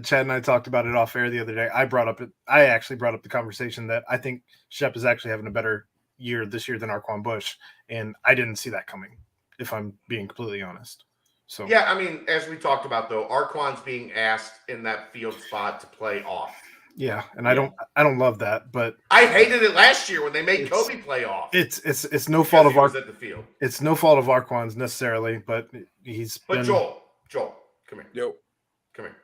Chad and I talked about it off air the other day. I actually brought up the conversation that I think Shep is actually having a better year this year than Arquan Bush, and I didn't see that coming, if I'm being completely honest. So yeah, I mean, as we talked about though, Arquan's being asked in that field spot to play off. Yeah, and I don't love that, but I hated it last year when they made Kobe play off. It's no fault of at the field. It's no fault of Arquan's necessarily, but he's been. Joel, come here. Yo. Come here.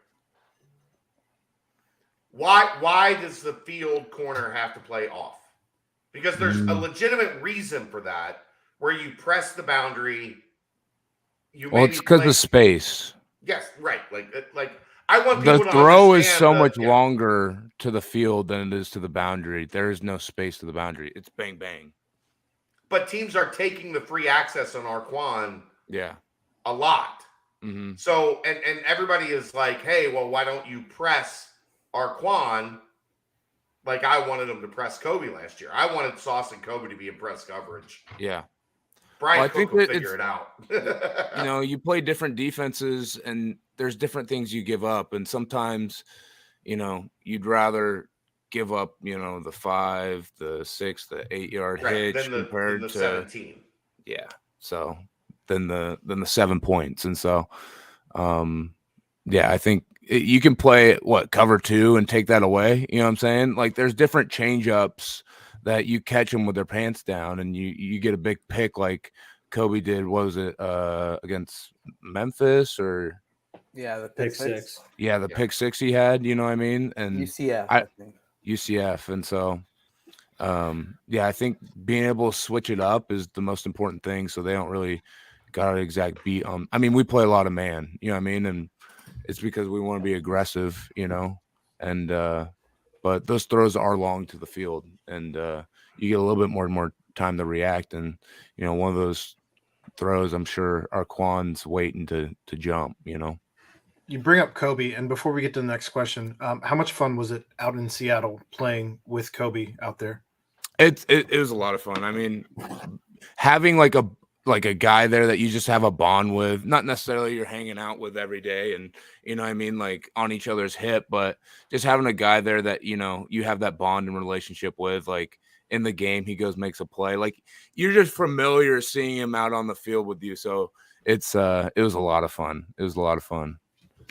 Why does the field corner have to play off? Because there's a legitimate reason for that, where you press the boundary. It's because of space. Yes, right. I want people The to throw is understand so much longer to the field than it is to the boundary. There is no space to the boundary. It's bang bang. But teams are taking the free access on Arquan. Yeah. A lot. Mm-hmm. So and everybody is like, hey, well, why don't you press Arquan? Like I wanted him to press Kobe last year. I wanted Sauce and Kobe to be in press coverage. Yeah. Brian Cook will figure it out. You play different defenses and there's different things you give up. And sometimes, you'd rather give up, the 5, the 6, the 8-yard hitch compared to 17. Yeah. So than the 7 points. And so, I think you can play cover 2 and take that away. You know what I'm saying? There's different change ups that you catch them with their pants down and you get a big pick like Kobe did. What was it against Memphis or Yeah, the Pick six. the pick six he had, you know what I mean? And UCF, I think. UCF. And so, I think being able to switch it up is the most important thing. So they don't really got an exact beat on. I mean, we play a lot of man, you know what I mean? And it's because we want to be aggressive, you know, and, but those throws are long to the field and, you get a little bit more time to react. And, you know, one of those throws, I'm sure Arquan's waiting to jump, you know. You bring up Kobe, and before we get to the next question, how much fun was it out in Seattle playing with Kobe out there? It was a lot of fun. I mean, having like a guy there that you just have a bond with, not necessarily you're hanging out with every day and, you know what I mean, like on each other's hip, but just having a guy there that, you know, you have that bond and relationship with, like in the game, he goes, makes a play. Like you're just familiar seeing him out on the field with you. So it was a lot of fun. It was a lot of fun.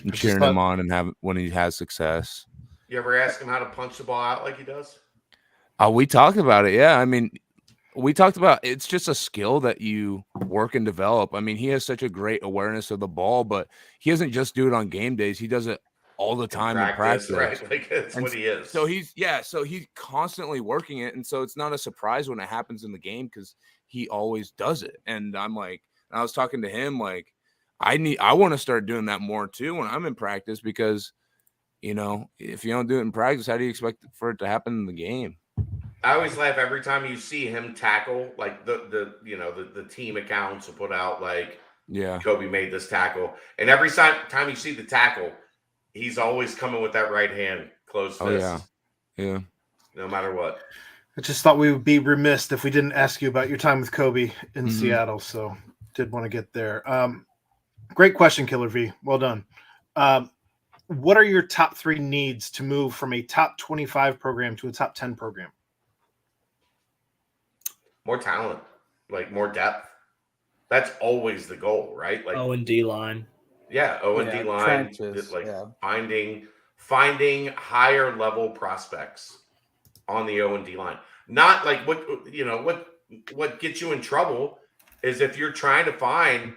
And cheering him on and when he has success. You ever ask him how to punch the ball out like he does? We talked about it. Yeah. I mean, we talked about it's just a skill that you work and develop. I mean, he has such a great awareness of the ball, but he doesn't just do it on game days. He does it all the time in practice. Right? Like that's what he is. So he's constantly working it. And so it's not a surprise when it happens in the game because he always does it. And I was talking to him like, I want to start doing that more too when I'm in practice because, you know, if you don't do it in practice, how do you expect for it to happen in the game? I always laugh every time you see him tackle, like the team accounts will put out like, Kobe made this tackle, and every time you see the tackle, he's always coming with that right hand closed fist. Yeah. No matter what. I just thought we would be remiss if we didn't ask you about your time with Kobe in Seattle, so did want to get there. Great question, Killer V. Well done. What are your top 3 needs to move from a top 25 program to a top 10 program? More talent, like more depth. That's always the goal, right? Like O&D line. Yeah, O&D line. Trenches, finding higher level prospects on the O&D line. Not like what gets you in trouble is if you're trying to find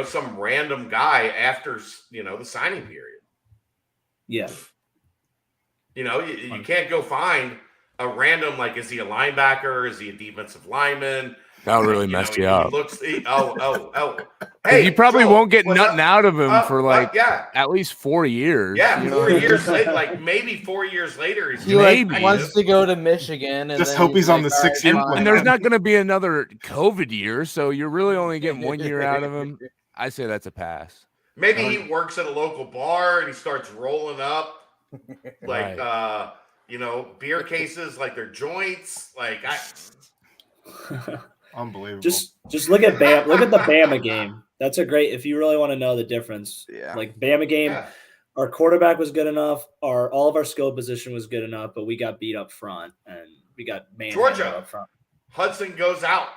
some random guy after the signing period. Yeah. You can't go find a random, like, is he a linebacker? Is he a defensive lineman? That'll really mess you up. Hey, you probably Joel, won't get nothing out of him for at least 4 years. Yeah, 4 years later, like maybe 4 years later, he wants to go to Michigan. And just hope he's on the 6-year plan. And there's not going to be another COVID year, so you're really only getting 1 year out of him. I say that's a pass. Maybe he works at a local bar and he starts rolling up like beer cases, like they're joints. Like unbelievable. Just look at Bam. Look at the Bama game. That's a great. If you really want to know the difference, like Bama game, our quarterback was good enough. All of our skill position was good enough, but we got beat up front and we got Georgia up front. Hudson goes out.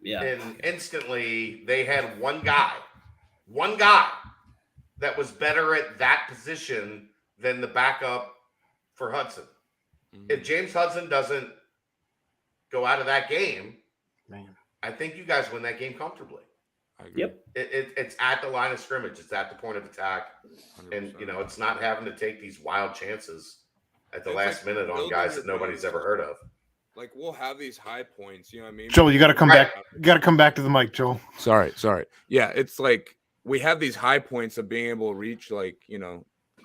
Yeah. And instantly they had one guy that was better at that position than the backup for Hudson. Mm-hmm. If James Hudson doesn't go out of that game, I think you guys win that game comfortably. Yep. It's at the line of scrimmage. It's at the point of attack. 100%. And, it's not having to take these wild chances at the last minute on guys that nobody's ever heard of. Like, we'll have these high points, you know what I mean? Joel, you got to come back. You got to come back to the mic, Joel. Sorry. Yeah, it's like we have these high points of being able to reach, like,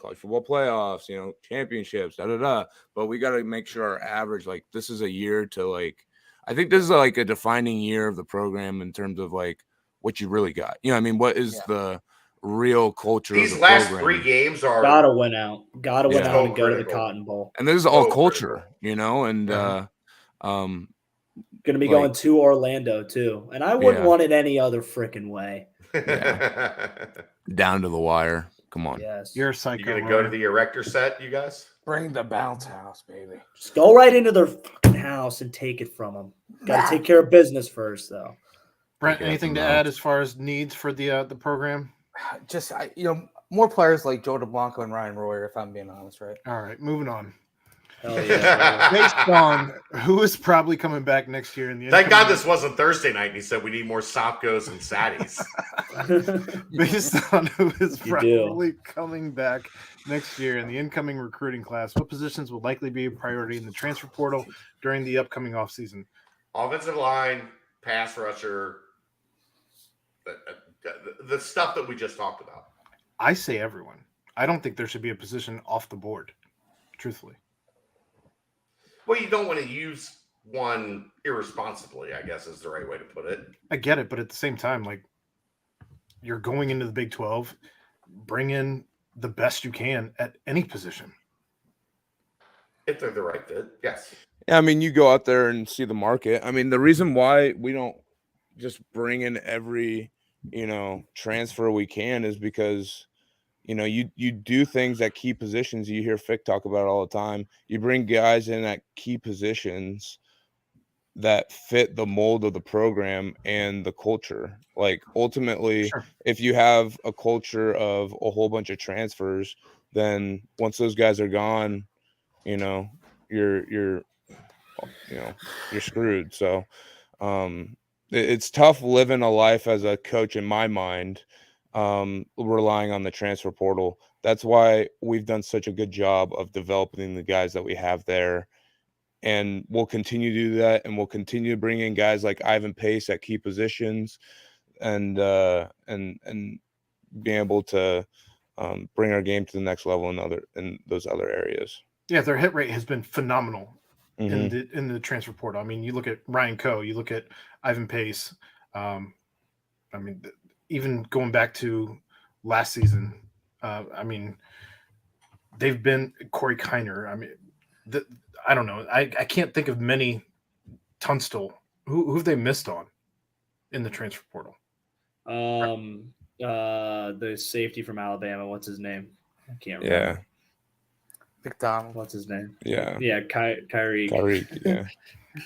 college football playoffs, championships, but we got to make sure our average, like, this is a year to, like, I think this is like a defining year of the program in terms of, like, what you really got. You know what I mean? What is the real culture these of the last program? 3 games are gotta win out and go to the critical. Cotton Bowl. And this is all culture, and gonna be going to Orlando too. And I wouldn't want it any other freaking way. Down to the wire. Come on. Yes. You're a psycho. You gonna go to the erector set, you guys? Bring the bounce house, baby. Just go right into their fucking house and take it from them. Got to take care of business first, though. Brent, anything to add as far as needs for the program? Just more players like Joe DeBlanco and Ryan Royer, if I'm being honest, right? All right, moving on. Hell yeah. Based on who is probably coming back next year in the Thank God incoming- this wasn't Thursday night and he said we need more Sopkos and Saddies. based on who is You do. probably coming back next year in the incoming recruiting class, what positions will likely be a priority in the transfer portal during the upcoming offseason? Offensive line, pass rusher, the stuff that we just talked about. I say everyone. I don't think there should be a position off the board, truthfully. Well, you don't want to use one irresponsibly, I guess is the right way to put it. I get it, but at the same time, like, you're going into the Big 12, bring in the best you can at any position. If they're the right fit, yes. Yeah, I mean, you go out there and see the market. I mean, the reason why we don't just bring in every, transfer we can is because, you do things at key positions. You hear Fick talk about it all the time. You bring guys in at key positions that fit the mold of the program and the culture. Like, ultimately, Sure. if you have a culture of a whole bunch of transfers, then once those guys are gone, you're screwed. So it's tough living a life as a coach, in my mind, relying on the transfer portal. That's why we've done such a good job of developing the guys that we have there, and we'll continue to do that, and we'll continue to bring in guys like Ivan Pace at key positions, and being able to bring our game to the next level in those other areas. Yeah, their hit rate has been phenomenal Mhm. in the transfer portal. I mean, you look at Ryan Coe, you look at Ivan Pace. Even going back to last season, they've been Corey Kiner. I don't know. I can't think of many. Tunstall. Who have they missed on in the transfer portal? The safety from Alabama. What's his name? I can't remember. Yeah. McDonald. What's his name? Yeah. Yeah, Kyrie. Yeah.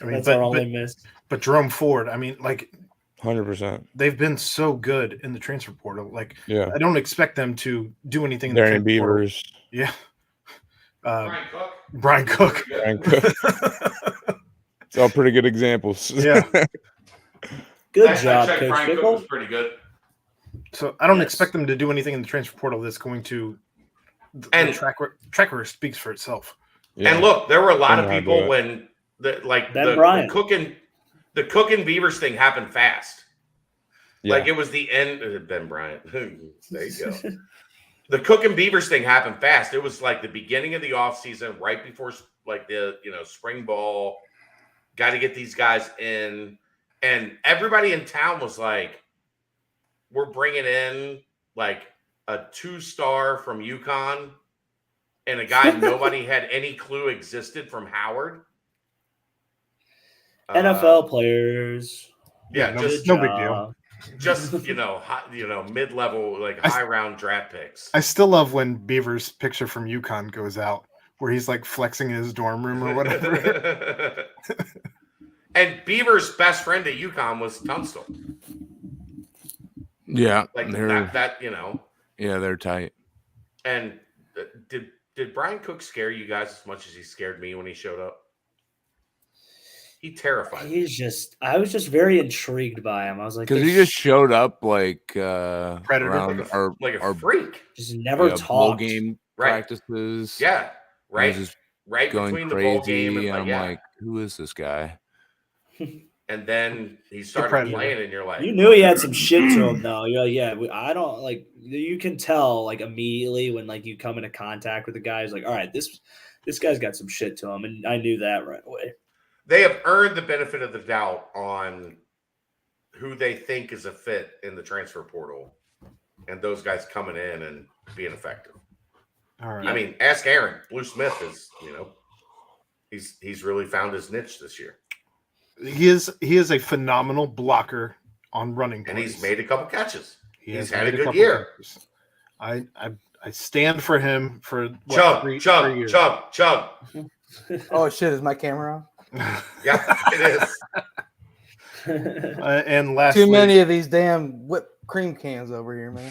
That's our only miss. But Jerome Ford, 100%. they've been so good in the transfer portal. Like, Yeah. I don't expect them to do anything in Darian the transfer portal. Beavers. Yeah. Brian Cook. Brian Cook. It's all pretty good examples. Yeah. Good I job, checked Coach Brian Cook Fickle. was pretty good. So I don't Yes. expect them to do anything in the transfer portal that's going to And- the track record speaks for itself. Yeah. And look, there were a lot of Don't people do it. when Ben the Bryant. Cook and Beavers thing happened fast. Yeah. Like, it was the end. Ben Bryant. There you go. The Cook and Beavers thing happened fast. It was like the beginning of the offseason, right before the spring ball. Got to get these guys in, and everybody in town was like, "We're bringing in like a 2-star from UConn and a guy nobody had any clue existed from Howard." NFL players. Yeah, no, just no big deal. Mid-level, like high round draft picks. I still love when Beaver's picture from UConn goes out, where he's like flexing in his dorm room or whatever. And Beaver's best friend at UConn was Tunstall. Yeah. Like they're they're tight. And did Brian Cook scare you guys as much as he scared me when he showed up? He terrified me. I was just very intrigued by him. I was like, Because he just showed up like Predator. around Like a our freak. just never bowl talked. game Right. practices. Yeah. Right. He was just Right going between the crazy. bowl game and I'm like, who is this guy? and then he started Predator. playing, and you're like, You knew he had some shit to him, though. You're like, yeah, I don't like. You can tell like immediately when like you come into contact with the guy. He's like, all right, this guy's got some shit to him, and I knew that right away. they have earned the benefit of the doubt on who they think is a fit in the transfer portal, and those guys coming in and being effective. All right. I mean, ask Aaron. Blue Smith is, he's really found his niche this year, He is a phenomenal blocker on running and plays. he's made a couple catches. He he's has had a made good couple year. catches. I stand for him for Chug, three chug, years. chug, chug. Oh shit! Is my camera on? Yeah, it is. And lastly, Too many of these damn whipped cream cans over here, man.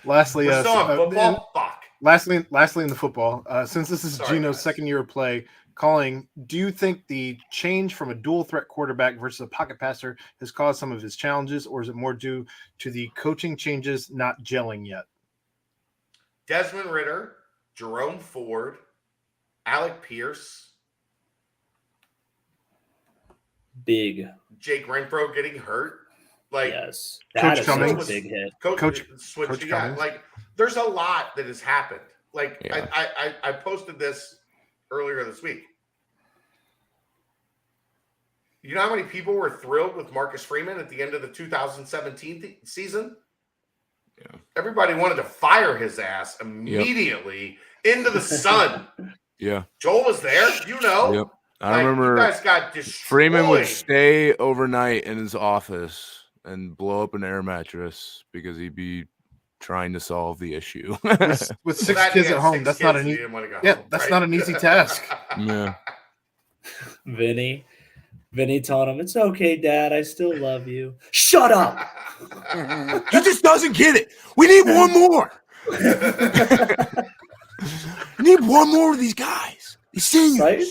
lastly, We're still on football. Fuck. Lastly, in the football, since this is Sorry, Gino's guys. second year of play calling, do you think the change from a dual threat quarterback versus a pocket passer has caused some of his challenges, or is it more due to the coaching changes not gelling yet? Desmond Ridder, Jerome Ford, Alec Pierce, Big. Jake Renfro getting hurt. Like, Yes. Coach That is Cummings. such a big hit. Coach switch. Yeah, Cummings. like there's a lot that has happened. Like Yeah. I posted this earlier this week. You know how many people were thrilled with Marcus Freeman at the end of the 2017 season? Yeah. Everybody wanted to fire his ass immediately into the sun. Yeah. Joel was there, you know. Yep. I Like, remember you guys got destroyed. Freeman would stay overnight in his office and blow up an air mattress because he'd be trying to solve the issue. With six kids at home, that's not an easy. Yeah, that's not an easy task. Yeah. Vinny told him, "It's okay, Dad. I still love you." Shut up. He just doesn't get it. We need one more. We need one more of these guys. These seniors. Right?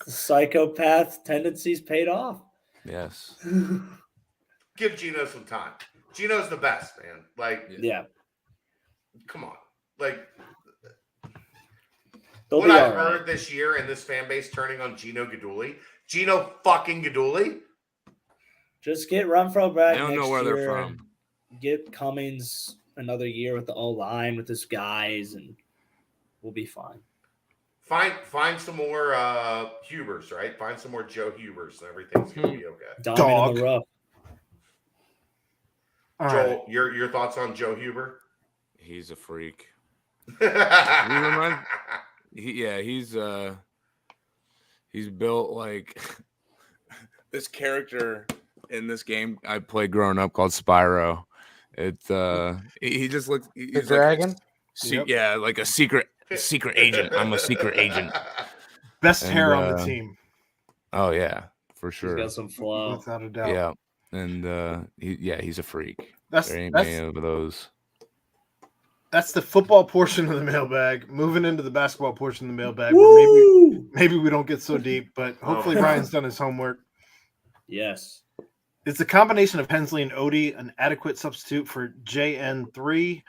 Psychopath tendencies paid off. Yes. Give Gino some time. Gino's the best, man. Like, Yeah. come on. Like, They'll what be I've all right. heard this year in this fan base turning on Gino Guidugli. Gino fucking Guidugli. Just get Renfro back. I don't know next where they're year. from. Get Cummings another year with the O-line with his guys, and we'll be fine. Find some more Hubers, right? Find some more Joe Hubers, and everything's gonna be okay. Diamond in the rough. All Joel, right. your thoughts on Joe Huber? He's a freak. Remind- He's built like this character in this game I played growing up called Spyro. It's he just looks he's The dragon? Yep. Yeah, like a secret agent. I'm a secret agent. Best And, hair on the team, Oh yeah, for He's sure. got some flow. without a doubt. Yeah. And he's a freak. That's There ain't that's many of those. that's the football portion of the mailbag. Moving into the basketball portion of the mailbag, where Woo! maybe we don't get so deep, but hopefully Ryan's done his homework. Yes. Is the combination of Hensley and Odie an adequate substitute for JN3,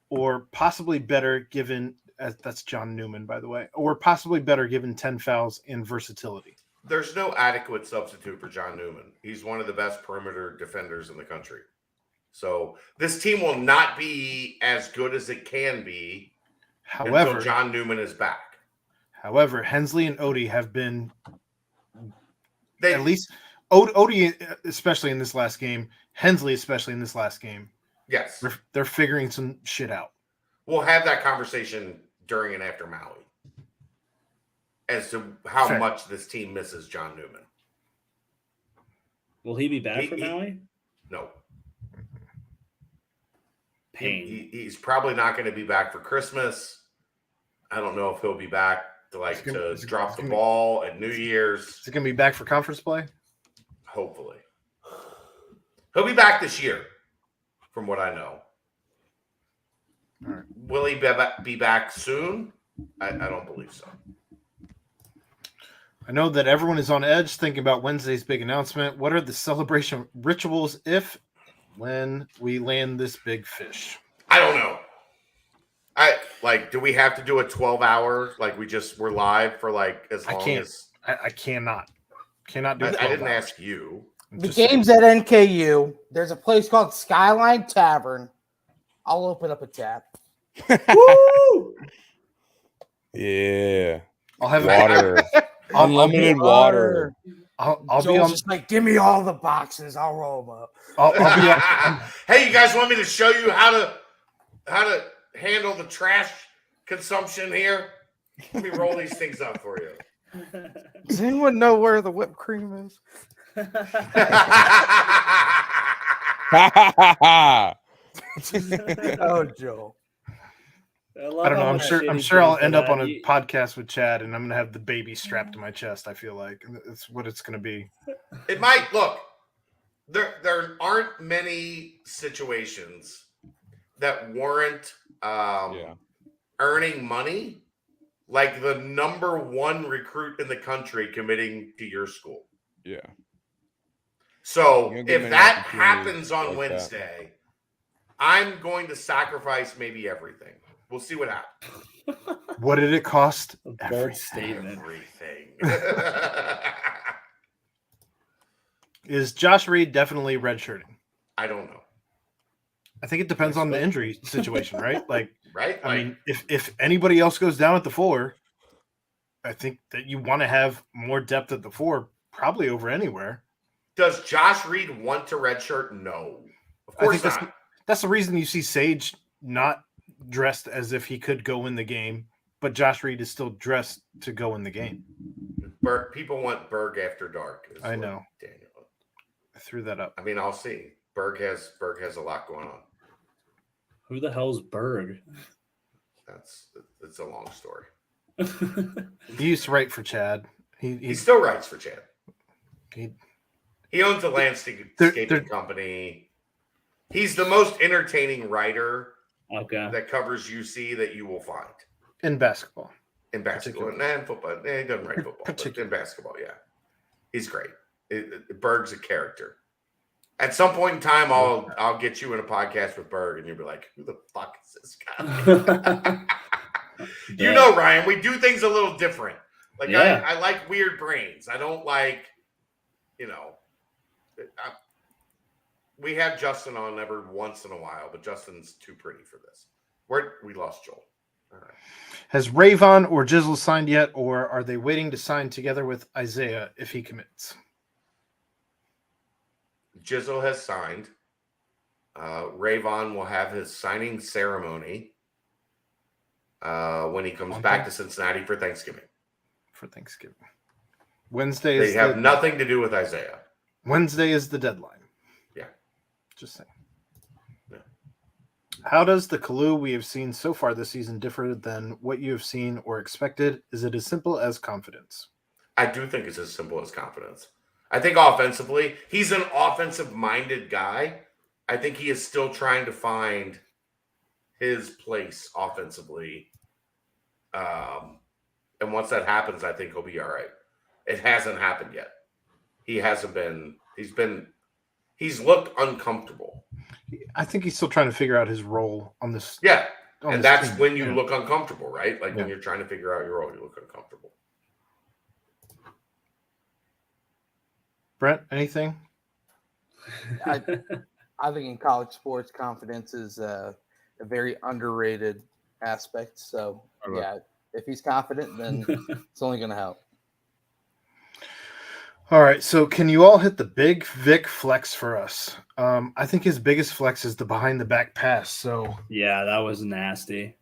or possibly better given that's John Newman, by the way, or possibly better given 10 fouls and versatility? There's no adequate substitute for John Newman. He's one of the best perimeter defenders in the country. So this team will not be as good as it can be However, until John Newman is back. Hensley and Odie have been They, at least Odie, especially in this last game, Hensley, especially in this last game, yes, they're figuring some shit out. we'll have that conversation during and after Maui as to how Fair. much this team misses John Newman. Will he be back He- for he- Maui? No, Pain. he's probably not going to be back for Christmas. I don't know if he'll be back to drop the ball at New Year's. Is it going to be back for conference play? Hopefully, he'll be back this year, from what I know. All right. Will he be back soon? I don't believe so. I know that everyone is on edge thinking about Wednesday's big announcement. What are the celebration rituals when we land this big fish? I don't know. Do we have to do a 12-hour? Like we're live for as long as I cannot do it. I didn't ask you. The game's at NKU. There's a place called Skyline Tavern. I'll open up a tab. Woo! Yeah. I'll have Water. Unlimited water. I'll be Joel's on. just like, give me all the boxes. I'll roll them up. I'll be on. Hey, you guys want me to show you how to handle the trash consumption here? Let me roll these things up for you. Does anyone know where the whipped cream is? Oh, Joel. I don't know. I'm sure I'll end up on a podcast with Chad, and I'm gonna have the baby strapped to my chest. I feel like it's what it's gonna be. It might look. There aren't many situations that weren't Yeah. earning money, like the number one recruit in the country committing to your school. Yeah. So You don't get if many that opportunities happens on like that. Wednesday, I'm going to sacrifice maybe everything. We'll see what happens. What did it cost? A bold Everything. statement. Everything. Is Josh Reed definitely redshirting? I don't know. I think it depends on the injury situation, right? Like, Right? I mean, if anybody else goes down at the 4, I think that you want to have more depth at the 4, probably over anywhere. Does Josh Reed want to redshirt? No. Of I course think not. that's the reason you see Sage not dressed as if he could go in the game, but Josh Reed is still dressed to go in the game. People want Berg after dark. I know. Daniel. I threw that up. I mean, I'll see. Berg has a lot going on. Who the hell's Berg? It's a long story. He used to write for Chad. He still writes for Chad. He owns a landscaping company. He's the most entertaining writer that covers UC that you will find. In basketball. In basketball. And football. He doesn't write football. But in basketball, yeah. He's great. Berg's a character. At some point in time, I'll get you in a podcast with Berg, and you'll be like, who the fuck is this guy? You know, Ryan, we do things a little different. Like, I like weird brains. I don't like, we have Justin on every once in a while, but Justin's too pretty for this. We lost Joel. All right. Has Rayvon or Jizzle signed yet, or are they waiting to sign together with Isaiah if he commits? Jizzle has signed. Rayvon will have his signing ceremony when he comes back to Cincinnati for Thanksgiving. Wednesday They have nothing to do with Isaiah. Wednesday is the deadline. Yeah. Just saying. Yeah. How does the Kalu we have seen so far this season differ than what you have seen or expected? Is it as simple as confidence? I do think it's as simple as confidence. I think offensively, he's an offensive-minded guy. I think he is still trying to find his place offensively. And once that happens, I think he'll be all right. It hasn't happened yet. He's looked uncomfortable. I think he's still trying to figure out his role on this. Yeah. On and this that's team. when you look uncomfortable, right? Like when you're trying to figure out your role, you look uncomfortable. Brent, anything? I think in college sports, confidence is a very underrated aspect. So, yeah, if he's confident, then it's only going to help. All right, so can you all hit the big Vic flex for us? I think his biggest flex is the behind-the-back pass. So yeah, that was nasty.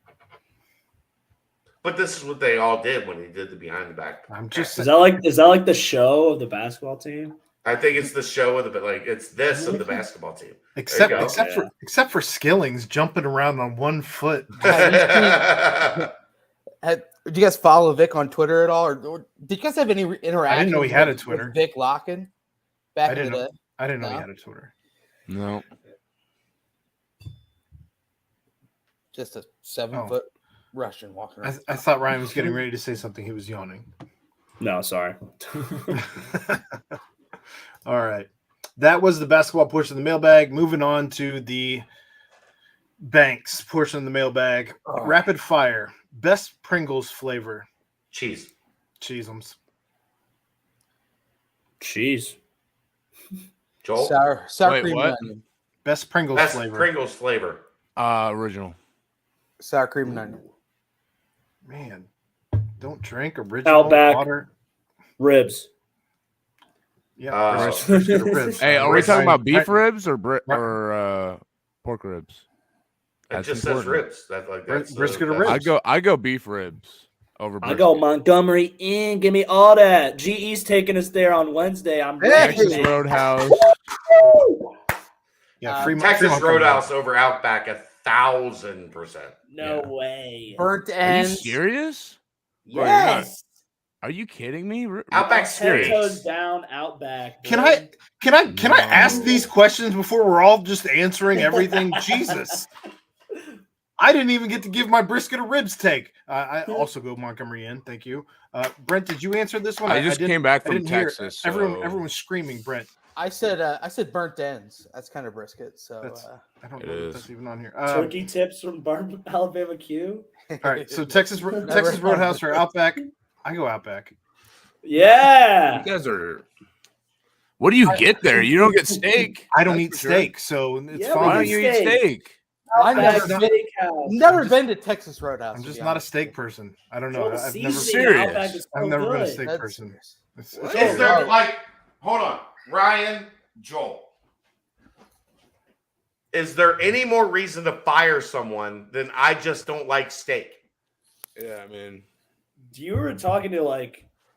But this is what they all did when he did the behind-the-back. Is that like the show of the basketball team? I think it's the show of it's this of the basketball team. Except for Skillings jumping around on one foot. Did you guys follow Vic on Twitter at all, or did you guys have any interaction? I didn't know he had a Twitter. With Vic Locken back in the day. I didn't know he had a Twitter. No. Just a 7-foot Russian walking around. I thought Ryan was getting ready to say something. He was yawning. No, sorry. All right. That was the basketball portion of the mailbag. Moving on to the Banks portion of the mailbag. Oh. Rapid fire. Best Pringles flavor. Cheese. Cheeseums. Cheese. Joel? Sour cream and onion. Best Pringles flavor. Pringles flavor. Original. Sour cream and onion. Man, don't drink original Outback. water. Ribs. Yeah. Ribs. Hey, are we talking about beef ribs or pork ribs? It just says ribs. That's brisket or ribs. I go beef ribs over brisket. I go Montgomery in. Give me all that. GE's taking us there on Wednesday. I'm ready. Texas Roadhouse. Yeah, Texas Roadhouse over Outback 1,000%. No way. Burnt Are you ends. serious? Yes. Are you kidding me? Outback's Head serious. toes down, Outback. Can I ask these questions before we're all just answering everything? Jesus. I didn't even get to give my brisket a ribs take. I also go Montgomery in. Thank you. Brent, did you answer this one? I just came back from Texas. So... Everyone's screaming, Brent. I said burnt ends. That's kind of brisket. So I don't know if that's even on here. Turkey tips from Alabama Q. All right, so Texas Roadhouse or Outback. I go Outback. Yeah. You guys are. What do you get there? You don't get steak. I don't eat steak, so it's fine. Why don't you eat steak? I've never been to Texas Roadhouse. I'm just not a steak person. I don't know. I've never been a steak person. Is there hold on, Ryan, Joel? Is there any more reason to fire someone than I just don't like steak? Yeah, I mean, you were talking to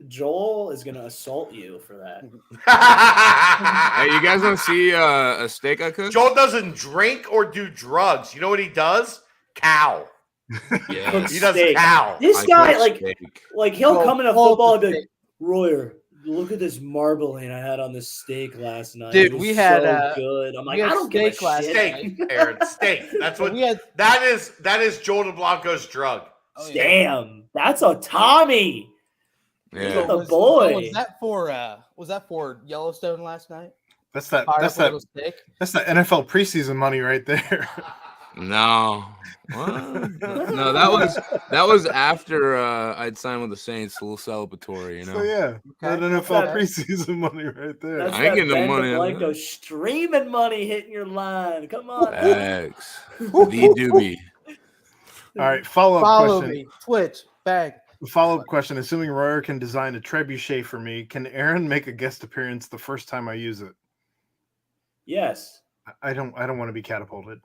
Joel is going to assault you for that. Hey, you guys want to see a steak I cooked? Joel doesn't drink or do drugs. You know what he does? Cow. Yeah, he does cow. This guy, he'll come in a football and be like, Royer, look at this marbling I had on this steak last night. Dude, we had good. I'm like, I don't give a shit. Steak, Aaron, steak. That's what that is Joel DeBlanco's drug. Oh, yeah. Damn, that's a Tommy. Yeah. The boy. Was that for Yellowstone last night? That's that NFL preseason money right there. No. No, that was after I'd signed with the Saints, a little celebratory, you know. So yeah, that NFL preseason money right there. That's I ain't getting no money. Blanco streaming money hitting your line. Come on. Thanks. The doobie. All right, follow-up question. Me. Twitch, bang. Follow-up question. Assuming Royer can design a trebuchet for me, can Aaron make a guest appearance the first time I use it? Yes. I don't want to be catapulted.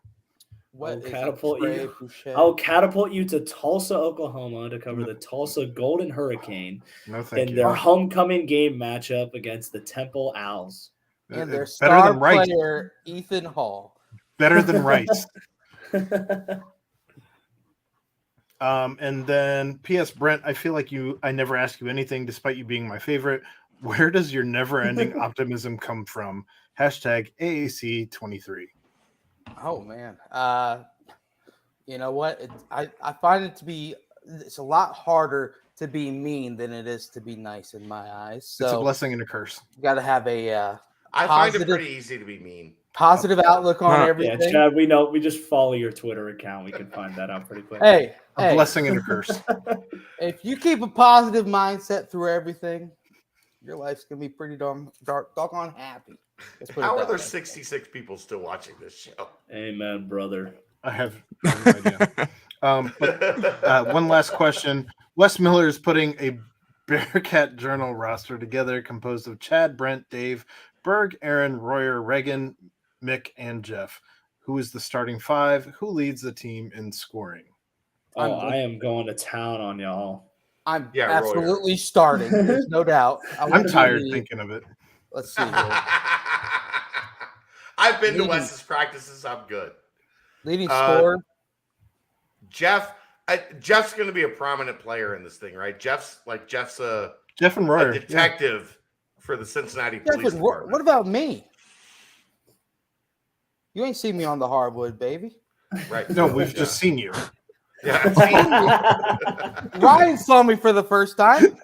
What I'll catapult you to Tulsa, Oklahoma to cover the Tulsa Golden Hurricane in their homecoming game matchup against the Temple Owls. And their star player, Ethan Hall. Better than Rice. And then P.S. Brent, I feel like I never ask you anything despite you being my favorite. Where does your never-ending optimism come from? Hashtag AAC23. Oh, man. You know what? I find it's a lot harder to be mean than it is to be nice in my eyes. So it's a blessing and a curse. You got to have I find it pretty easy to be mean. Positive outlook on everything. Yeah, Chad, we know. We just follow your Twitter account. We can find that out pretty quick. Hey, a blessing and a curse. If you keep a positive mindset through everything, your life's gonna be pretty doggone happy. How are there 66 people still watching this show? Amen, brother. I have no idea. One last question. Wes Miller is putting a Bearcat Journal roster together composed of Chad, Brent, Dave, Berg, Aaron, Royer, Reagan, Mick, and Jeff. Who is the starting five? Who leads the team in scoring? I am going to town on y'all. I'm absolutely starting. There's no doubt. I'm tired thinking of it. Let's see here. I've been to Wes's practices. I'm good. Leading scorer. Jeff's going to be a prominent player in this thing, right? Jeff's a Jeff and Royer, a detective for the Cincinnati Police Department. What about me? You ain't seen me on the hardwood, baby. Right. No, we've just seen you. Yeah. Ryan saw me for the first time.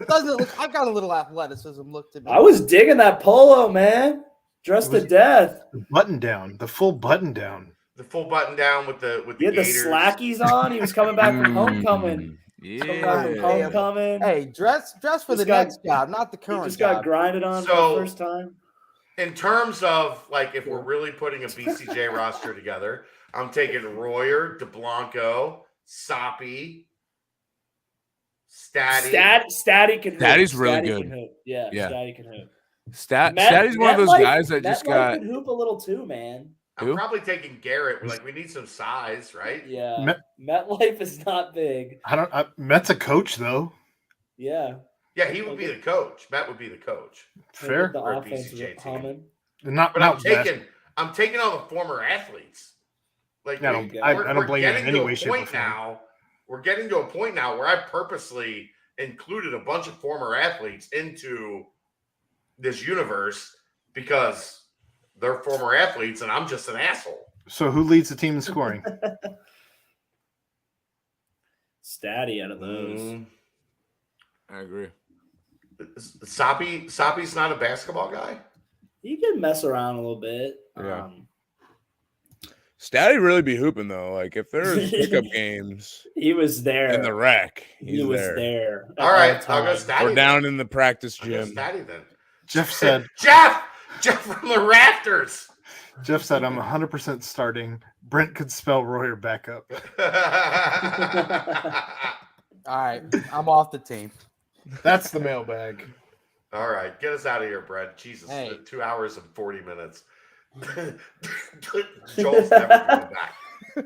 Doesn't look? I've got a little athleticism. Look to me. I was digging that polo, man. Dressed to death. Button down, the full button down. The full button down with the He had gators. The slackies on. He was coming back from homecoming. Homecoming. Hey, dress for the next job, not the current. He just got grinded on for the first time. In terms of if we're really putting a BCJ roster together, I'm taking Royer, DeBlanco, Soppy, Statty. Statty can hoop. Statty's really Statty good. Can hoop. Yeah, Statty can hoop. Statty's one of those guys that just got. Can hoop a little too, man. I'm probably taking Garrett. We need some size, right? Yeah. MetLife is not big. Met's a coach though. Yeah. Yeah, he would be the coach. Matt would be the coach. Fair. The offense is humming. I'm taking all the former athletes. I don't blame you in any way, shape, or form. We're getting to a point now where I purposely included a bunch of former athletes into this universe because they're former athletes and I'm just an asshole. So who leads the team in scoring? statty out of those. I agree. Soppy's not a basketball guy. He can mess around a little bit. Yeah. Statty really be hooping though. Like if there's pickup games He was there. in the rec, He was there. All right, I'll go time. Statty. Or then. down in the practice I'll go gym. Statty then. Jeff said, Jeff from the rafters. I'm 100% starting. Brent could spell Royer back up. All right, I'm off the team. That's the mailbag. All right, get us out of here, Brett. Jesus, Hey. 2 hours and 40 minutes. Joel's never coming back.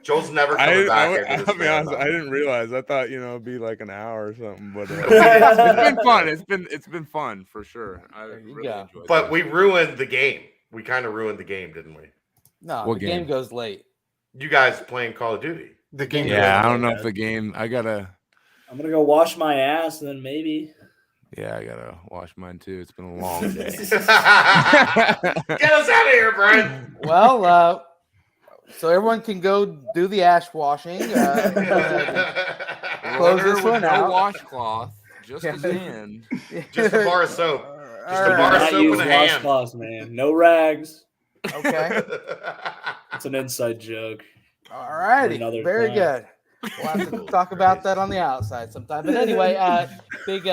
Joel's never coming back. I'll be honest, I didn't realize. I thought it'd be like an hour or something, but it's been fun. It's been fun for sure. I really enjoyed But this. we ruined the game. We kind of ruined the game, didn't we? No, What the game game? goes late. You guys playing Call of Duty. The game. Yeah, I don't know if the game. I'm gonna go wash my ass and then maybe. Yeah, I gotta wash mine too. It's been a long day. Get us out of here, Brent. Well, so everyone can go do the ash washing. Close this one no out. washcloth, just his hand. Just a bar of soap. Just a All bar of right. soap use and a ham. washcloths, man. No rags. Okay. It's an inside joke. All righty. Another Very time. good. We'll have to talk about that on the outside sometime. But anyway, big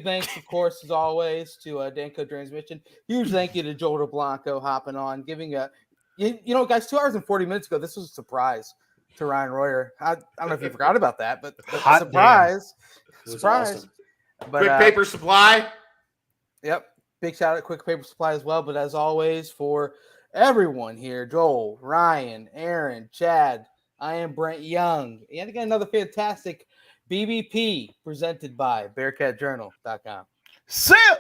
thanks, of course, as always, to Danco Transmission. Huge thank you to Joel DeBlanco hopping on, giving you know, guys, 2 hours and 40 minutes ago, this was a surprise to Ryan Royer. I don't know if you forgot about that, but Hot surprise. It was Surprise. awesome. But, Quick Paper Supply. Yep. Big shout out to Quick Paper Supply as well. But as always, for everyone here, Joel, Ryan, Aaron, Chad, I am Brent Young. And again, another fantastic BBP presented by BearcatJournal.com. See ya!